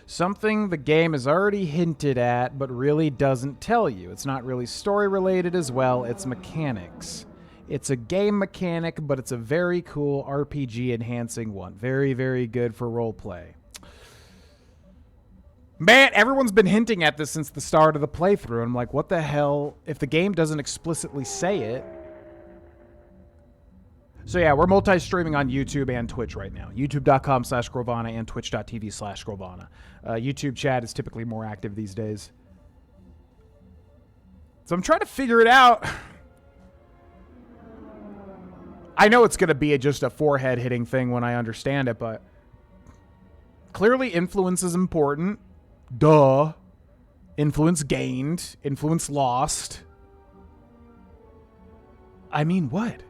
Something the game has already hinted at but really doesn't tell you. It's not really story related as well. It's mechanics. It's a game mechanic, but it's a very cool RPG enhancing one. Very, very good for roleplay. Man, everyone's been hinting at this since the start of the playthrough. I'm like, what the hell? If the game doesn't explicitly say it. So yeah, we're multi-streaming on YouTube and Twitch right now. YouTube.com/Grohlvana and Twitch.tv/Grohlvana. YouTube chat is typically more active these days. So I'm trying to figure it out. I know it's going to be just a forehead hitting thing when I understand it, but clearly influence is important. Duh. Influence gained. Influence lost. I mean, what?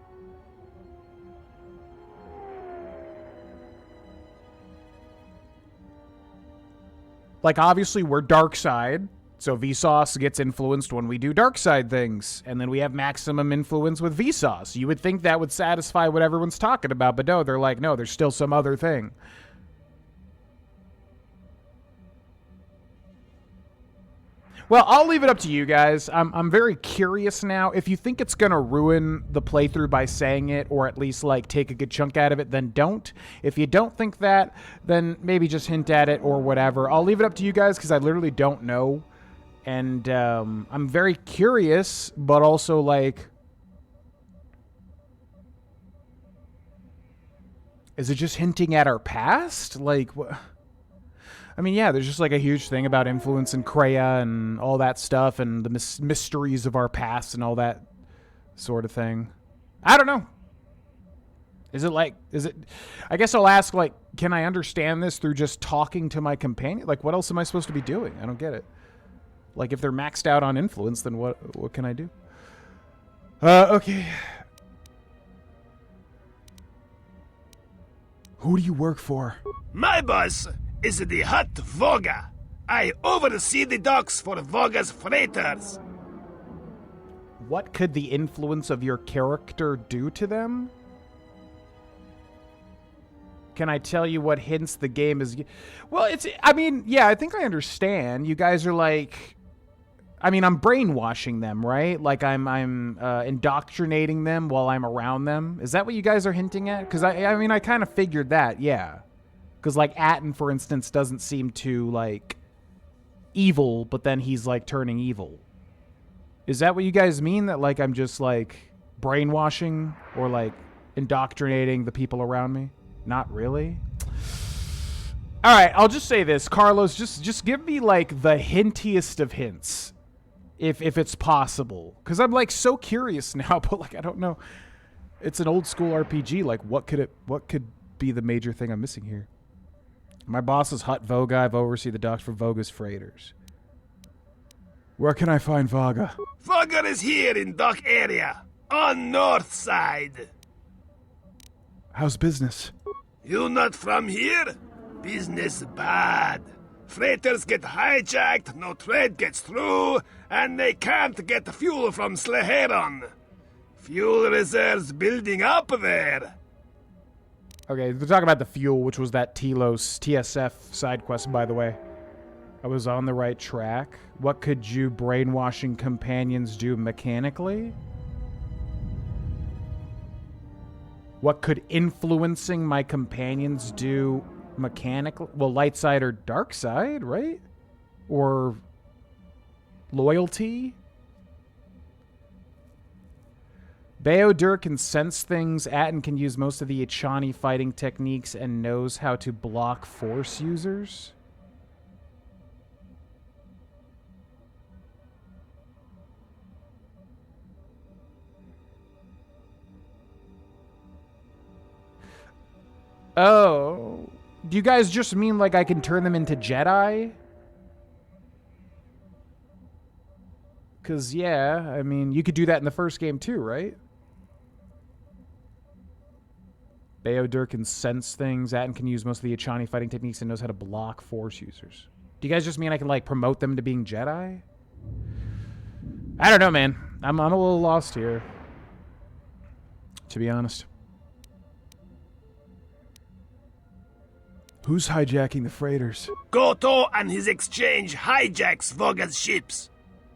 Like, obviously, we're dark side, so Vsauce gets influenced when we do dark side things, and then we have maximum influence with Vsauce. You would think that would satisfy what everyone's talking about, but no, they're like, no, there's still some other thing. Well, I'll leave it up to you guys. I'm very curious now. If you think it's going to ruin the playthrough by saying it, or at least, like, take a good chunk out of it, then don't. If you don't think that, then maybe just hint at it or whatever. I'll leave it up to you guys because I literally don't know. And I'm very curious, but also, like, is it just hinting at our past? Like, what? I mean, yeah, there's just like a huge thing about influence and Kreia and all that stuff and the mysteries of our past and all that sort of thing. I don't know. Is it, I guess I'll ask, like, can I understand this through just talking to my companion? Like, what else am I supposed to be doing? I don't get it. Like, if they're maxed out on influence, then what can I do? Okay. Who do you work for? My boss is the Hut Voga. I oversee the docks for Voga's freighters. What could the influence of your character do to them? Can I tell you what hints the game is? Well, I mean, yeah, I think I understand. You guys are like, I mean, I'm brainwashing them, right? Like I'm indoctrinating them while I'm around them. Is that what you guys are hinting at? Because I mean, I kind of figured that, yeah. Because, like, Atten, for instance, doesn't seem too, like, evil, but then he's, like, turning evil. Is that what you guys mean? That, like, I'm just, like, brainwashing or, like, indoctrinating the people around me? Not really. All right, I'll just say this. Carlos, just give me, like, the hintiest of hints, if it's possible. Because I'm, like, so curious now, but, like, I don't know. It's an old-school RPG. Like, what could be the major thing I'm missing here? My boss is Hut Voga. I've overseen the docks for Voga's freighters. Where can I find Voga? Voga is here in dock area, on north side. How's business? You not from here? Business bad. Freighters get hijacked, no trade gets through, and they can't get fuel from Sleheron. Fuel reserves building up there. Okay, they're talking about the fuel, which was that Telos TSF side quest, by the way. I was on the right track. What could you brainwashing companions do mechanically? What could influencing my companions do mechanically? Well, light side or dark side, right? Or loyalty? Baodur can sense things. Atten can use most of the Echani fighting techniques and knows how to block force users. Oh. Do you guys just mean like I can turn them into Jedi? Because, yeah, I mean, you could do that in the first game too, right? Baodur can sense things. Atten can use most of the Echani fighting techniques and knows how to block force users. Do you guys just mean I can, like, promote them to being Jedi? I don't know, man. I'm a little lost here, to be honest. Who's hijacking the freighters? Kotor and his exchange hijacks Voga's ships.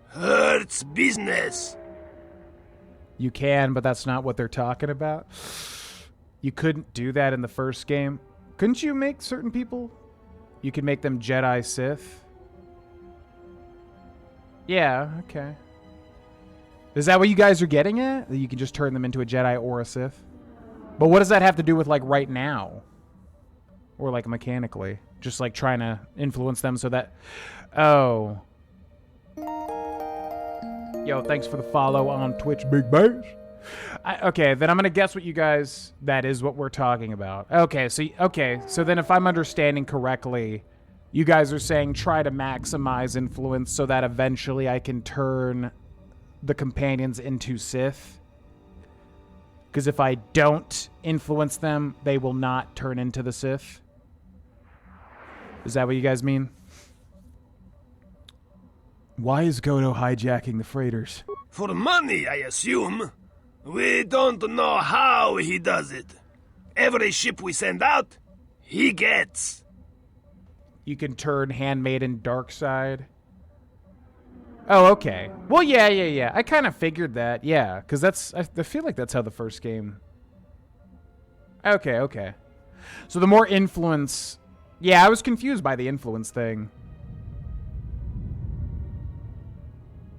Hurts business. You can, but that's not what they're talking about. You couldn't do that in the first game. Couldn't you make certain people? You could make them Jedi Sith. Yeah, okay. Is that what you guys are getting at? That you can just turn them into a Jedi or a Sith? But what does that have to do with, like, right now? Or, like, mechanically? Just, like, trying to influence them so that... Oh. Yo, thanks for the follow on Twitch, Big Bass. Okay, then I'm gonna guess what you guys. That is what we're talking about. Okay, so then if I'm understanding correctly, you guys are saying try to maximize influence so that eventually I can turn the companions into Sith. Because if I don't influence them, they will not turn into the Sith. Is that what you guys mean? Why is Goto hijacking the freighters? For money, I assume. We don't know how he does it. Every ship we send out, he gets. You can turn Handmaiden dark side. Oh, okay. Well, yeah. I kind of figured that. Yeah, because I feel like that's how the first game. Okay. So the more influence. Yeah, I was confused by the influence thing.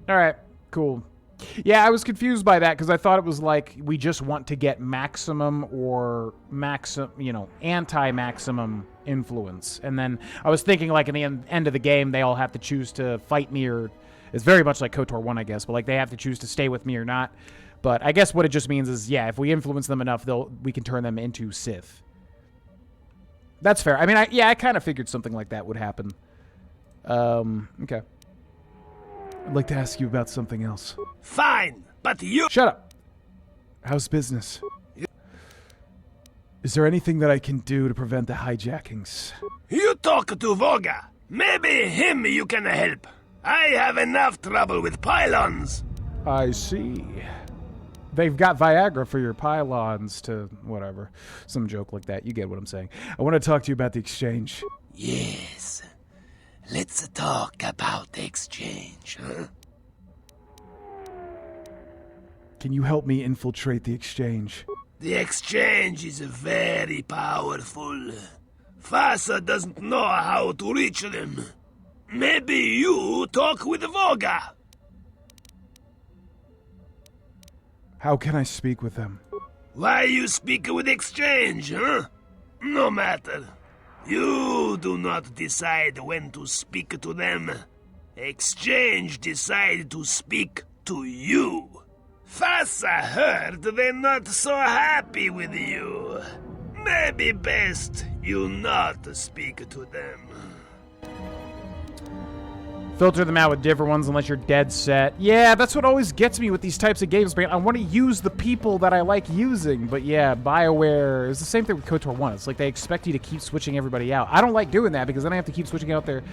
All right, cool. Yeah, I was confused by that because I thought it was like we just want to get maximum or anti-maximum influence. And then I was thinking like in the end of the game, they all have to choose to fight me or it's very much like KOTOR 1, I guess, but like they have to choose to stay with me or not. But I guess what it just means is, yeah, if we influence them enough, we can turn them into Sith. That's fair. I mean, I kind of figured something like that would happen. Okay. I'd like to ask you about something else. Fine, but you... Shut up! How's business? Is there anything that I can do to prevent the hijackings? You talk to Voga. Maybe him you can help. I have enough trouble with pylons. I see. They've got Viagra for your pylons to whatever. Some joke like that. You get what I'm saying. I want to talk to you about the exchange. Yes. Let's talk about the exchange, huh? Can you help me infiltrate the exchange? The exchange is very powerful. Fasa doesn't know how to reach them. Maybe you talk with Voga. How can I speak with them? Why you speak with exchange, huh? No matter. You do not decide when to speak to them. Exchange decide to speak to you. Fasa heard they're not so happy with you. Maybe best you not speak to them. Filter them out with different ones unless you're dead set. Yeah, that's what always gets me with these types of games, man. I want to use the people that I like using, but yeah, BioWare is the same thing with KOTOR 1. It's like they expect you to keep switching everybody out. I don't like doing that because then I have to keep switching out their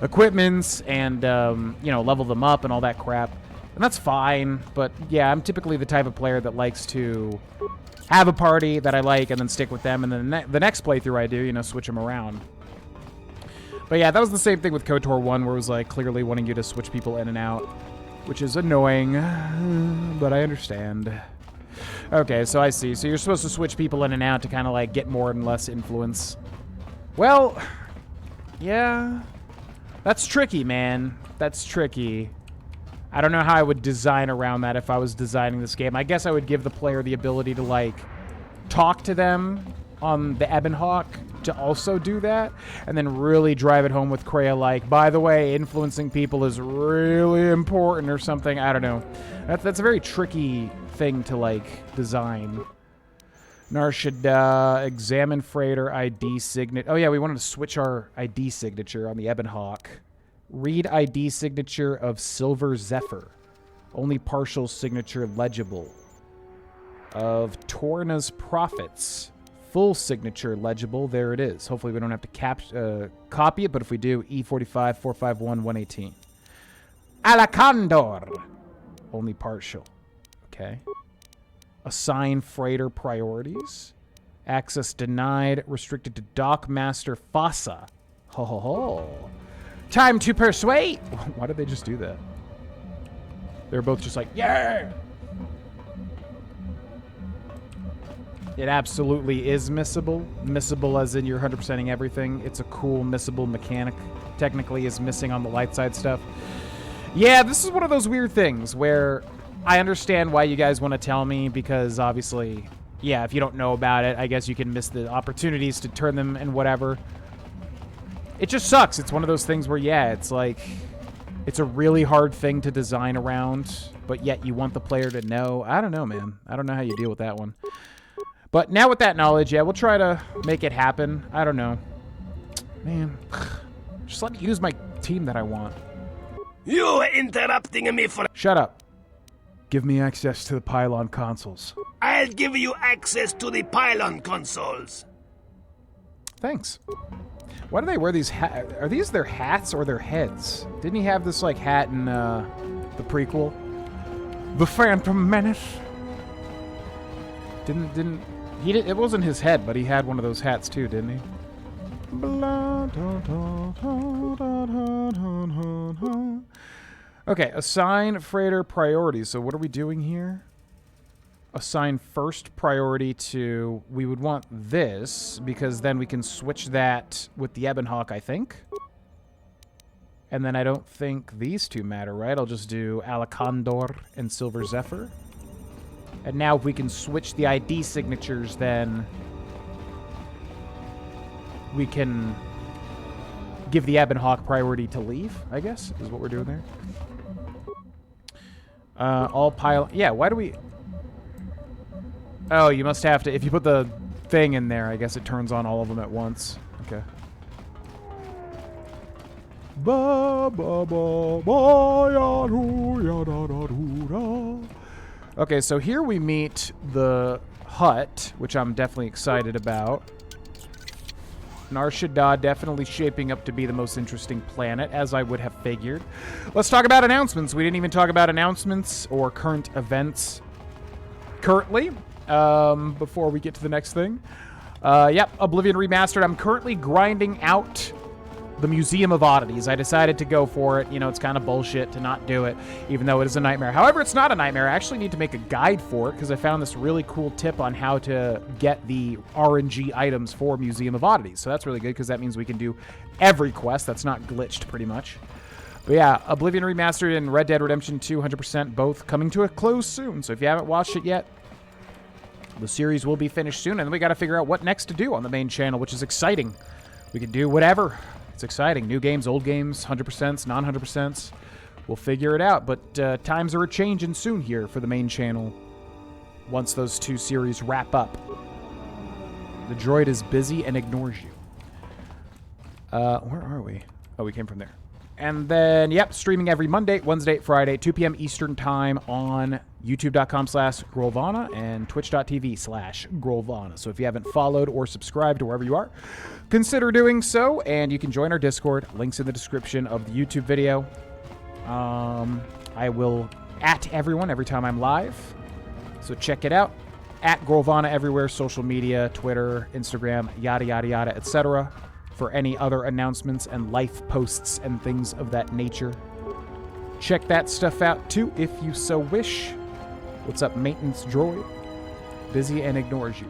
equipments and, level them up and all that crap. And that's fine, but yeah, I'm typically the type of player that likes to have a party that I like and then stick with them, and then the next playthrough I do, switch them around. But yeah, that was the same thing with KOTOR 1, where it was like clearly wanting you to switch people in and out, which is annoying, but I understand. Okay, so I see. So you're supposed to switch people in and out to kind of like get more and less influence. Well, yeah, that's tricky, man. That's tricky. I don't know how I would design around that if I was designing this game. I guess I would give the player the ability to like talk to them on the Ebon Hawk to also do that, and then really drive it home with Kreia, like, by the way, influencing people is really important or something. I don't know. That's a very tricky thing to, like, design. Nar Shaddaa, examine freighter ID signature. Oh, yeah, we wanted to switch our ID signature on the Ebon Hawk. Read ID signature of Silver Zephyr. Only partial signature legible. Of Torna's Prophets. Full signature legible. There it is. Hopefully we don't have to copy it, but if we do, E45 451 118. Alakandor. Only partial. Okay. Assign freighter priorities. Access denied. Restricted to Dockmaster Fasa. Ho ho ho. Time to persuade. Why did they just do that? They're both just like, yeah. It absolutely is missable. Missable as in you're 100%ing everything. It's a cool missable mechanic. Technically is missing on the light side stuff. Yeah, this is one of those weird things where I understand why you guys want to tell me because obviously, yeah, if you don't know about it, I guess you can miss the opportunities to turn them and whatever. It just sucks. It's one of those things where, yeah, it's like, It's a really hard thing to design around, but yet you want the player to know. I don't know, man. I don't know how you deal with that one. But now with that knowledge, yeah, we'll try to make it happen. I don't know. Man, just let me use my team that I want. You are interrupting me for... Shut up. Give me access to the pylon consoles. I'll give you access to the pylon consoles. Thanks. Why do they wear these hats? Are these their hats or their heads? Didn't he have this, like, hat in the prequel? The Phantom Menace? It wasn't his head, but he had one of those hats too, didn't he? Okay, assign freighter priorities. So what are we doing here? Assign first priority to... We would want this, because then we can switch that with the Ebonhawk, I think. And then I don't think these two matter, right? I'll just do Alakandor and Silver Zephyr. And now if we can switch the ID signatures, then we can give the Ebonhawk priority to leave, I guess, is what we're doing there. All pile... Yeah, why do we... Oh, you must have to... If you put the thing in there, I guess it turns on all of them at once. Okay. Okay, so here we meet the hut, which I'm definitely excited about. Nar Shaddaa definitely shaping up to be the most interesting planet, as I would have figured. Let's talk about announcements. We didn't even talk about announcements or current events currently, before we get to the next thing. Yep, Oblivion Remastered. I'm currently grinding out the Museum of Oddities. I decided to go for it. You know, it's kind of bullshit to not do it, even though it is a nightmare. However, it's not a nightmare. I actually need to make a guide for it because I found this really cool tip on how to get the RNG items for Museum of Oddities. So that's really good because that means we can do every quest that's not glitched pretty much. But yeah, Oblivion Remastered and Red Dead Redemption 2, 100%, both coming to a close soon. So if you haven't watched it yet, the series will be finished soon, and then we got to figure out what next to do on the main channel, which is exciting. We can do whatever. It's exciting. New games, old games, 100%, non-100%. We'll figure it out, but times are a-changing soon here for the main channel once those two series wrap up. The droid is busy and ignores you. Where are we? Oh, we came from there. And then, yep, streaming every Monday, Wednesday, Friday, 2 p.m. Eastern Time on youtube.com/Grohlvana and twitch.tv/Grohlvana. So if you haven't followed or subscribed to wherever you are, consider doing so, and you can join our Discord. Links in the description of the YouTube video. I will @ everyone every time I'm live, so check it out. @ Grohlvana everywhere, social media, Twitter, Instagram, yada, yada, yada, etc. for any other announcements and life posts and things of that nature. Check that stuff out, too, if you so wish. What's up, Maintenance Droid? Busy and ignores you.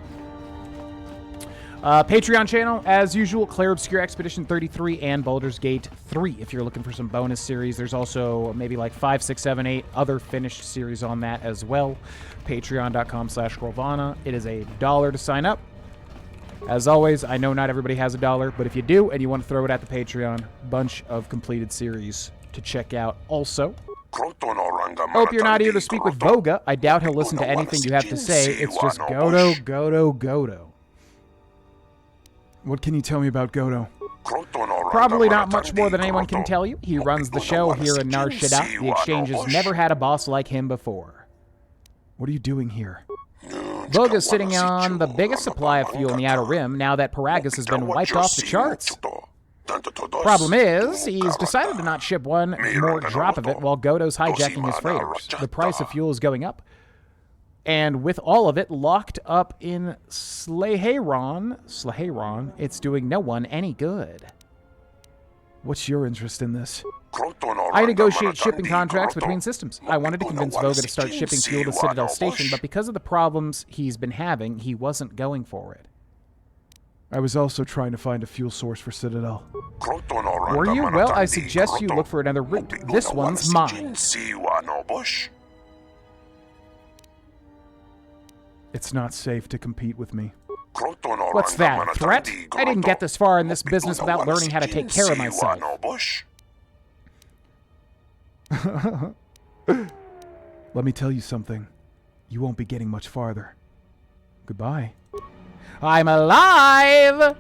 Patreon channel, as usual, Claire Obscure Expedition 33 and Baldur's Gate 3. If you're looking for some bonus series, there's also maybe like 5, 6, 7, 8 other finished series on that as well. Patreon.com/Grohlvana. It is $1 to sign up. As always, I know not everybody has $1, but if you do and you want to throw it at the Patreon, bunch of completed series to check out also. Hope you're not here to speak with Voga. I doubt he'll listen to anything you have to say. It's just Godo, Godo, Godo. What can you tell me about Godo? Probably not much more than anyone can tell you. He runs the show here in Nar Shaddaa. The Exchange has never had a boss like him before. What are you doing here? Voga's sitting on the biggest supply of fuel in the Outer Rim now that Paragus has been wiped off the charts. Problem is, he's decided to not ship one more drop of it while Godo's hijacking his freighters. The price of fuel is going up. And with all of it locked up in Slaheron, it's doing no one any good. What's your interest in this? I negotiate shipping contracts between systems. I wanted to convince Voga to start shipping fuel to Citadel Station, but because of the problems he's been having, he wasn't going for it. I was also trying to find a fuel source for Citadel. Were you? Well, I suggest you look for another route. This one's mine. It's not safe to compete with me. What's that, a threat? I didn't get this far in this business without learning how to take care of myself. Let me tell you something. You won't be getting much farther. Goodbye. I'm alive!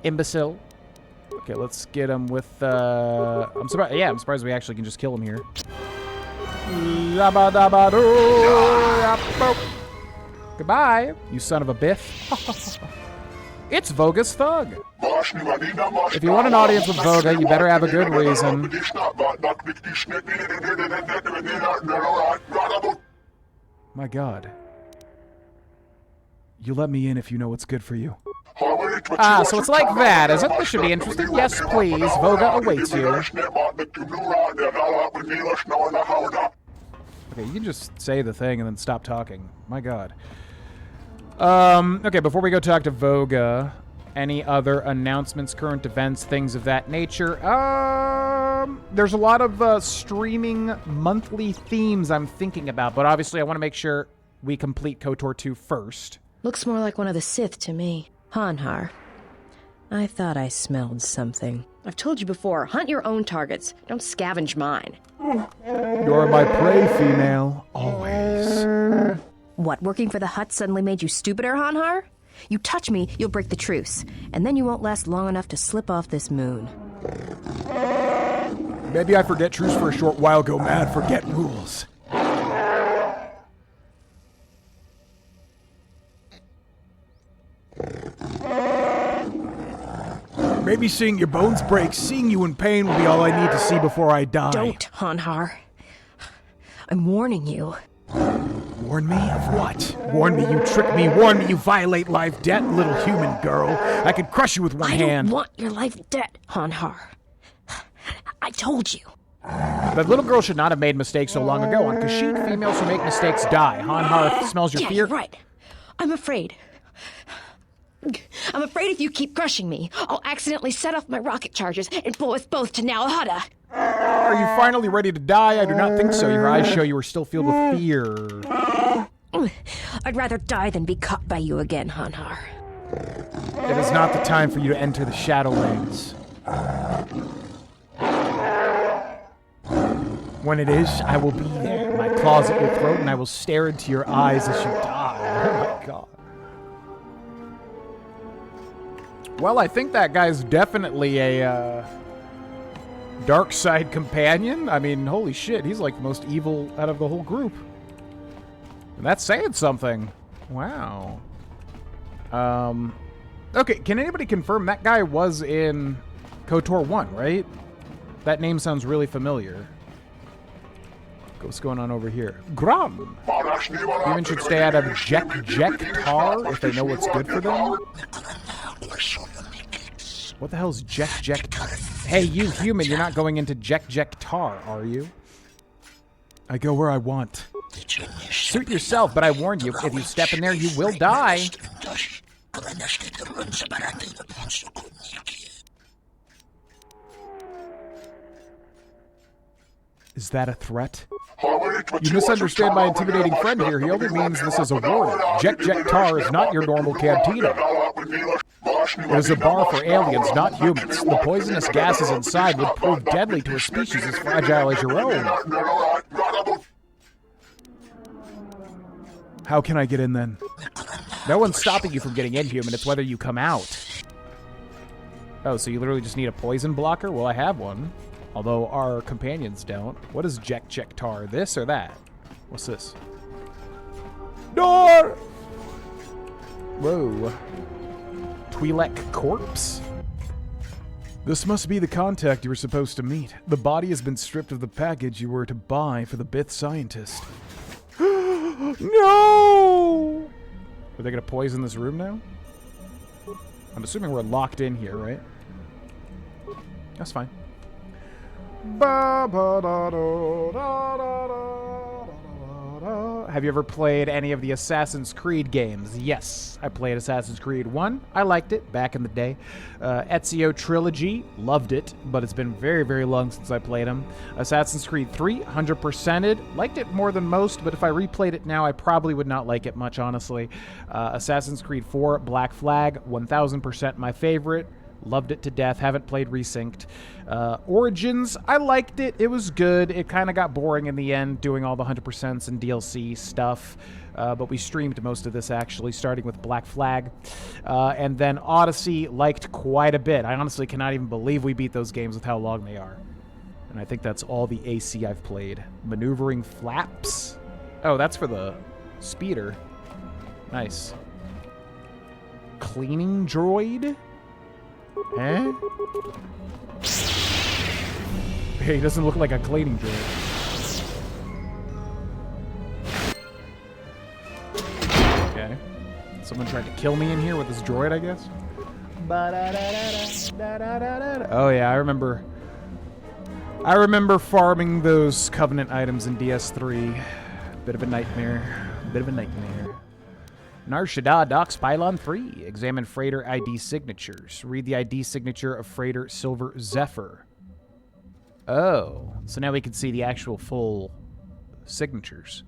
Imbecile. Okay, let's get him with, I'm surprised we actually can just kill him here. Goodbye, you son of a biff. It's Voga's Thug. If you want an audience with Voga, you better have a good reason. My God. You let me in if you know what's good for you. Ah, so it's like that, is it? This should be interesting. Yes, please. Voga awaits you. Okay, you can just say the thing and then stop talking. My God. Okay, before we go talk to Voga, any other announcements, current events, things of that nature? There's a lot of streaming monthly themes I'm thinking about, but obviously I want to make sure we complete KOTOR 2 first. Looks more like one of the Sith to me. Hanhar. I thought I smelled something. I've told you before, hunt your own targets. Don't scavenge mine. You're my prey, female. Always. What, working for the Hutt suddenly made you stupider, Hanhar? You touch me, you'll break the truce. And then you won't last long enough to slip off this moon. Maybe I forget truce for a short while, go mad, forget rules. Maybe seeing your bones break, seeing you in pain will be all I need to see before I die. Don't, Hanhar. I'm warning you. Warn me of what? Warn me you trick me. Warn me you violate life debt, little human girl. I could crush you with one hand. I don't want your life debt, Hanhar. I told you. That little girl should not have made mistakes so long ago. On Kashyyyk, females who make mistakes die. Hanhar smells your fear. You're right. I'm afraid. I'm afraid if you keep crushing me, I'll accidentally set off my rocket charges and blow us both to Nalhada. Are you finally ready to die? I do not think so. Your eyes show you are still filled with fear. I'd rather die than be caught by you again, Hanhar. It is not the time for you to enter the Shadowlands. When it is, I will be there. My claws at your throat, and I will stare into your eyes as you die. Oh my God. Well, I think that guy's definitely a dark side companion. I mean, holy shit, he's like the most evil out of the whole group. And that's saying something. Wow. Okay, can anybody confirm that guy was in KOTOR 1, right? That name sounds really familiar. What's going on over here? Grum! Humans should stay out of Tar if they know what's good for them. What the hell is Tar? Hey, you human, you're not going into Tar, are you? I go where I want. Suit yourself, but I warn you, if you step in there, you will die. Is that a threat? You misunderstand my intimidating friend here. He only means this is a warning. Tar is not your normal cantina. It is a bar for aliens, not humans. The poisonous gases inside would prove deadly to a species as fragile as your own. How can I get in then? No one's stopping you from getting in, human. It's whether you come out. Oh, so you literally just need a poison blocker? Well, I have one. Although our companions don't. What is Tar? This or that? What's this? Door! Whoa. Twi'lek corpse? This must be the contact you were supposed to meet. The body has been stripped of the package you were to buy for the Bith scientist. No! Are they gonna poison this room now? I'm assuming we're locked in here, right? That's fine. Have you ever played any of the Assassin's Creed games? Yes, I played Assassin's Creed 1. I liked it back in the day. Ezio Trilogy, loved it, but it's been very, very long since I played them. Assassin's Creed 3, 100%ed. Liked it more than most, but if I replayed it now, I probably would not like it much, honestly. Assassin's Creed 4, Black Flag, 1000% my favorite. Loved it to death. Haven't played Resynced. Origins, I liked it. It was good. It kind of got boring in the end, doing all the 100% and DLC stuff. But we streamed most of this, actually, starting with Black Flag. And then Odyssey, liked quite a bit. I honestly cannot even believe we beat those games with how long they are. And I think that's all the AC I've played. Maneuvering Flaps. Oh, that's for the speeder. Nice. Cleaning Droid? Eh? Hey, he doesn't look like a cleaning droid. Okay. Someone tried to kill me in here with this droid, I guess? Oh yeah, I remember farming those Covenant items in DS3. Bit of a nightmare. Nar Shaddaa docks Pylon 3. Examine freighter ID signatures. Read the ID signature of freighter Silver Zephyr. Oh, so now we can see the actual full signatures.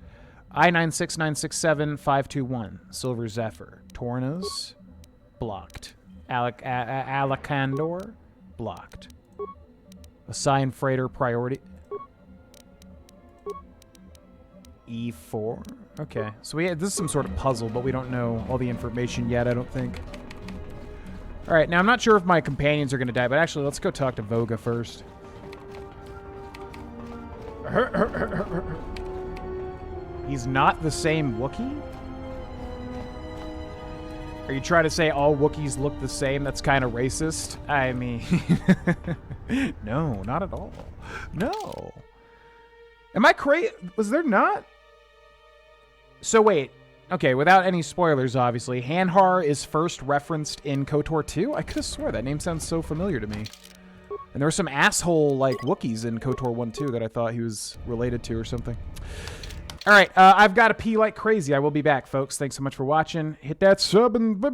I-96967-521, Silver Zephyr. Tornas, blocked. Alakandor, blocked. Assign freighter priority. E4. Okay, so this is some sort of puzzle, but we don't know all the information yet, I don't think. All right, now I'm not sure if my companions are going to die, but actually, let's go talk to Voga first. He's not the same Wookiee? Are you trying to say all Wookiees look the same? That's kind of racist. I mean, no, not at all. No. Am I crazy? Was there not? So wait, okay, without any spoilers, obviously, Hanhar is first referenced in KOTOR 2? I could have swore that name sounds so familiar to me. And there were some asshole, like, Wookiees in KOTOR 1 too that I thought he was related to or something. All right, I've got to pee like crazy. I will be back, folks. Thanks so much for watching. Hit that sub and...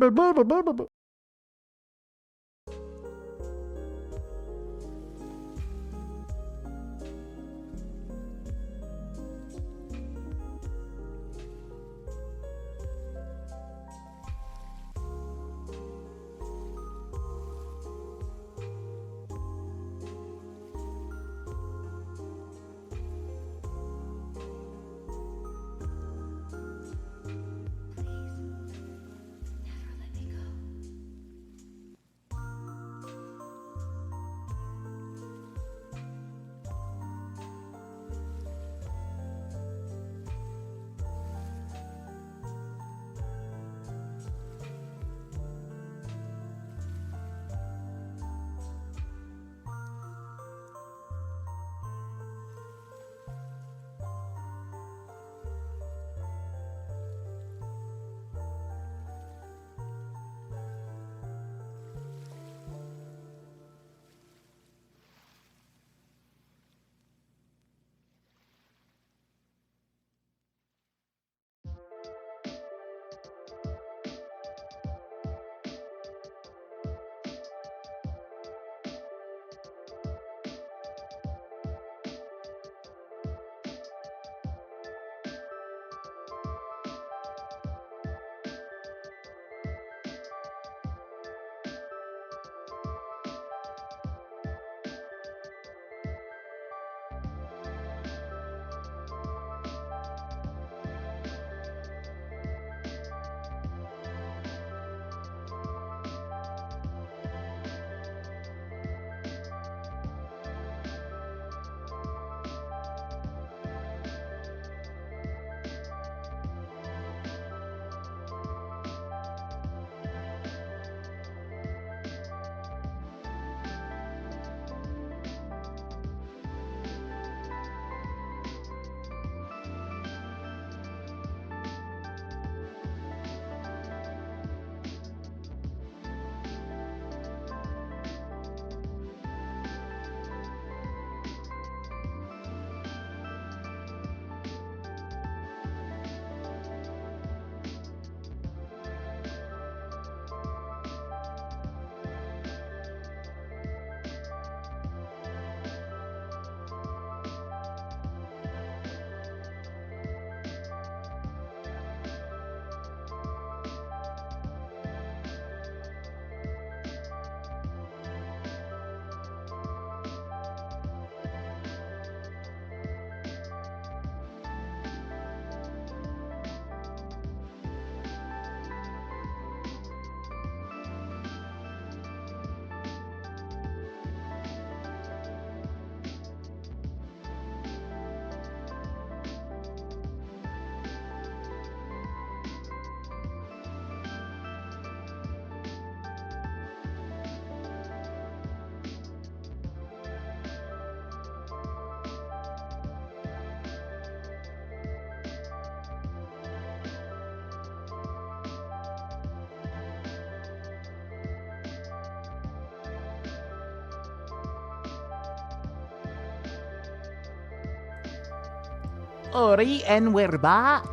Ori, and we're back.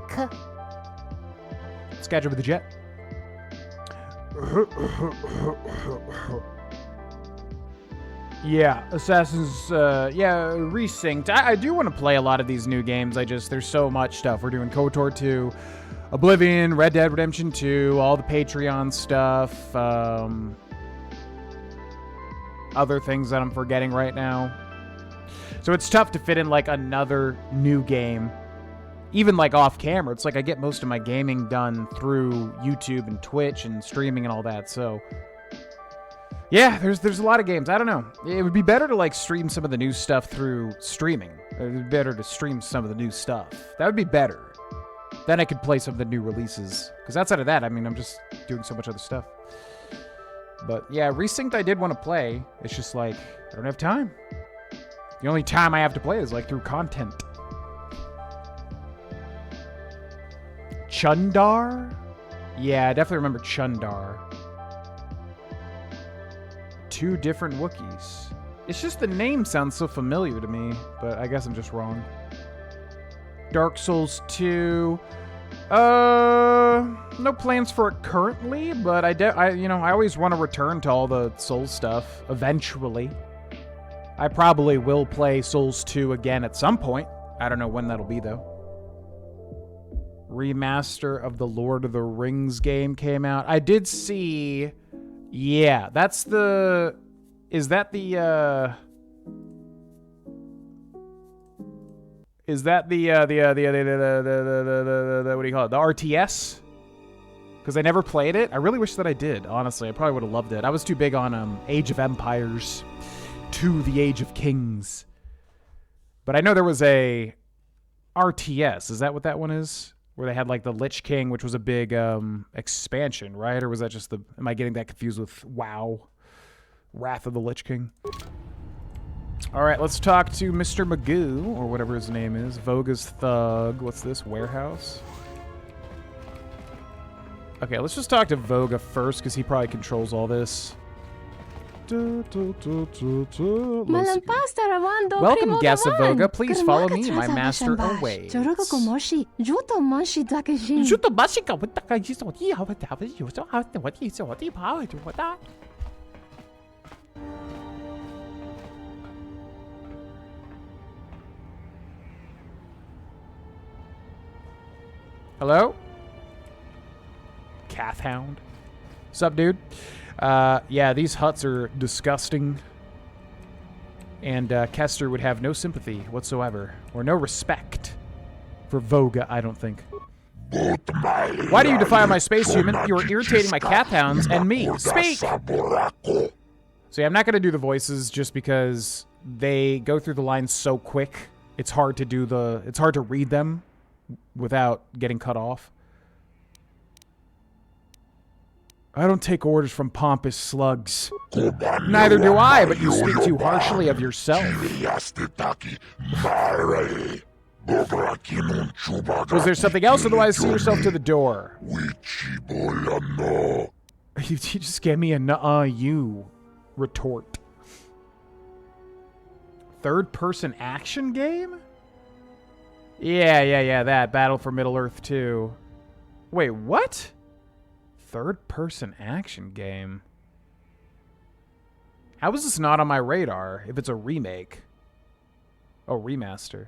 Sketch over the jet. Yeah, Assassin's, Resynced. I do want to play a lot of these new games. There's so much stuff. We're doing KOTOR 2, Oblivion, Red Dead Redemption 2, all the Patreon stuff, other things that I'm forgetting right now. So it's tough to fit in, like, another new game. Even, like, off camera. It's like I get most of my gaming done through YouTube and Twitch and streaming and all that, so... Yeah, there's a lot of games. I don't know. It would be better to, like, stream some of the new stuff through streaming. It would be better to stream some of the new stuff. That would be better. Then I could play some of the new releases. Because outside of that, I mean, I'm just doing so much other stuff. But, yeah, Resynced I did want to play. It's just, like, I don't have time. The only time I have to play is, like, through content. Chundar? Yeah, I definitely remember Chundar. 2 different Wookiees. It's just the name sounds so familiar to me, but I guess I'm just wrong. Dark Souls 2. No plans for it currently, but I always want to return to all the Souls stuff eventually. I probably will play Souls 2 again at some point. I don't know when that'll be though. Remaster of the Lord of the Rings game came out. I did see. Yeah, that's the... Is that the, what do you call it? The RTS? Because I never played it. I really wish that I did, honestly. I probably would have loved it. I was too big on Age of Empires 2, The Age of Kings. But I know there was a RTS. Is that what that one is? Where they had, like, the Lich King, which was a big expansion, right? Or was that just the... Am I getting that confused with WoW? Wrath of the Lich King. All right, let's talk to Mr. Magoo, or whatever his name is. Voga's Thug. What's this? Warehouse? Okay, let's just talk to Voga first, because he probably controls all this. Welcome, guest of Voga. Please follow me, my master away. Hello? Cathhound? Sup, dude? Yeah, these huts are disgusting. And Kester would have no sympathy whatsoever, or no respect for Voga, I don't think. Why do you defile my space, human? You are irritating my Cathhounds and me. Speak! So yeah, I'm not going to do the voices just because they go through the lines so quick. It's hard to read them without getting cut off. I don't take orders from pompous slugs. Neither do I, but you speak too harshly of yourself. Was there something else? Otherwise, see yourself to the door. You just gave me a nuh-uh you retort. Third-person action game? Yeah, that. Battle for Middle-earth 2. Wait, what? Third-person action game? How is this not on my radar if it's a remake? Oh, remaster.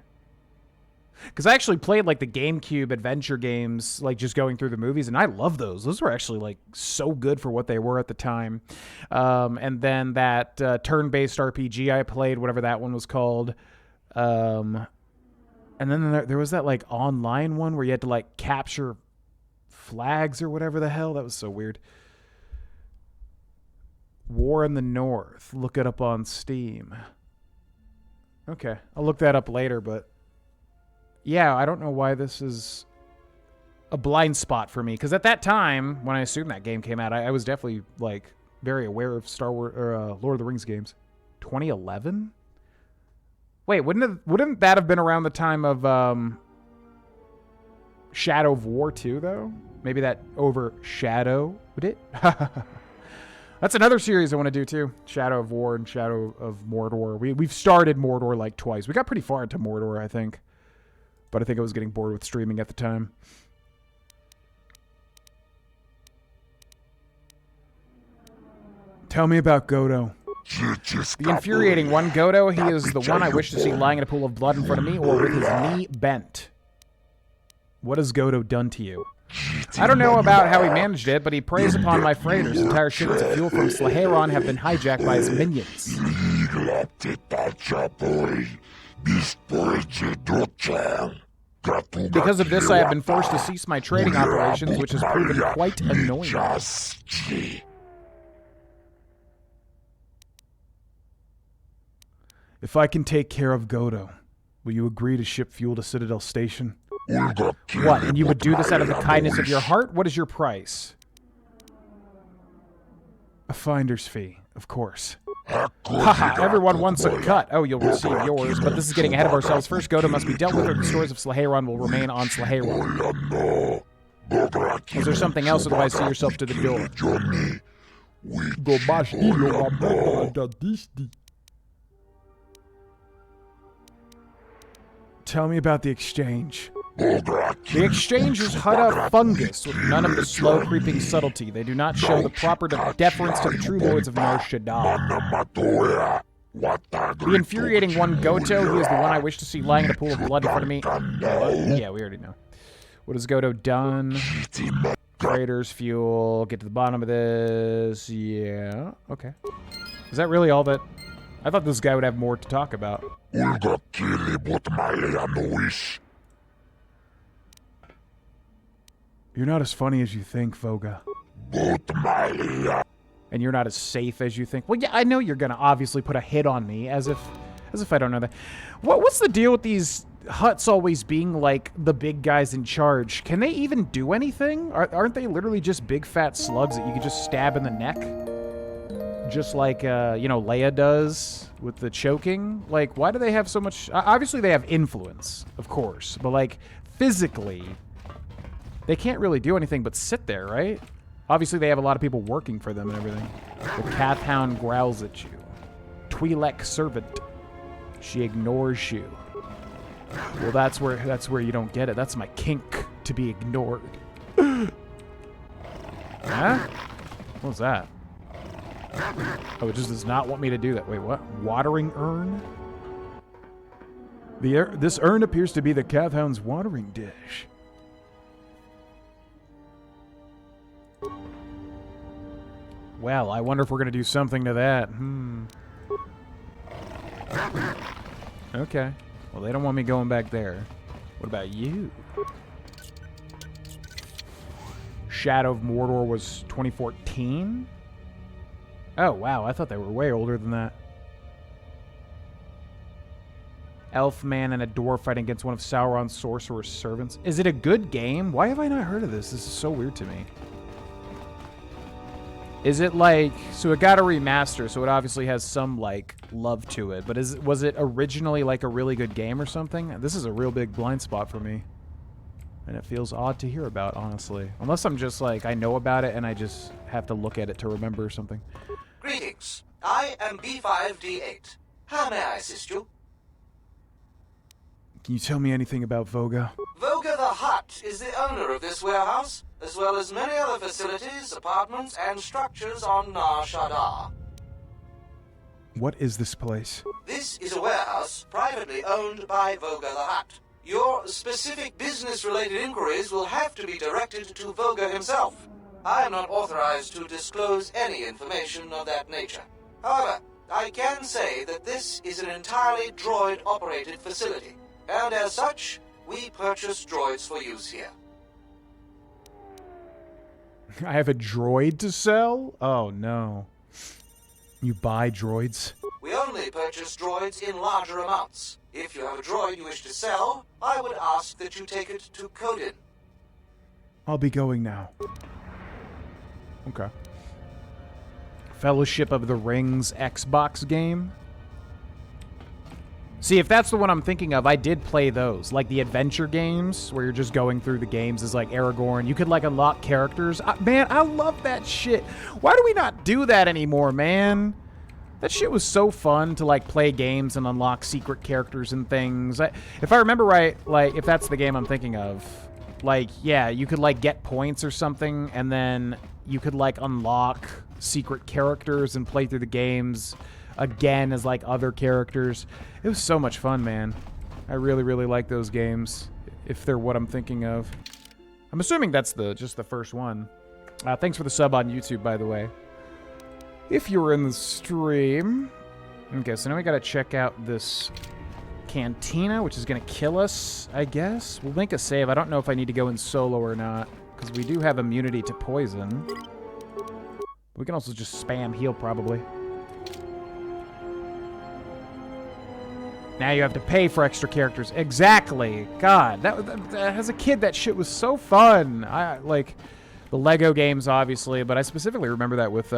Because I actually played, like, the GameCube adventure games, like, just going through the movies, and I love those. Those were actually, like, so good for what they were at the time. And then that turn-based RPG I played, whatever that one was called. And then there was that, like, online one where you had to, like, capture flags or whatever the hell. That was so weird. War in the North. Look it up on Steam. Okay, I'll look that up later, but... Yeah, I don't know why this is a blind spot for me. Because at that time, when I assumed that game came out, I was definitely, like, very aware of Star Wars or Lord of the Rings games. 2011? Wait, wouldn't that have been around the time of Shadow of War 2, though? Maybe that overshadowed it? That's another series I want to do, too. Shadow of War and Shadow of Mordor. We've started Mordor, like, twice. We got pretty far into Mordor, I think. but I think I was getting bored with streaming at the time. Tell me about Godo. The infuriating one, Godo, he is the one I wish to see lying in a pool of blood in front of me or with his knee bent. What has Godo done to you? I don't know about how he managed it, but he preys upon my freighters. Entire shipments of fuel from Slaheron have been hijacked by his minions. Because of this, I have been forced to cease my trading operations, which has proven quite annoying. If I can take care of Godo, will you agree to ship fuel to Citadel Station? What, and you would do this out of the kindness of your heart? What is your price? A finder's fee, of course. Haha, everyone wants a cut. Oh, you'll receive yours, but this is getting ahead of ourselves. First, Godo must be dealt with, or the stores of Slaheron will remain on Slaheron. Is there something else? Otherwise, see yourself to the door. Tell me about the exchange. The exchange is Hutta fungus, with none of the slow creeping subtlety. They do not show the proper deference to the true lords of Nar Shaddaa. The infuriating one, Goto, he is the one I wish to see lying in a pool of blood in front of me. Yeah, we already know. What has Goto done? Freighters, fuel, get to the bottom of this. Yeah, okay. Is that really all that... I thought this guy would have more to talk about. You're not as funny as you think, Voga. And you're not as safe as you think. Well, yeah, I know you're gonna obviously put a hit on me, as if I don't know that. What's the deal with these Hutts always being like the big guys in charge? Can they even do anything? Aren't they literally just big fat slugs that you can just stab in the neck? Just like, you know, Leia does with the choking. Like, why do they have so much... Obviously, they have influence, of course. But, like, physically, they can't really do anything but sit there, right? Obviously, they have a lot of people working for them and everything. The Kathhound growls at you. Twi'lek servant. She ignores you. Well, that's where you don't get it. That's my kink, to be ignored. Huh? What was that? Oh, it just does not want me to do that. Wait, what? Watering urn? This urn appears to be the Kathhound's watering dish. Well, I wonder if we're going to do something to that. Okay. Well, they don't want me going back there. What about you? Shadow of Mordor was 2014? Oh, wow. I thought they were way older than that. Elf man and a dwarf fighting against one of Sauron's sorcerer's servants. Is it a good game? Why have I not heard of this? This is so weird to me. Is it like... So it got a remaster, so it obviously has some, like, love to it. But was it originally, like, a really good game or something? This is a real big blind spot for me. And it feels odd to hear about, honestly. Unless I'm just, like, I know about it and I just have to look at it to remember something. Greetings. I am B5D8. How may I assist you? Can you tell me anything about Voga? Voga the Hutt is the owner of this warehouse, as well as many other facilities, apartments, and structures on Nar Shaddaa. What is this place? This is a warehouse privately owned by Voga the Hutt. Your specific business-related inquiries will have to be directed to Voga himself. I am not authorized to disclose any information of that nature. However, I can say that this is an entirely droid-operated facility, and as such, we purchase droids for use here. I have a droid to sell? Oh, no. You buy droids? We only purchase droids in larger amounts. If you have a droid you wish to sell, I would ask that you take it to Codin. I'll be going now. Okay. Fellowship of the Rings Xbox game? See, if that's the one I'm thinking of, I did play those. Like the adventure games, where you're just going through the games as like Aragorn. You could like unlock characters. Man, I love that shit. Why do we not do that anymore, man? That shit was so fun to, like, play games and unlock secret characters and things. If I remember right, like, if that's the game I'm thinking of, like, yeah, you could, like, get points or something, and then you could, like, unlock secret characters and play through the games again as, like, other characters. It was so much fun, man. I really, really like those games, if they're what I'm thinking of. I'm assuming that's just the first one. Thanks for the sub on YouTube, by the way. If you were in the stream. Okay, so now we gotta check out this cantina, which is gonna kill us, I guess. We'll make a save. I don't know if I need to go in solo or not, because we do have immunity to poison. We can also just spam heal, probably. Now you have to pay for extra characters. Exactly. God, as a kid, that shit was so fun. I like the Lego games, obviously, but I specifically remember that with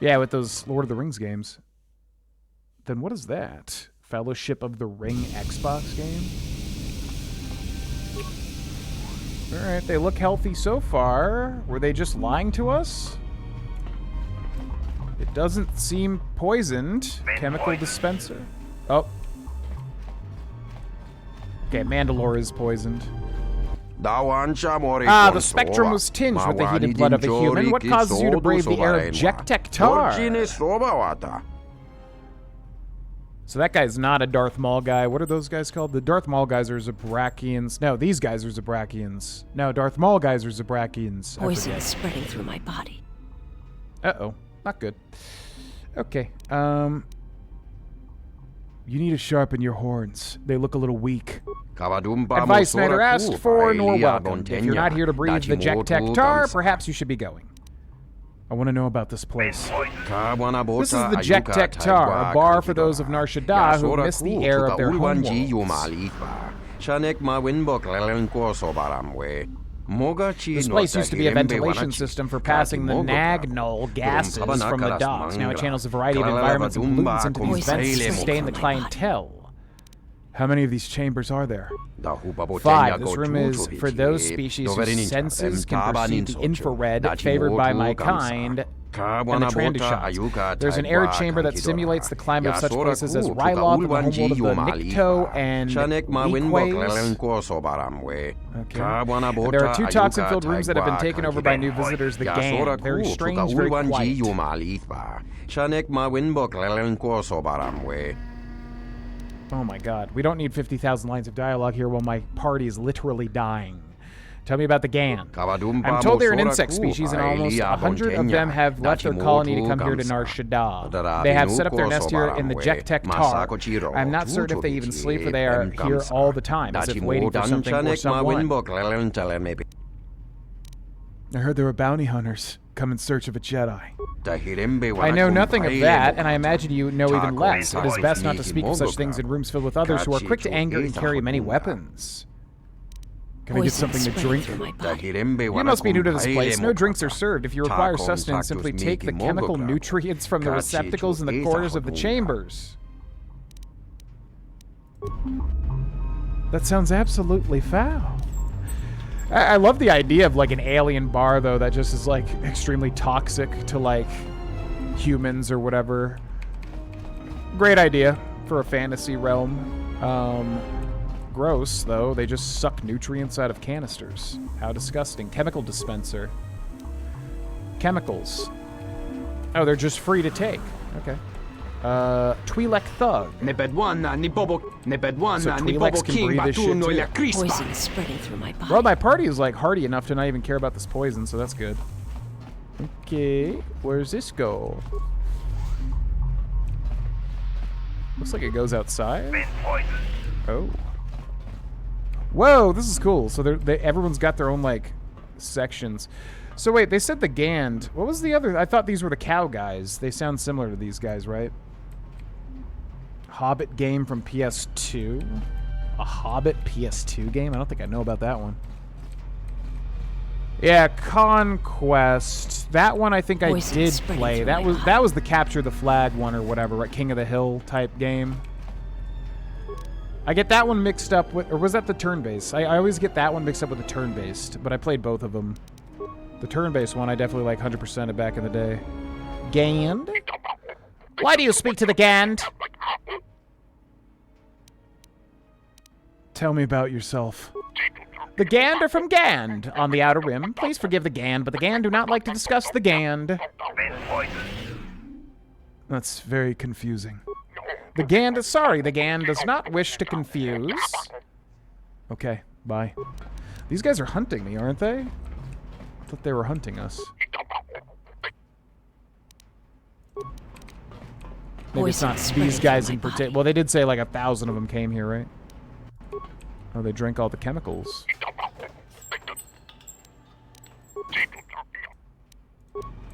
yeah, with those Lord of the Rings games. Then what is that? Fellowship of the Ring Xbox game? Alright, they look healthy so far. Were they just lying to us? It doesn't seem poisoned. Chemical dispenser. Oh. Okay, Mandalore is poisoned. The spectrum was tinged with the heated blood of a human. What causes you to brave the air of Jektek-Tar? So that guy's not a Darth Maul guy. What are those guys called? The Darth Maul guys are Zabrakians. No, these guys are Zabrakians. No, Darth Maul guys are Zabrakians. Poison is spreading through my body. Uh-oh. Not good. Okay. You need to sharpen your horns. They look a little weak. Advice neither asked for nor welcomed. If you're not here to breathe the Jektek-Tar, perhaps you should be going. I want to know about this place. This is the Jektek-Tar, a bar for those of Nar Shaddaa who miss the air of their homeworlds. This place used to be a ventilation system for passing the Nagnol gases from the docks. Now it channels a variety of environments and pollutants into these vents to sustain the clientele. How many of these chambers are there? 5. This room is for those species whose senses can perceive the infrared favored by my kind and the Trandoshan. There's an arid chamber that simulates the climate of such places as Ryloth and the homeworld of the Nikto and Weequays. Okay. And there are 2 toxin-filled rooms that have been taken over by new visitors, the gang. Very strange, very quiet. Oh my god. We don't need 50,000 lines of dialogue here while my party is literally dying. Tell me about the gang. I'm told they're an insect species, and almost 100 of them have left their colony to come here to Nar Shaddaa. They have set up their nest here in the Jektek-Tar. I'm not certain if they even sleep, or they are here all the time, as if waiting for something or someone. I heard there were bounty hunters come in search of a Jedi. I know nothing of that, and I imagine you know even less. It is best not to speak of such things in rooms filled with others who are quick to anger and carry many weapons. Can I get something to drink? You must be new to this place. No drinks are served. If you require sustenance, simply take the chemical nutrients from the receptacles in the corners of the chambers. That sounds absolutely foul. I love the idea of, like, an alien bar, though, that just is, like, extremely toxic to, like, humans or whatever. Great idea for a fantasy realm. Gross, though. They just suck nutrients out of canisters. How disgusting. Chemical dispenser. Chemicals. Oh, they're just free to take. Okay. Twi'lek Thug. So Twi'leks can breathe this shit too. Poison spreading through my body. Well, my party is, like, hardy enough to not even care about this poison, so that's good. Okay, where's this go? Looks like it goes outside. Oh. Whoa, this is cool. So everyone's got their own, like, sections. So wait, they said the Gand. What was the other? I thought these were the cow guys. They sound similar to these guys, right? Hobbit game from PS2. A Hobbit PS2 game? I don't think I know about that one. Yeah, Conquest. That one I think I did play. That was the Capture the Flag one or whatever, right? King of the Hill type game. I get that one mixed up with, or was that the turn-based? I always get that one mixed up with the turn-based, but I played both of them. The turn-based one I definitely like 100% back in the day. Gand? Why do you speak to the Gand? Tell me about yourself. The Gand are from Gand on the Outer Rim. Please forgive the Gand, but the Gand do not like to discuss the Gand. That's very confusing. The Gand is sorry. The Gand does not wish to confuse. Okay, bye. These guys are hunting me, aren't they? I thought they were hunting us. Maybe it's not these guys in particular. Well, they did say like 1,000 of them came here, right? Oh, they drank all the chemicals.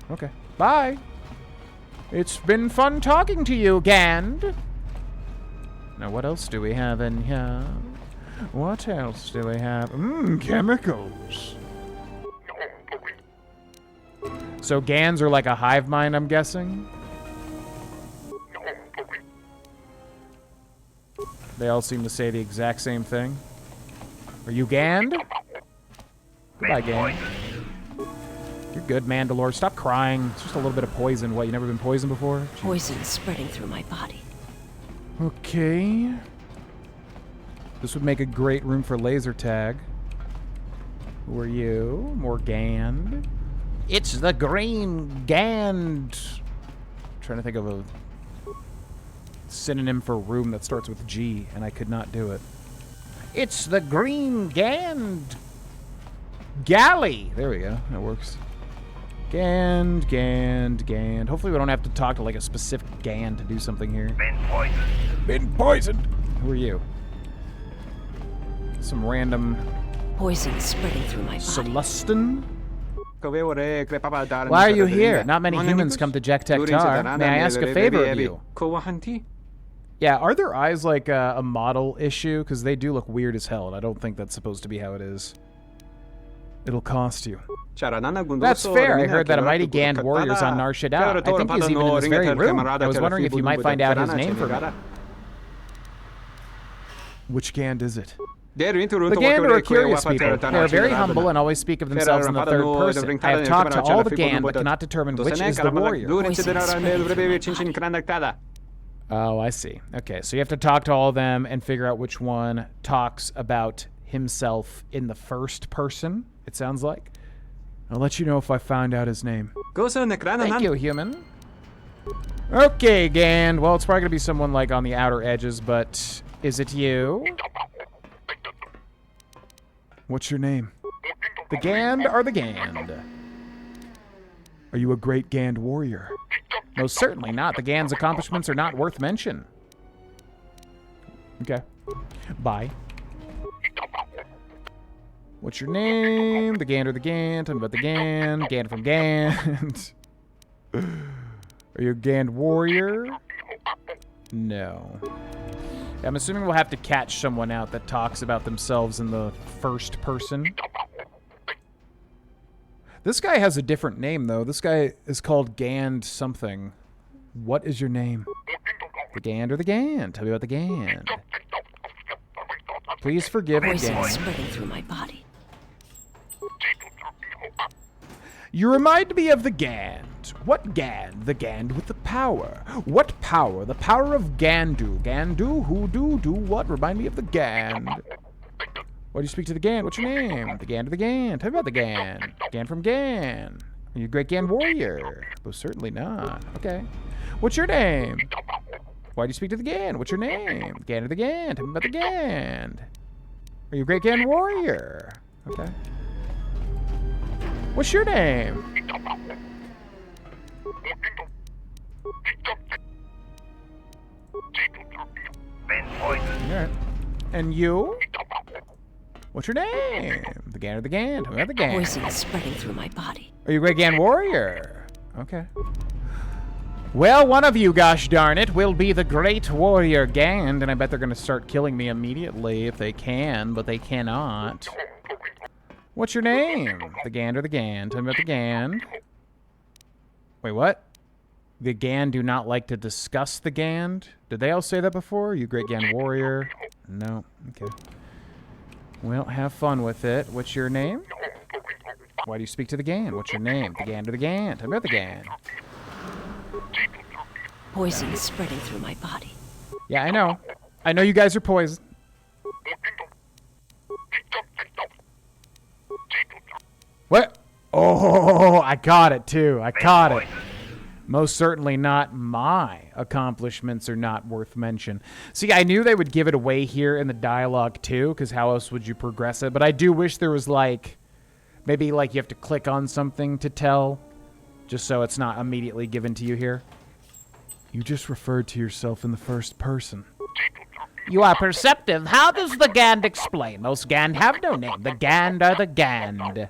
Okay. Bye. It's been fun talking to you, Gand. Now, what else do we have in here? What else do we have? Chemicals. So Gands are like a hive mind, I'm guessing? They all seem to say the exact same thing. Are you Gand? Goodbye, Gand. You're good, Mandalore. Stop crying. It's just a little bit of poison. What, you never been poisoned before? Jeez. Poison spreading through my body. Okay. This would make a great room for laser tag. Who are you? More Gand. It's the Green Gand. I'm trying to think of a synonym for room that starts with G, and I could not do it. It's the Green Gand. Galley. There we go. That works. Gand. Hopefully we don't have to talk to like a specific Gand to do something here. Been poisoned. Who are you? Some random... Poison spreading through my body. Celestin? Why are you here? Not many humans come to Jack Tektar. May I ask a favor of you? Yeah, are their eyes like a model issue? Because they do look weird as hell, and I don't think that's supposed to be how it is. It'll cost you. That's fair. I heard that a mighty Gand warrior's on Nar Shaddaa. I think he's even in this very room. I was wondering if you might find out his name for me. Which Gand is it? The Gand are curious people. They are very humble and always speak of themselves in the third person. I have talked to all the Gand, but cannot determine which is the warrior. Oh, I see. Okay, so you have to talk to all of them and figure out which one talks about himself in the first person, it sounds like. I'll let you know if I find out his name. Thank you, human. Okay, Gand. Well, it's probably going to be someone like on the outer edges, but is it you? What's your name? The Gand are the Gand. Are you a great Gand warrior? Most certainly not. The Gand's accomplishments are not worth mention. Okay. Bye. What's your name? The Gand are the Gand. Tell me about the Gand. Gand from Gand. Are you a Gand warrior? No. I'm assuming we'll have to catch someone out that talks about themselves in the first person. This guy has a different name, though. This guy is called Gand something. What is your name? The Gand or the Gand? Tell me about the Gand. Please forgive the Poison Gand. spreading through my body. You remind me of the Gand. What Gand? The Gand with the power. What power? The power of Gandu. Gandu? Who do what? Remind me of the Gand. Why do you speak to the Gand? What's your name? The Gand or the Gand? Tell me about the Gand. Gand from Gand. Are you a great Gand warrior? Well, certainly not. Okay. What's your name? Why do you speak to the Gand? What's your name? The Gand or the Gand? Tell me about the Gand. Are you a great Gand warrior? Okay. What's your name? Alright. And you? What's your name? The Gand or the Gand? Tell me about the Gand. Poison spreading through my body. Are you a great Gand warrior? Okay. Well, one of you, gosh darn it, will be the great warrior Gand, and I bet they're going to start killing me immediately if they can, but they cannot. What's your name? The Gand or the Gand? Tell me about the Gand. Wait, what? The Gand do not like to discuss the Gand? Did they all say that before? You great Gand warrior? No. Okay. Well, have fun with it. What's your name? Why do you speak to the Gand? What's your name? The Gand or the Gand? Tell me about the Gand. Poison is spreading through my body. Yeah, I know. I know you guys are poisoned. What? Oh, I got it too. I caught it. Most certainly not my accomplishments are not worth mention. See, I knew they would give it away here in the dialogue too, because how else would you progress it? But I do wish there was like, maybe like you have to click on something to tell, just so it's not immediately given to you here. You just referred to yourself in the first person. You are perceptive. How does the Gand explain? Most Gand have no name. The Gand are the Gand.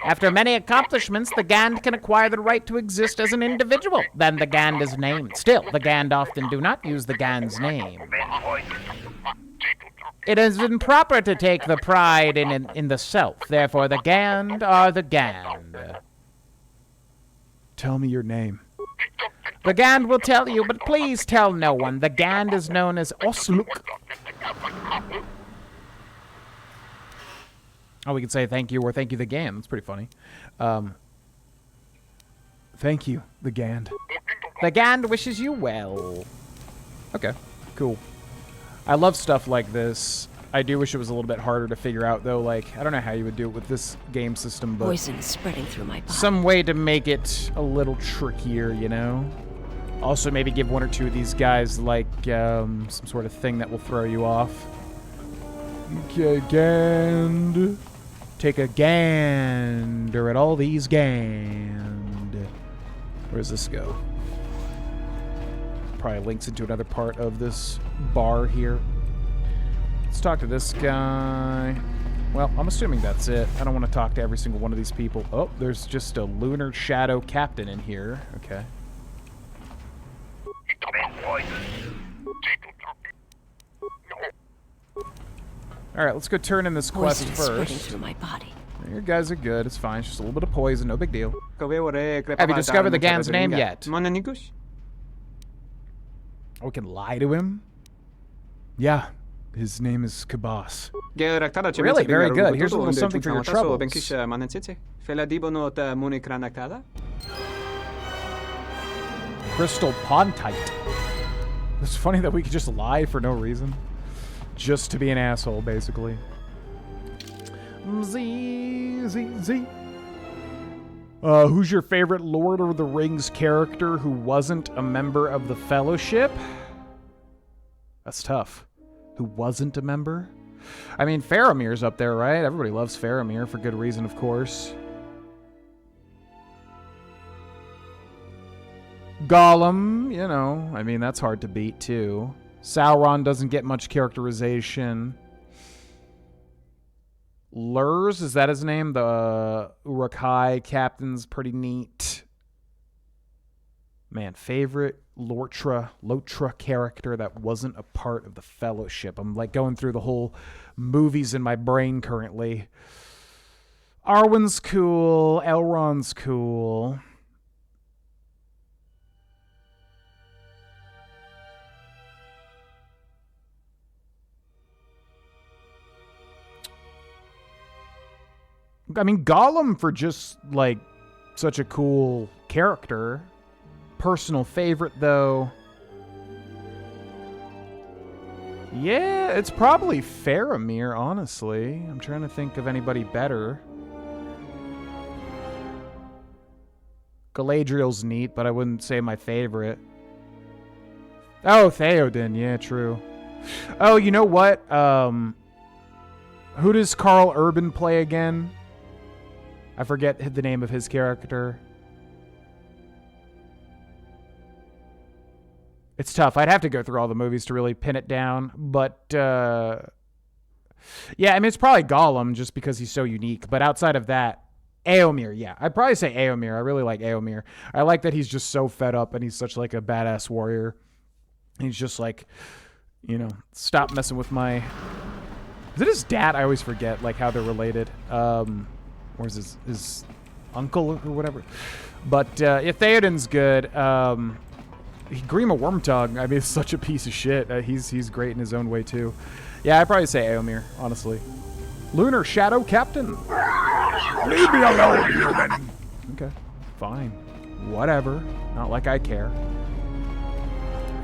After many accomplishments, the Gand can acquire the right to exist as an individual. Then the Gand is named. Still, the Gand often do not use the Gand's name. It is improper to take the pride in the self. Therefore, the Gand are the Gand. Tell me your name. The Gand will tell you, but please tell no one. The Gand is known as Osluk. Oh, we could say thank you or thank you the Gand. That's pretty funny. Thank you, the Gand. The Gand wishes you well. Okay, cool. I love stuff like this. I do wish it was a little bit harder to figure out, though. Like, I don't know how you would do it with this game system, but Poison is spreading through my body. some way to make it a little trickier, you know? Also, maybe give one or two of these guys, like, some sort of thing that will throw you off. Okay, Gand. Take a gander at all these Gand. Where does this go? Probably links into another part of this bar here. Let's talk to this guy. Well, I'm assuming that's it. I don't want to talk to every single one of these people. Oh, there's just a lunar shadow captain in here. Okay. Alright, let's go turn in this quest Poison is first. spreading through my body. Your guys are good. It's fine. It's just a little bit of poison. No big deal. Have Have you discovered the Gand's name yet? Oh, we can lie to him? Yeah, his name is Kabas. Really? Very good. Here's a little something for your troubles. Crystal Pontite. It's funny that we could just lie for no reason. Just to be an asshole, basically. Z. Who's your favorite Lord of the Rings character who wasn't a member of the Fellowship? That's tough. Who wasn't a member? I mean, Faramir's up there, right? Everybody loves Faramir for good reason, of course. Gollum, you know, I mean, that's hard to beat, too. Sauron doesn't get much characterization. Lurs, is that his name? The Uruk-hai captain's pretty neat. Man, favorite Lotra character that wasn't a part of the Fellowship. I'm like going through the whole movies in my brain currently. Arwen's cool. Elrond's cool. I mean, Gollum for just, like, such a cool character. Personal favorite, though. Yeah, it's probably Faramir, honestly. I'm trying to think of anybody better. Galadriel's neat, but I wouldn't say my favorite. Oh, Theoden. Yeah, true. Oh, you know what? Who does Carl Urban play again? I forget the name of his character. It's tough. I'd have to go through all the movies to really pin it down. But, yeah, I mean, it's probably Gollum just because he's so unique. But outside of that, Éomer, yeah. I'd probably say Éomer. I really like Éomer. I like that he's just so fed up and he's such like a badass warrior. He's just like, you know, stop messing with my... Is it his dad? I always forget, like, how they're related. Or is his uncle or whatever. But, yeah, Theoden's good. Grima Wormtongue, I mean, is such a piece of shit. He's great in his own way, too. Yeah, I'd probably say Éomer, honestly. Lunar Shadow Captain. Leave me alone, human. Okay, fine. Whatever. Not like I care.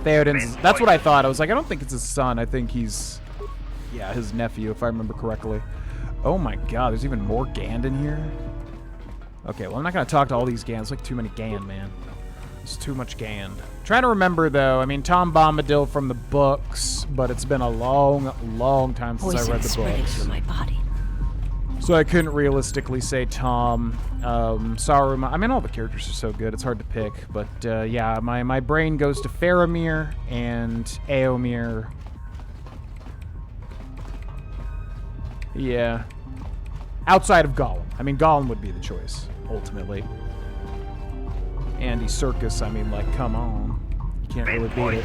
Theoden's... That's what I thought. I was like, I don't think it's his son. I think he's... Yeah, his nephew, if I remember correctly. Oh my god, there's even more Gand in here? Okay, well, I'm not going to talk to all these Gand. It's like too many Gand, man. It's too much Gand. Trying to remember, though. I mean, Tom Bombadil from the books, but it's been a long, long time since I read the books. Through my body. So I couldn't realistically say Tom. Saruman. I mean, all the characters are so good. It's hard to pick. But, yeah, my brain goes to Faramir and Éomer. Yeah. Outside of Gollum. I mean, Gollum would be the choice, ultimately. Andy Serkis, I mean, like, come on. You can't really beat it.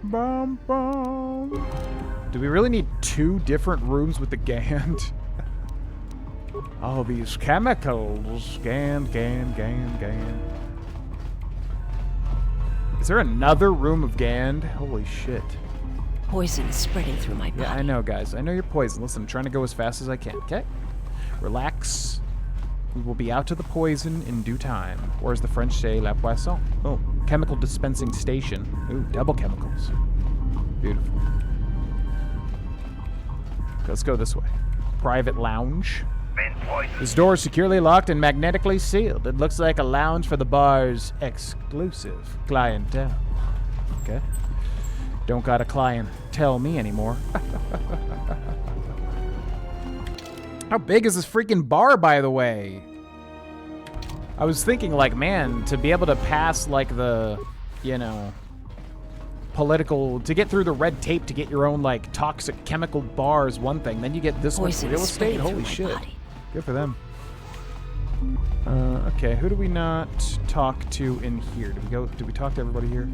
Bum, bum. Do we really need 2 different rooms with the Gand? All these chemicals. Gand. Is there another room of Gand? Holy shit. Poison spreading through my body. Yeah, I know, guys. I know you're poison. Listen, I'm trying to go as fast as I can, okay? Relax. We will be out to the poison in due time. Or as the French say, la poisson. Oh, chemical dispensing station. Ooh, double chemicals. Beautiful. Okay, let's go this way. Private lounge. This door is securely locked and magnetically sealed. It looks like a lounge for the bar's exclusive clientele. Okay. Don't got a clientele me anymore. How big is this freaking bar, by the way? I was thinking, like, man, to be able to pass, like, the, you know, political, to get through the red tape to get your own, like, toxic chemical bar is one thing. Then you get this much real estate? Holy shit. Good for them. Okay, who do we not talk to in here? Did we talk to everybody here?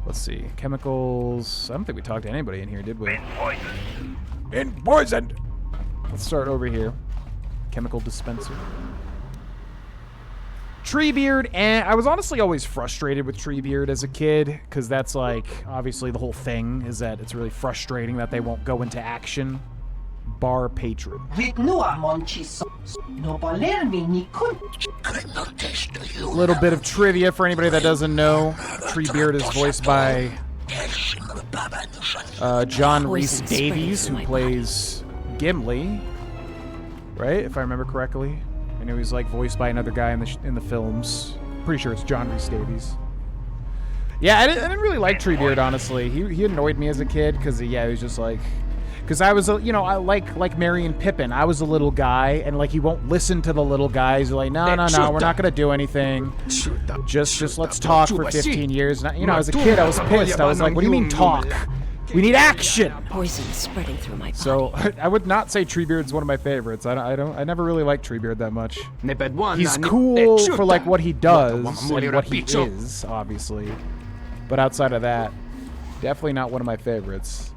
Let's see. Chemicals. I don't think we talked to anybody in here, did we? Been poisoned. Let's start over here. Chemical dispenser. Treebeard, and I was honestly always frustrated with Treebeard as a kid, because that's like, obviously the whole thing is that it's really frustrating that they won't go into action. Bar patron. Little bit of trivia for anybody that doesn't know. Treebeard is voiced by John Rhys Davies, who plays Gimli, right? If I remember correctly. I know he's like voiced by another guy in the films. Pretty sure it's John Rhys Davies. Yeah, I didn't really like Treebeard, honestly. He annoyed me as a kid because he was just like, because I was, you know, I like Merry and Pippin. I was a little guy, and like he won't listen to the little guys. He's like, no, we're not gonna do anything. Just let's talk for 15 years. And, you know, as a kid, I was pissed. I was like, what do you mean talk? We need action. Poison spreading through my body. So I would not say Treebeard's one of my favorites. I never really liked Treebeard that much. He's cool for like what he does and what he is, obviously. But outside of that, definitely not one of my favorites.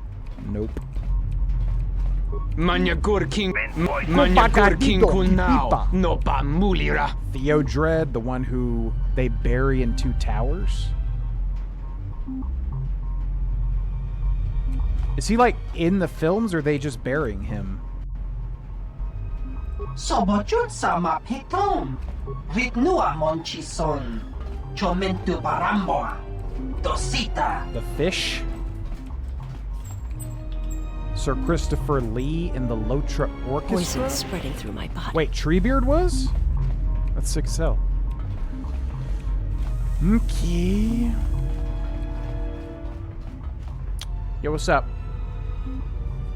Nope. Theodred, the one who they bury in 2 towers. Is he like in the films, or are they just burying him? The fish? Sir Christopher Lee in the Lotra Orchestra? Poison spreading through my body. Wait, Treebeard was? That's sick as hell. Okay. Yo, what's up?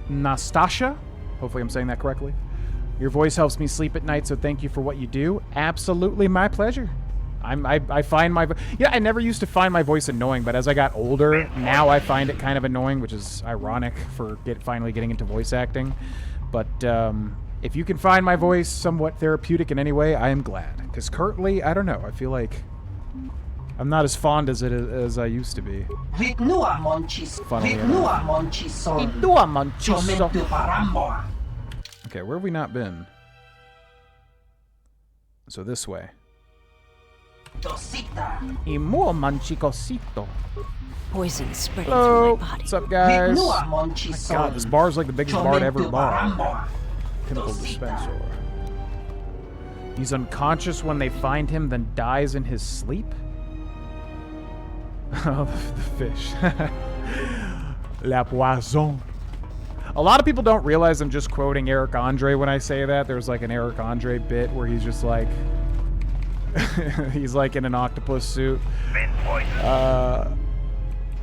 Nastasha? Hopefully I'm saying that correctly. Your voice helps me sleep at night, so thank you for what you do. Absolutely my pleasure. I find my... I never used to find my voice annoying, but as I got older, now I find it kind of annoying, which is ironic for finally getting into voice acting. But if you can find my voice somewhat therapeutic in any way, I am glad. Because currently, I don't know, I feel like I'm not as fond as I used to be. Funnily enough. Okay, where have we not been? So this way. Y more manchicosito. Poison spreading Hello. through my body. What's up, guys? Oh my God, this bar's like the biggest bar I'd ever bought. Chemical dispenser. He's unconscious when they find him, then dies in his sleep? Oh, the fish. La poisson. A lot of people don't realize I'm just quoting Eric Andre when I say that. There's like an Eric Andre bit where he's just like... he's like in an octopus suit.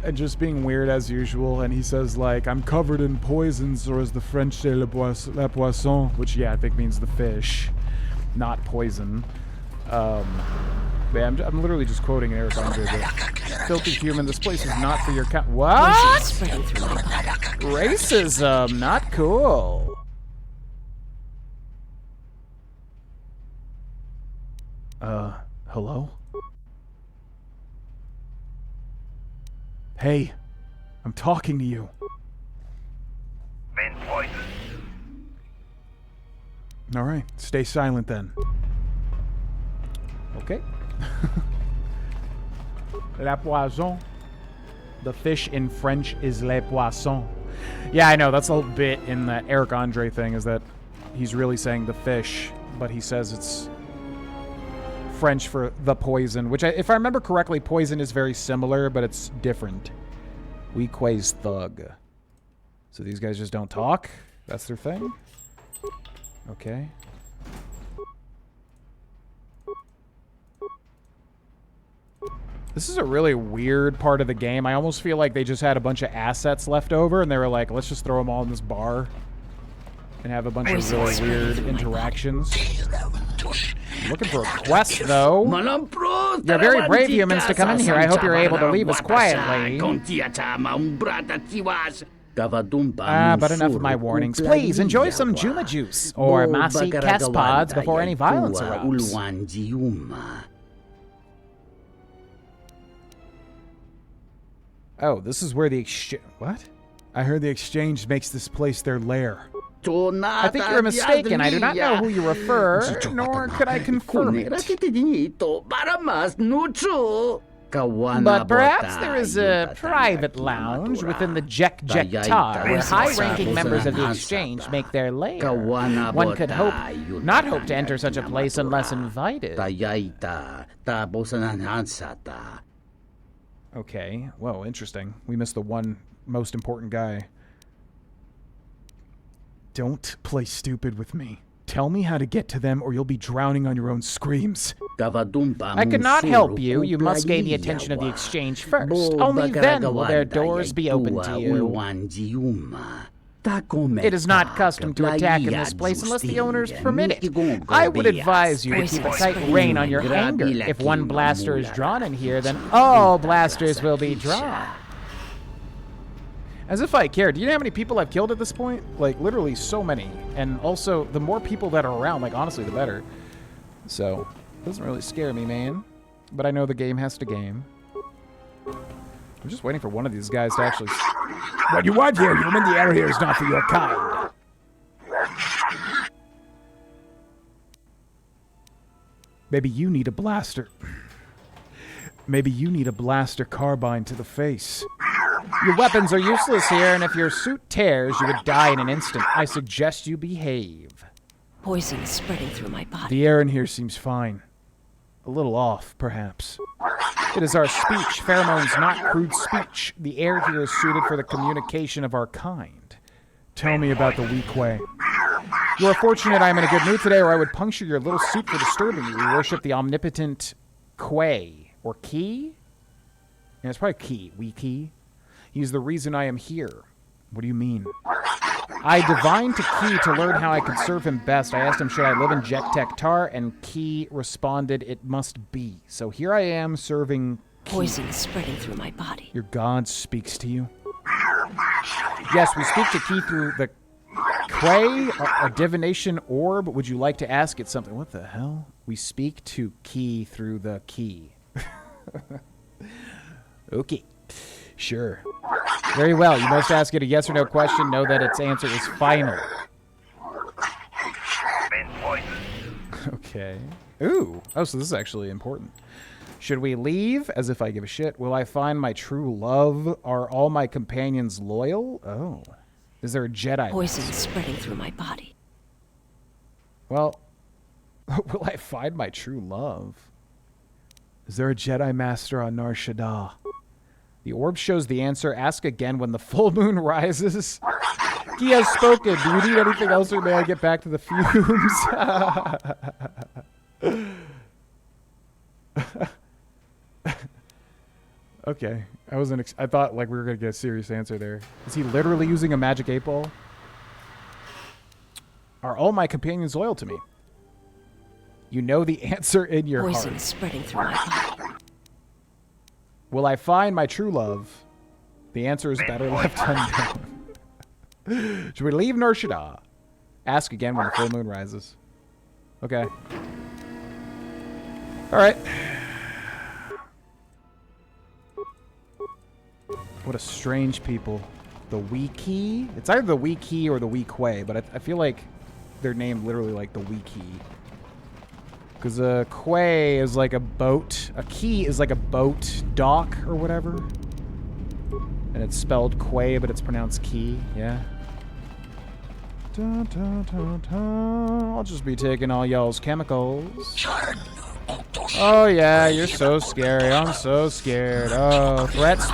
And just being weird as usual. And he says like, I'm covered in poisons, or as the French say, la poisson. Which, yeah, I think means the fish. Not poison. Man, I'm literally just quoting Eric Andre. Filthy human, this place is not for your kind. What? Racism, not cool. Hello? Hey, I'm talking to you. All right, stay silent then. Okay. La poisson. The fish in French is le poisson. Yeah, I know. That's a little bit in that Eric Andre thing, is that he's really saying the fish, but he says it's French for the poison, which, if I remember correctly, poison is very similar, but it's different. We quays thug. So these guys just don't talk? That's their thing? Okay. This is a really weird part of the game. I almost feel like they just had a bunch of assets left over, and they were like, let's just throw them all in this bar and have a bunch of really weird interactions. I'm looking for a quest, though. You're very brave humans to come in here. I hope you're able to leave us quietly. But enough of my warnings. Please, enjoy some Juma juice or Masi Kes pods before any violence erupts. Oh, this is where the exchange... What? I heard the exchange makes this place their lair. I think you're mistaken. I do not know who you refer, nor could I confirm it. But perhaps there is a private lounge within the Jek Tar where high-ranking members of the exchange make their lair. One could not hope to enter such a place unless invited. Okay, well, interesting. We missed the one most important guy. Don't play stupid with me. Tell me how to get to them or you'll be drowning on your own screams. I cannot help you. You must gain the attention of the exchange first. Only then will their doors be open to you. It is not custom to attack in this place unless the owners permit it. I would advise you to keep a tight rein on your anger. If one blaster is drawn in here, then all blasters will be drawn. As if I cared. Do you know how many people I've killed at this point? Like, literally so many. And also, the more people that are around, like, honestly, the better. So, it doesn't really scare me, man. But I know the game has to game. I'm just waiting for one of these guys to actually... What you want here, human? The air here is not for your kind. Maybe you need a blaster. Maybe you need a blaster carbine to the face. Your weapons are useless here, and if your suit tears, you would die in an instant. I suggest you behave. Poison is spreading through my body. The air in here seems fine. A little off, perhaps. It is our speech. Pheromones, not crude speech. The air here is suited for the communication of our kind. Tell me about the weak way. You are fortunate I am in a good mood today, or I would puncture your little suit for disturbing you. We worship the omnipotent Quay. Or Key? Yeah, it's probably Key. Key. He's the reason I am here. What do you mean? I divined to Key to learn how I could serve him best. I asked him, should I live in Jek Tar? And Key responded, it must be. So here I am serving Key. Poison spreading through my body. Your god speaks to you? Yes, we speak to Key through the Quay, a divination orb. Would you like to ask it something? What the hell? We speak to Key through the key. Okay. Sure. Very well. You must ask it a yes or no question. Know that its answer is final. Okay. Ooh. Oh, so this is actually important. Should we leave? As if I give a shit. Will I find my true love? Are all my companions loyal? Oh. Is there a Jedi? Poison spreading through my body. Well, will I find my true love? Is there a Jedi Master on Nar Shaddaa? The orb shows the answer. Ask again when the full moon rises. He has spoken. Do you need anything else, or may I get back to the fumes? Okay. I thought like we were gonna get a serious answer there. Is he literally using a magic 8-ball? Are all my companions loyal to me? You know the answer in your heart. Poison spreading through my body. Will I find my true love? The answer is better left unknown. Should we leave Nar Shaddaa? Ask again when the full moon rises. Okay. Alright. What a strange people. The Wiki? It's either the Wiki or the Weequay, but I feel like they're named literally like the Wiki. Because a quay is like a boat. A quay is like a boat dock or whatever. And it's spelled quay, but it's pronounced key. Yeah. Dun, dun, dun, dun. I'll just be taking all y'all's chemicals. Oh yeah, you're so scary. I'm so scared. Oh, threats.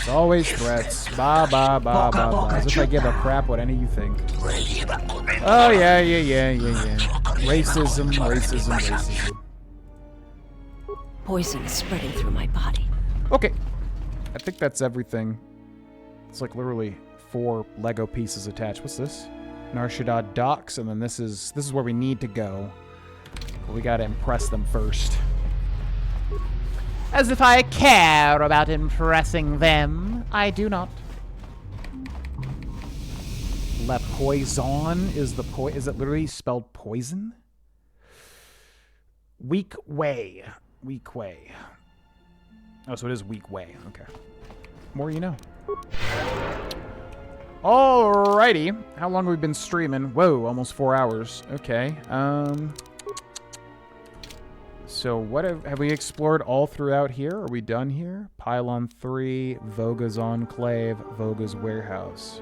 Always threats. Ba ba ba ba ba. As if I give a crap what any of you think. Oh yeah. Racism. Poison is spreading through my body. Okay. I think that's everything. It's like literally 4 Lego pieces attached. What's this? Nar Shaddaa docks, and then this is where we need to go. But we gotta impress them first. As if I care about impressing them. I do not. Le Poison is the is it literally spelled poison? Weequay. Oh, so it is Weequay. Okay. More you know. Alrighty. How long have we been streaming? Whoa, almost 4 hours. Okay. So what have we explored all throughout here? Are we done here? Pylon 3, Voga's Enclave, Voga's Warehouse.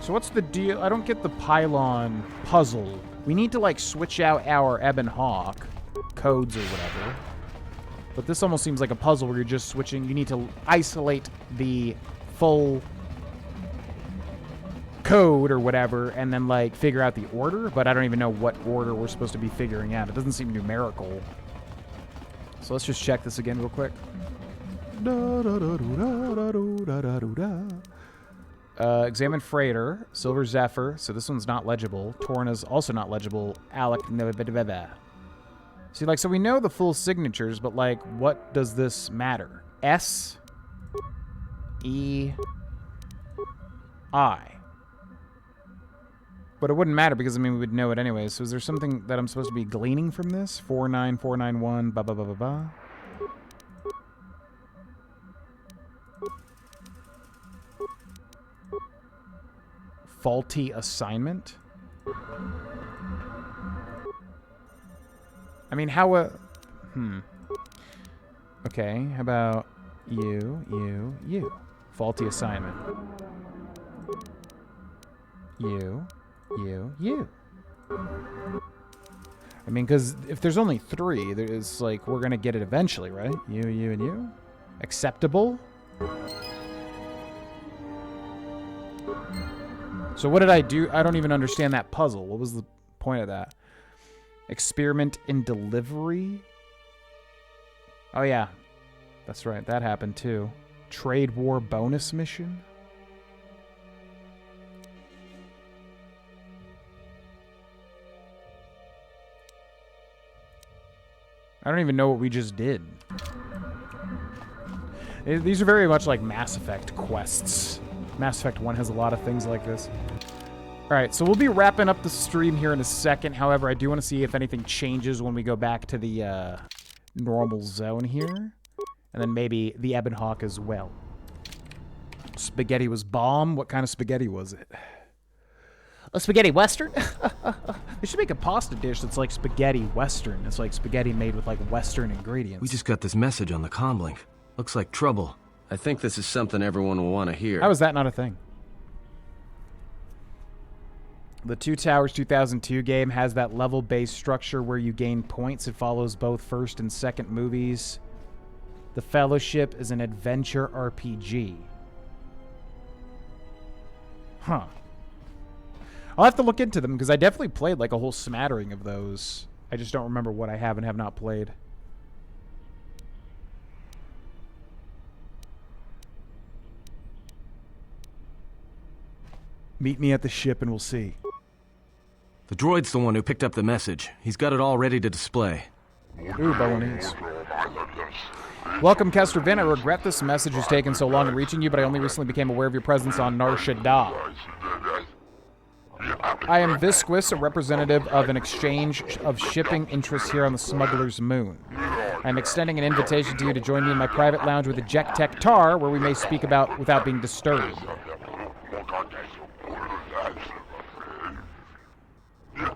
So what's the deal? I don't get the pylon puzzle. We need to like switch out our Ebon Hawk codes or whatever. But this almost seems like a puzzle where you're just switching. You need to isolate the full code or whatever and then like figure out the order, but I don't even know what order we're supposed to be figuring out. It doesn't seem numerical. So let's just check this again real quick. Examine freighter, Silver Zephyr, so this one's not legible. Torna's also not legible. Alec, see, like, so we know the full signatures, but like, what does this matter? S, E, I. But it wouldn't matter because, I mean, we would know it anyway. So is there something that I'm supposed to be gleaning from this? 49491, ba ba ba ba ba. Faulty assignment? I mean, how okay, how about you. Faulty assignment. You. I mean, because if there's only 3, there's like, we're going to get it eventually, right? You, and you. Acceptable? So what did I do? I don't even understand that puzzle. What was the point of that? Experiment in delivery? Oh, yeah. That's right. That happened, too. Trade war bonus mission? I don't even know what we just did. These are very much like Mass Effect quests. Mass Effect 1 has a lot of things like this. Alright, so we'll be wrapping up the stream here in a second. However, I do want to see if anything changes when we go back to the normal zone here. And then maybe the Ebon Hawk as well. Spaghetti was bomb. What kind of spaghetti was it? A spaghetti western? They should make a pasta dish that's like spaghetti western. It's like spaghetti made with like western ingredients. We just got this message on the comlink. Looks like trouble. I think this is something everyone will want to hear. How is that not a thing? The Two Towers 2002 game has that level-based structure where you gain points. It follows both first and second movies. The Fellowship is an adventure RPG. Huh. I'll have to look into them, because I definitely played like a whole smattering of those. I just don't remember what I have and have not played. Meet me at the ship and we'll see. The droid's the one who picked up the message. He's got it all ready to display. Ooh, Bolognese. Welcome, Grohlvana. I regret this message has taken so long in reaching you, but I only recently became aware of your presence on Nar Shaddaa. I am Visquis, a representative of an exchange of shipping interests here on the Smuggler's Moon. I am extending an invitation to you to join me in my private lounge with the Jek Tek Tar, where we may speak about without being disturbed.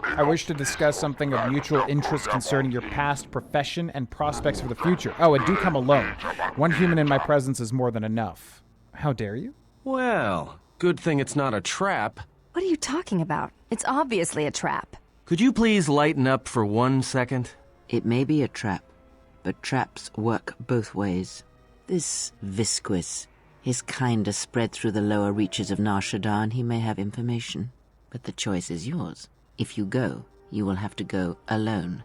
I wish to discuss something of mutual interest concerning your past, profession, and prospects for the future. Oh, and do come alone. One human in my presence is more than enough. How dare you? Well, good thing it's not a trap. What are you talking about? It's obviously a trap. Could you please lighten up for 1 second? It may be a trap, but traps work both ways. This Visquis, his kind are spread through the lower reaches of Nar Shaddaa, and he may have information. But the choice is yours. If you go, you will have to go alone.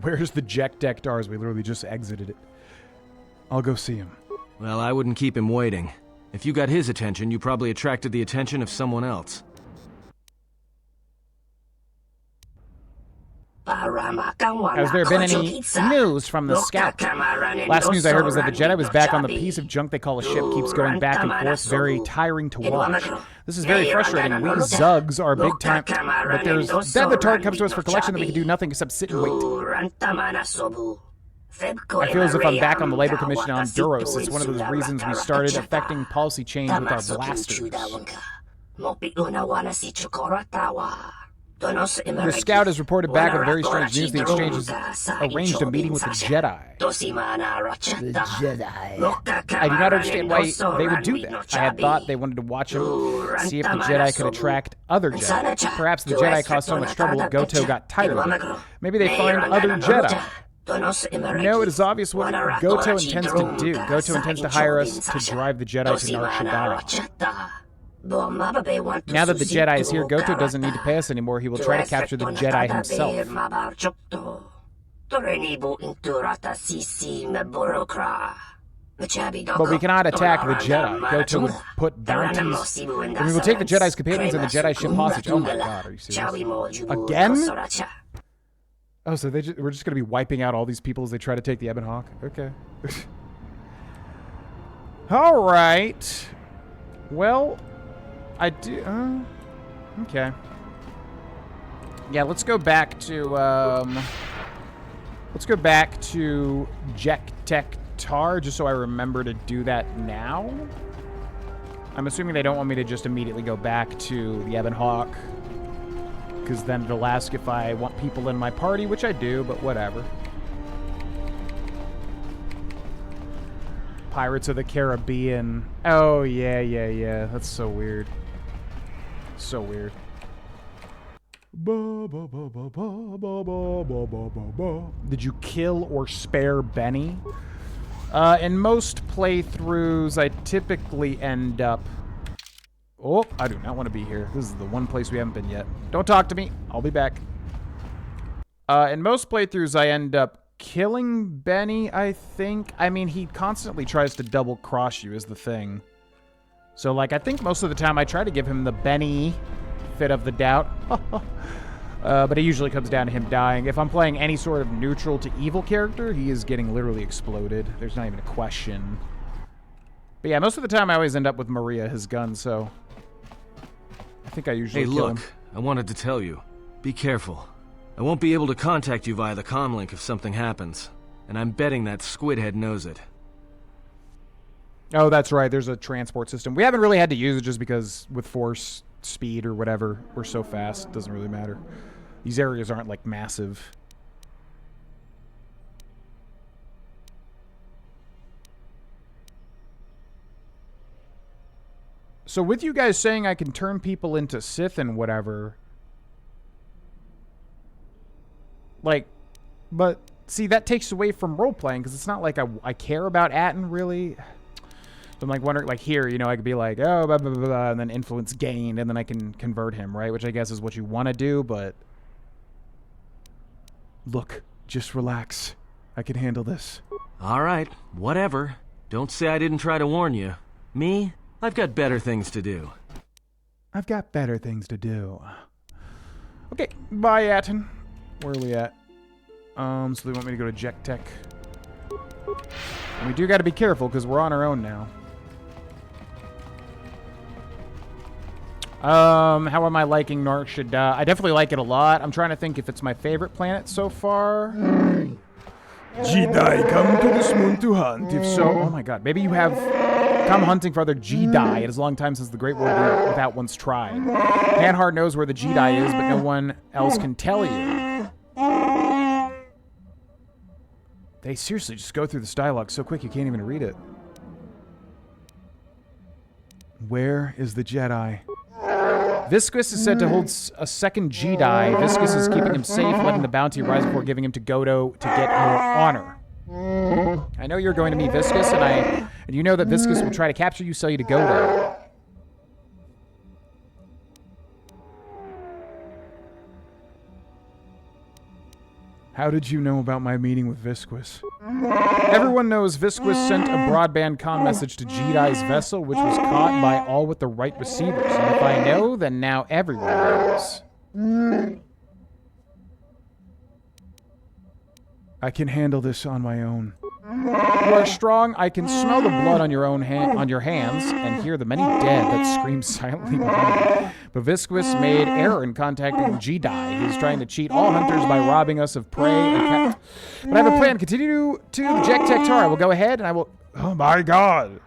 Where's the Jek Tek Tars? We literally just exited it. I'll go see him. Well, I wouldn't keep him waiting. If you got his attention, you probably attracted the attention of someone else. Has there been any news from the scout? Last news I heard was that the Jedi was back on the piece of junk they call a ship, keeps going back and forth, very tiring to watch. This is very frustrating. We Zugs are big time, but then the target comes to us for collection and we can do nothing except sit and wait. I feel as if I'm back on the Labor Commission on Duros. It's one of those reasons we started affecting policy change with our blasters. The scout has reported back with very strange news. The exchange has arranged a meeting with the Jedi. The Jedi. I do not understand why they would do that. I had thought they wanted to watch him, see if the Jedi could attract other Jedi. Perhaps the Jedi caused so much trouble that Goto got tired of it. Maybe they find other Jedi. No, it is obvious what Goto intends to do. Goto intends to hire us to drive the Jedi to Nar Shaddaa. Now that the Jedi is here, Goto doesn't need to pay us anymore. He will try to capture the Jedi himself. But we cannot attack the Jedi. Goto would put bounties, and we will take the Jedi's companions and the Jedi ship hostage. Oh my god, are you serious? Again? Oh, so we're just going to be wiping out all these people as they try to take the Ebon Hawk? Okay. All right. Well, I do... okay. Yeah, let's go back to... let's go back to Jek Tek Tar, just so I remember to do that now. I'm assuming they don't want me to just immediately go back to the Ebon Hawk, because then it'll ask if I want people in my party, which I do, but whatever. Pirates of the Caribbean. Oh, yeah. That's so weird. So weird. Did you kill or spare Benny? In most playthroughs, I typically end up... Oh, I do not want to be here. This is the one place we haven't been yet. Don't talk to me. I'll be back. In most playthroughs, I end up killing Benny, I think. I mean, he constantly tries to double-cross you is the thing. So, like, I think most of the time I try to give him the Benny fit of the doubt. But it usually comes down to him dying. If I'm playing any sort of neutral to evil character, he is getting literally exploded. There's not even a question. But yeah, most of the time I always end up with Maria, his gun, so... I think I usually kill him. Hey, look, I wanted to tell you. Be careful. I won't be able to contact you via the comlink if something happens. And I'm betting that Squidhead knows it. Oh, that's right. There's a transport system. We haven't really had to use it just because with force, speed, or whatever, we're so fast. It doesn't really matter. These areas aren't, like, massive. So with you guys saying I can turn people into Sith and whatever, like, but see, that takes away from role-playing, because it's not like I care about Atten, really. So I'm like wondering, like here, you know, I could be like, oh, blah, blah, blah, blah, and then influence gained, and then I can convert him, right? Which I guess is what you want to do, but... Look, just relax. I can handle this. All right, whatever. Don't say I didn't try to warn you. Me? I've got better things to do. I've got better things to do. Okay, bye, Atten. Where are we at? So they want me to go to Jek Tech. And we do got to be careful, because we're on our own now. How am I liking Nar Shaddaa? I definitely like it a lot. I'm trying to think if it's my favorite planet so far. Jedi come to this moon to hunt. If so, oh my god, maybe you have come hunting for other Jedi. It is a long time since the Great War without one's tried. Hanhar knows where the Jedi is, but no one else can tell you. They seriously just go through this dialogue so quick you can't even read it. Where is the Jedi? Viscus is said to hold a second Jedi. Viscus is keeping him safe, letting the bounty rise before giving him to Godo to get more honor. I know you're going to meet Viscus, and you know that Viscus will try to capture you, sell you to Godo. How did you know about my meeting with Visquis? Everyone knows Visquis sent a broadband comm message to Jedi's vessel, which was caught by all with the right receivers. And if I know, then now everyone knows. I can handle this on my own. You are strong. I can smell the blood on your hands and hear the many dead that scream silently behind you. But Visquis made error in contacting Jedi. He is trying to cheat all hunters by robbing us of prey. But I have a plan. Continue to the Jek Tech Tar. I will go ahead and I will... Oh my god.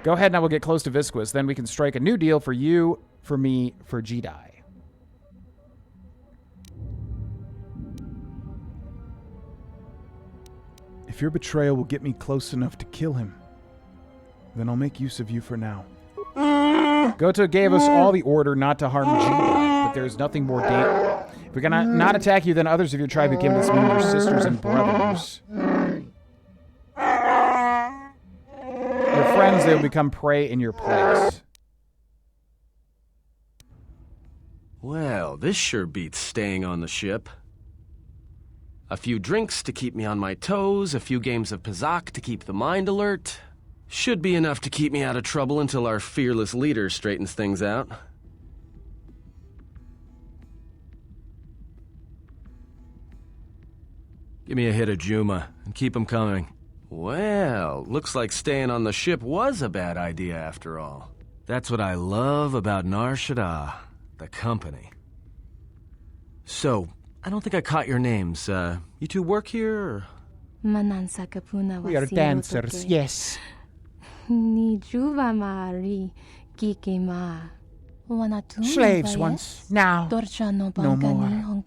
Go ahead and I will get close to Visquis. Then we can strike a new deal for you, for me, for Jedi. If your betrayal will get me close enough to kill him, then I'll make use of you for now. Goto gave us all the order not to harm Jedi, but there's nothing more dangerous. If we cannot not attack you, then others of your tribe became this mean your sisters and brothers. Your friends, they will become prey in your place. Well, this sure beats staying on the ship. A few drinks to keep me on my toes, a few games of Pazak to keep the mind alert. Should be enough to keep me out of trouble until our fearless leader straightens things out. Give me a hit of Juma, and keep 'em coming. Well, looks like staying on the ship was a bad idea after all. That's what I love about Nar Shaddaa, the company. So, I don't think I caught your names. You two work here, or? We are dancers, yes. Slaves once, now no more.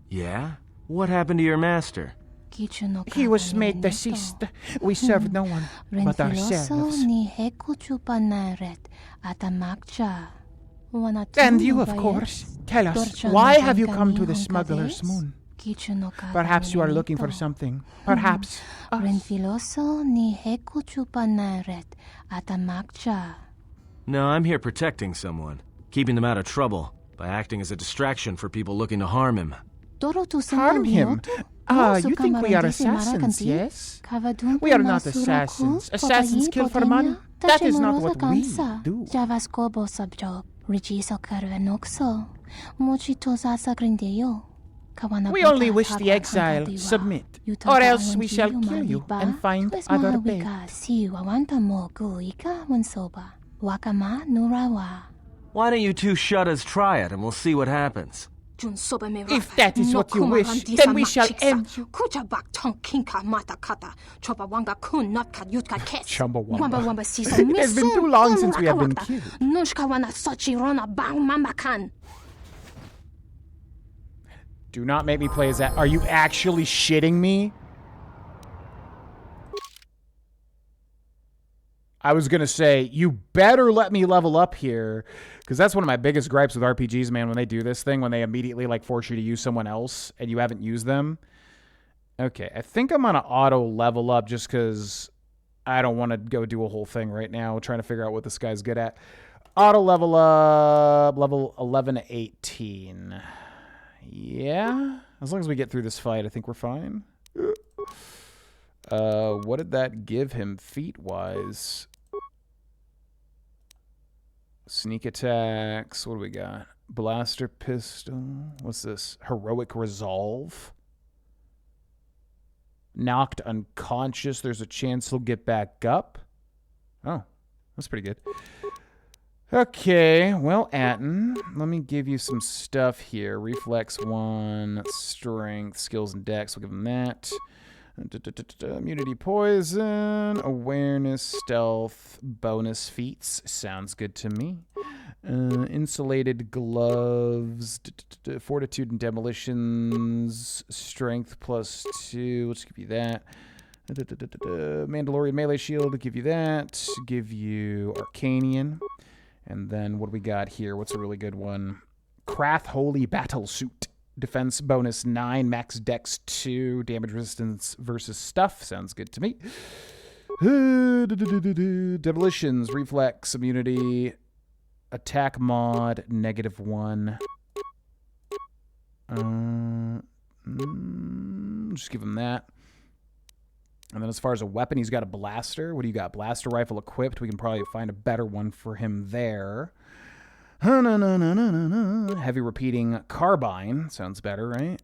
Yeah? What happened to your master? He was made deceased. We served no one but ourselves. And you, of course, tell us, why have you come to the smuggler's moon? Perhaps you are looking for something. Perhaps us. No, I'm here protecting someone. Keeping them out of trouble by acting as a distraction for people looking to harm him. Harm him? You think we are assassins, yes? We are not assassins. Assassins kill for money? That is not what we do. We only wish the exile submit, or else we shall kill you and find other bait. Why don't you two shut us try it and we'll see what happens? If that is what you wish, then we shall end you. Chumbawamba. It has been too long since we have been killed. Do not make me play as that. Are you actually shitting me? I was going to say, you better let me level up here, because that's one of my biggest gripes with RPGs, man, when they do this thing, when they immediately like force you to use someone else and you haven't used them. Okay, I think I'm going to auto level up just because I don't want to go do a whole thing right now trying to figure out what this guy's good at. Auto level up, level 11 to 18. Yeah, as long as we get through this fight, I think we're fine. What did that give him feat-wise? Sneak attacks. What do we got? Blaster pistol. What's this? Heroic resolve. Knocked unconscious. There's a chance he'll get back up. Oh, that's pretty good. Okay, well, Atten, let me give you some stuff here. Reflex 1, strength, skills, and dex. We'll give him that. Immunity, poison, awareness, stealth, bonus feats. Sounds good to me. Insulated gloves, fortitude and demolitions, strength +2. Let's give you that. Mandalorian melee shield, give you that. Give you Arcanian. And then what do we got here? What's a really good one? Krath Holy Battle Suit. Defense bonus 9, max dex 2, damage resistance versus stuff. Sounds good to me. Demolitions, reflex, immunity, attack mod, -1. Just give him that. And then as far as a weapon, he's got a blaster. What do you got? Blaster rifle equipped. We can probably find a better one for him there. Heavy repeating carbine. Sounds better, right?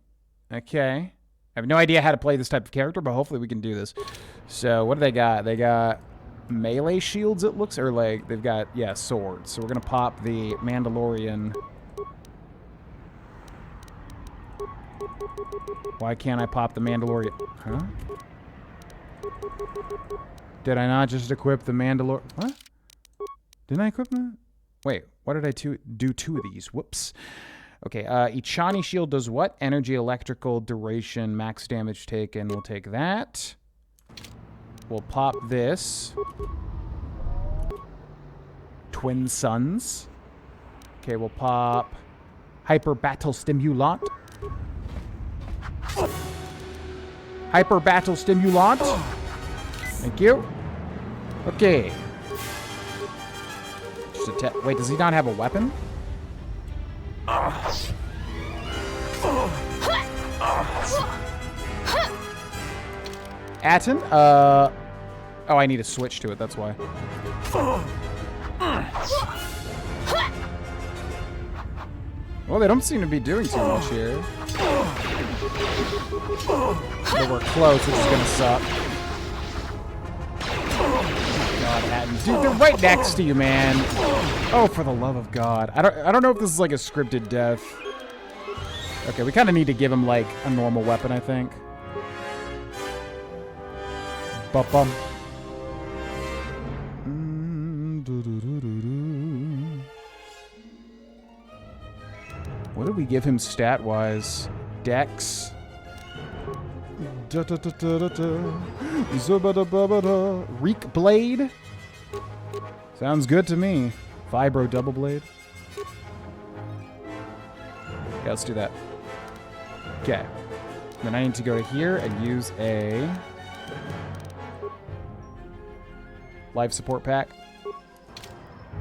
Okay. I have no idea how to play this type of character, but hopefully we can do this. So what do they got? They got melee shields, it looks, or like they've got, yeah, swords. So we're going to pop the Mandalorian. Why can't I pop the Mandalorian? Huh? Did I not just equip the Mandalorian? What? Didn't I equip that? Wait, why did I do 2 of these? Whoops. Okay, Ichani shield does what? Energy, electrical, duration, max damage taken. We'll take that. We'll pop this. Twin Suns. Okay, we'll pop Hyper Battle Stimulant. Hyper Battle Stimulant. Thank you. Okay. Wait, does he not have a weapon? Atten? Oh, I need to switch to it, that's why. Well, they don't seem to be doing too much here. But we're close, which is gonna suck. God, Atten. Dude, they're right next to you, man. Oh, for the love of God. I don't know if this is like a scripted death. Okay, we kind of need to give him like a normal weapon, I think. Bum. What did we give him stat-wise? Dex. Reek Blade. Sounds good to me. Vibro Double Blade. Yeah, let's do that. Okay. Then I need to go to here and use a life support pack.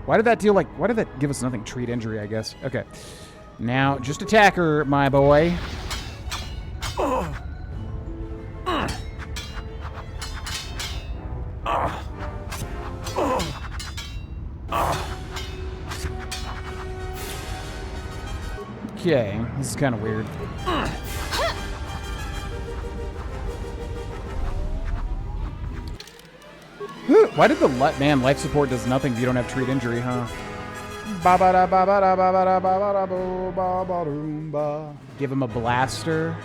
Why did that deal like... Why did that give us nothing? Treat injury, I guess. Okay. Now, just attack her, my boy. Okay, this is kind of weird. Why did the life support does nothing if you don't have treat injury, huh? Give him a blaster.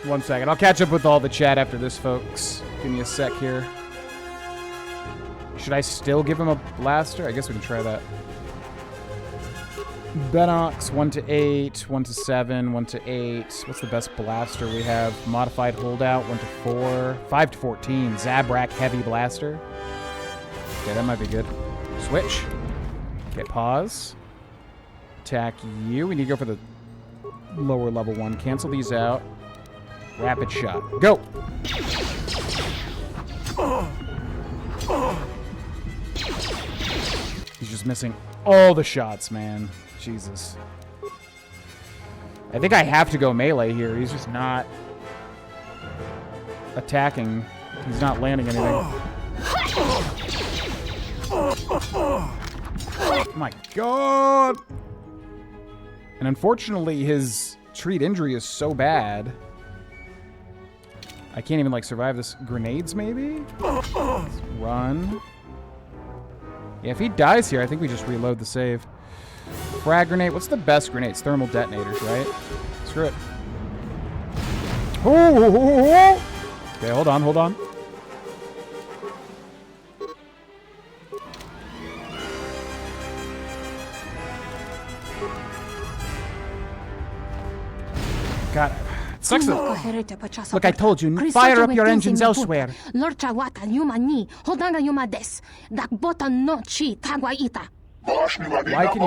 One second. I'll catch up with all the chat after this, folks. Give me a sec here. Should I still give him a blaster? I guess we can try that. Benox, 1 to 8, 1 to 7, 1 to 8. What's the best blaster we have? Modified holdout, 1 to 4, 5 to 14. Zabrak heavy blaster. Okay, that might be good. Switch. Okay, pause. Attack you. We need to go for the lower level one. Cancel these out. Rapid shot. Go! He's just missing all the shots, man. Jesus. I think I have to go melee here. He's just not attacking. He's not landing anything. Oh my god! And unfortunately, his treat injury is so bad. I can't even, like, survive this. Grenades, maybe? Let's run. Yeah, if he dies here, I think we just reload the save. Frag grenade. What's the best grenades? Thermal detonators, right? Screw it. Ooh. Okay, hold on, hold on. God, it sucks that... Look, I told you, fire up your engines elsewhere. Why can you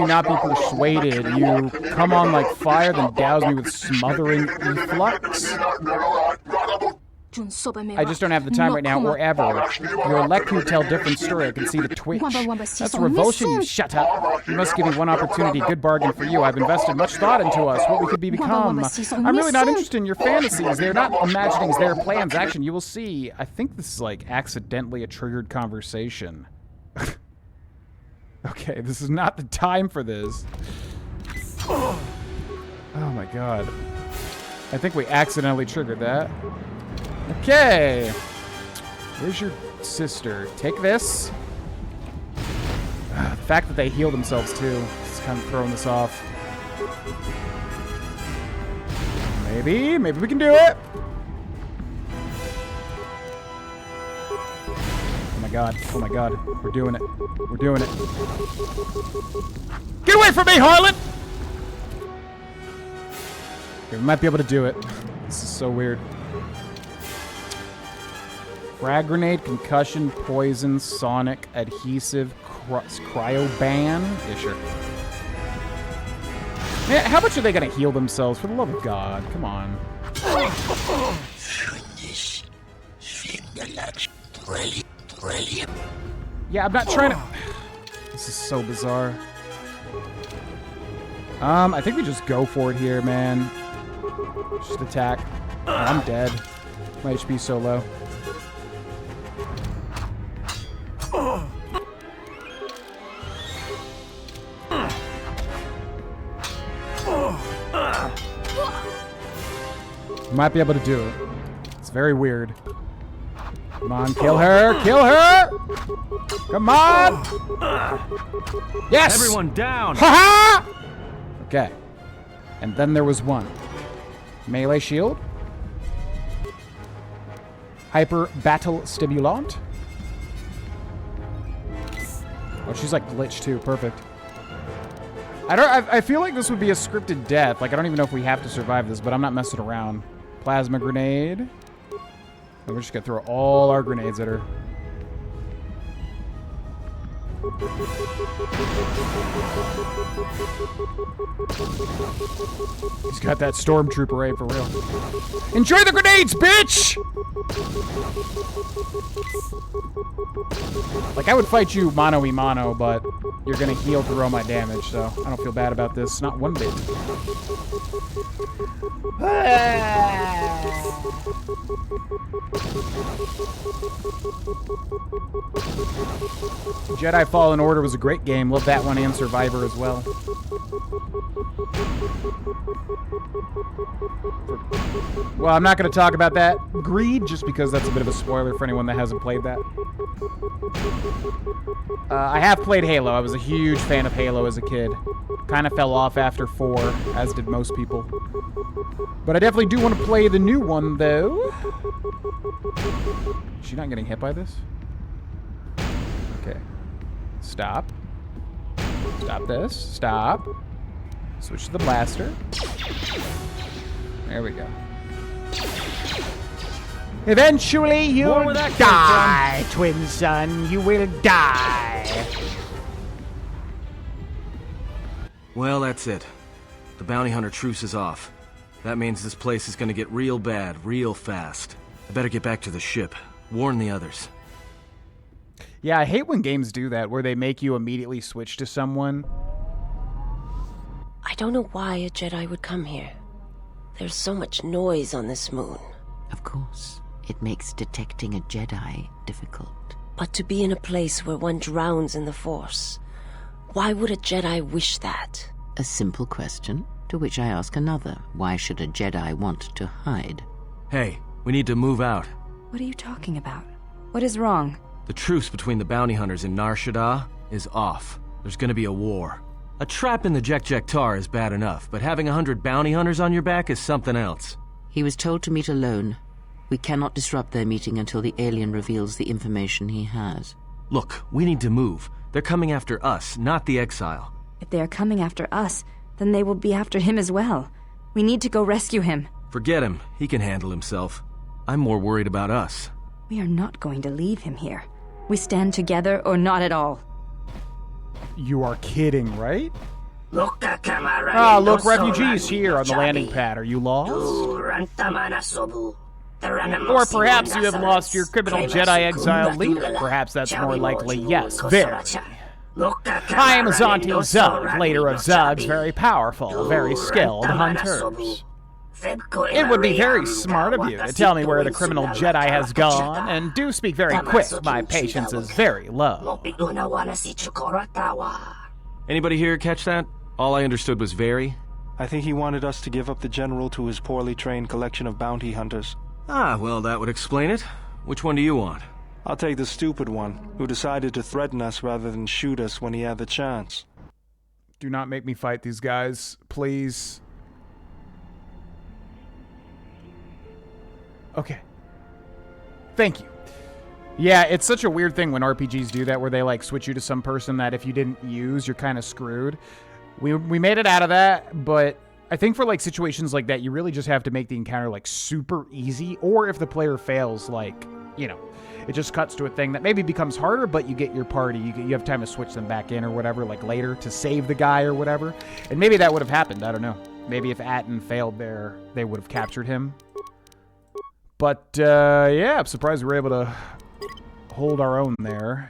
not be persuaded? You come on like fire, then douse me with smothering efflux? I just don't have the time right now, or ever. Your Leku tell different story. I can see the twitch. That's revulsion, you shut up. You must give me one opportunity. Good bargain for you. I've invested much thought into us, what we could become. I'm really not interested in your fantasies. They're not imaginings, they're plans. Action, you will see. I think this is like accidentally a triggered conversation. Okay, this is not the time for this. Oh my god. I think we accidentally triggered that. Okay. Where's your sister? Take this. The fact that they heal themselves too is kind of throwing this off. Maybe we can do it. Oh my god, we're doing it. We're doing it. Get away from me, harlot! Okay, we might be able to do it. This is so weird. Frag grenade, concussion, poison, sonic, adhesive, cryoban. Yeah, sure. Man, how much are they gonna heal themselves? For the love of God, come on. Yeah, I'm not trying to... This is so bizarre. I think we just go for it here, man. Just attack. Oh, I'm dead. My HP's so low. Might be able to do it. It's very weird. Come on, kill her! Kill her! Come on! Yes! Everyone down! Ha-ha! Okay. And then there was one. Melee shield. Hyper battle stimulant. Oh, she's like glitched too. Perfect. I feel like this would be a scripted death. Like, I don't even know if we have to survive this, but I'm not messing around. Plasma grenade. And we're just gonna throw all our grenades at her. He's got that stormtrooper right for real. Enjoy the grenades, bitch! Like, I would fight you mano-y-mano, but you're gonna heal through all my damage, so I don't feel bad about this. Not one bit. Jedi Fallen Order was a great game. Love that one and Survivor as well. Well, I'm not going to talk about that greed, just because that's a bit of a spoiler for anyone that hasn't played that. I have played Halo. I was a huge fan of Halo as a kid. Kind of fell off after 4, as did most people. But I definitely do want to play the new one, though. Is she not getting hit by this? Okay. Stop. Stop this. Stop. Switch to the blaster. There we go. Eventually you'll die, twin son. You will die. Well, that's it. The bounty hunter truce is off. That means this place is gonna get real bad, real fast. I better get back to the ship. Warn the others. Yeah, I hate when games do that, where they make you immediately switch to someone. I don't know why a Jedi would come here. There's so much noise on this moon. Of course. It makes detecting a Jedi difficult. But to be in a place where one drowns in the Force, why would a Jedi wish that? A simple question, to which I ask another. Why should a Jedi want to hide? Hey, we need to move out. What are you talking about? What is wrong? The truce between the bounty hunters in Nar Shaddaa is off. There's gonna be a war. A trap in the Jek-Jek-Tar is bad enough, but having 100 bounty hunters on your back is something else. He was told to meet alone. We cannot disrupt their meeting until the alien reveals the information he has. Look, we need to move. They're coming after us, not the exile. If they are coming after us, then they will be after him as well. We need to go rescue him. Forget him. He can handle himself. I'm more worried about us. We are not going to leave him here. We stand together or not at all. You are kidding, right? Look, refugees here on the landing pad. Are you lost? Or perhaps you have lost your criminal Jedi exile leader. Perhaps that's more likely. Yes, very. I am Azanti Zug, leader of Zugs, very powerful, very skilled hunters. It would be very smart of you to tell me where the criminal Jedi has gone, and do speak very quick. My patience is very low. Anybody here catch that? All I understood was very. I think he wanted us to give up the General to his poorly trained collection of bounty hunters. Ah, well, that would explain it. Which one do you want? I'll take the stupid one, who decided to threaten us rather than shoot us when he had the chance. Do not make me fight these guys, please. Okay. Thank you. Yeah, it's such a weird thing when RPGs do that, where they like switch you to some person that if you didn't use, you're kind of screwed. We made it out of that, but I think for like situations like that, you really just have to make the encounter like super easy, or if the player fails, like, you know, it just cuts to a thing that maybe becomes harder, but you get your party, you have time to switch them back in or whatever, like later to save the guy or whatever. And maybe that would have happened, I don't know. Maybe if Atten failed there, they would have captured him. But, yeah, I'm surprised we were able to hold our own there.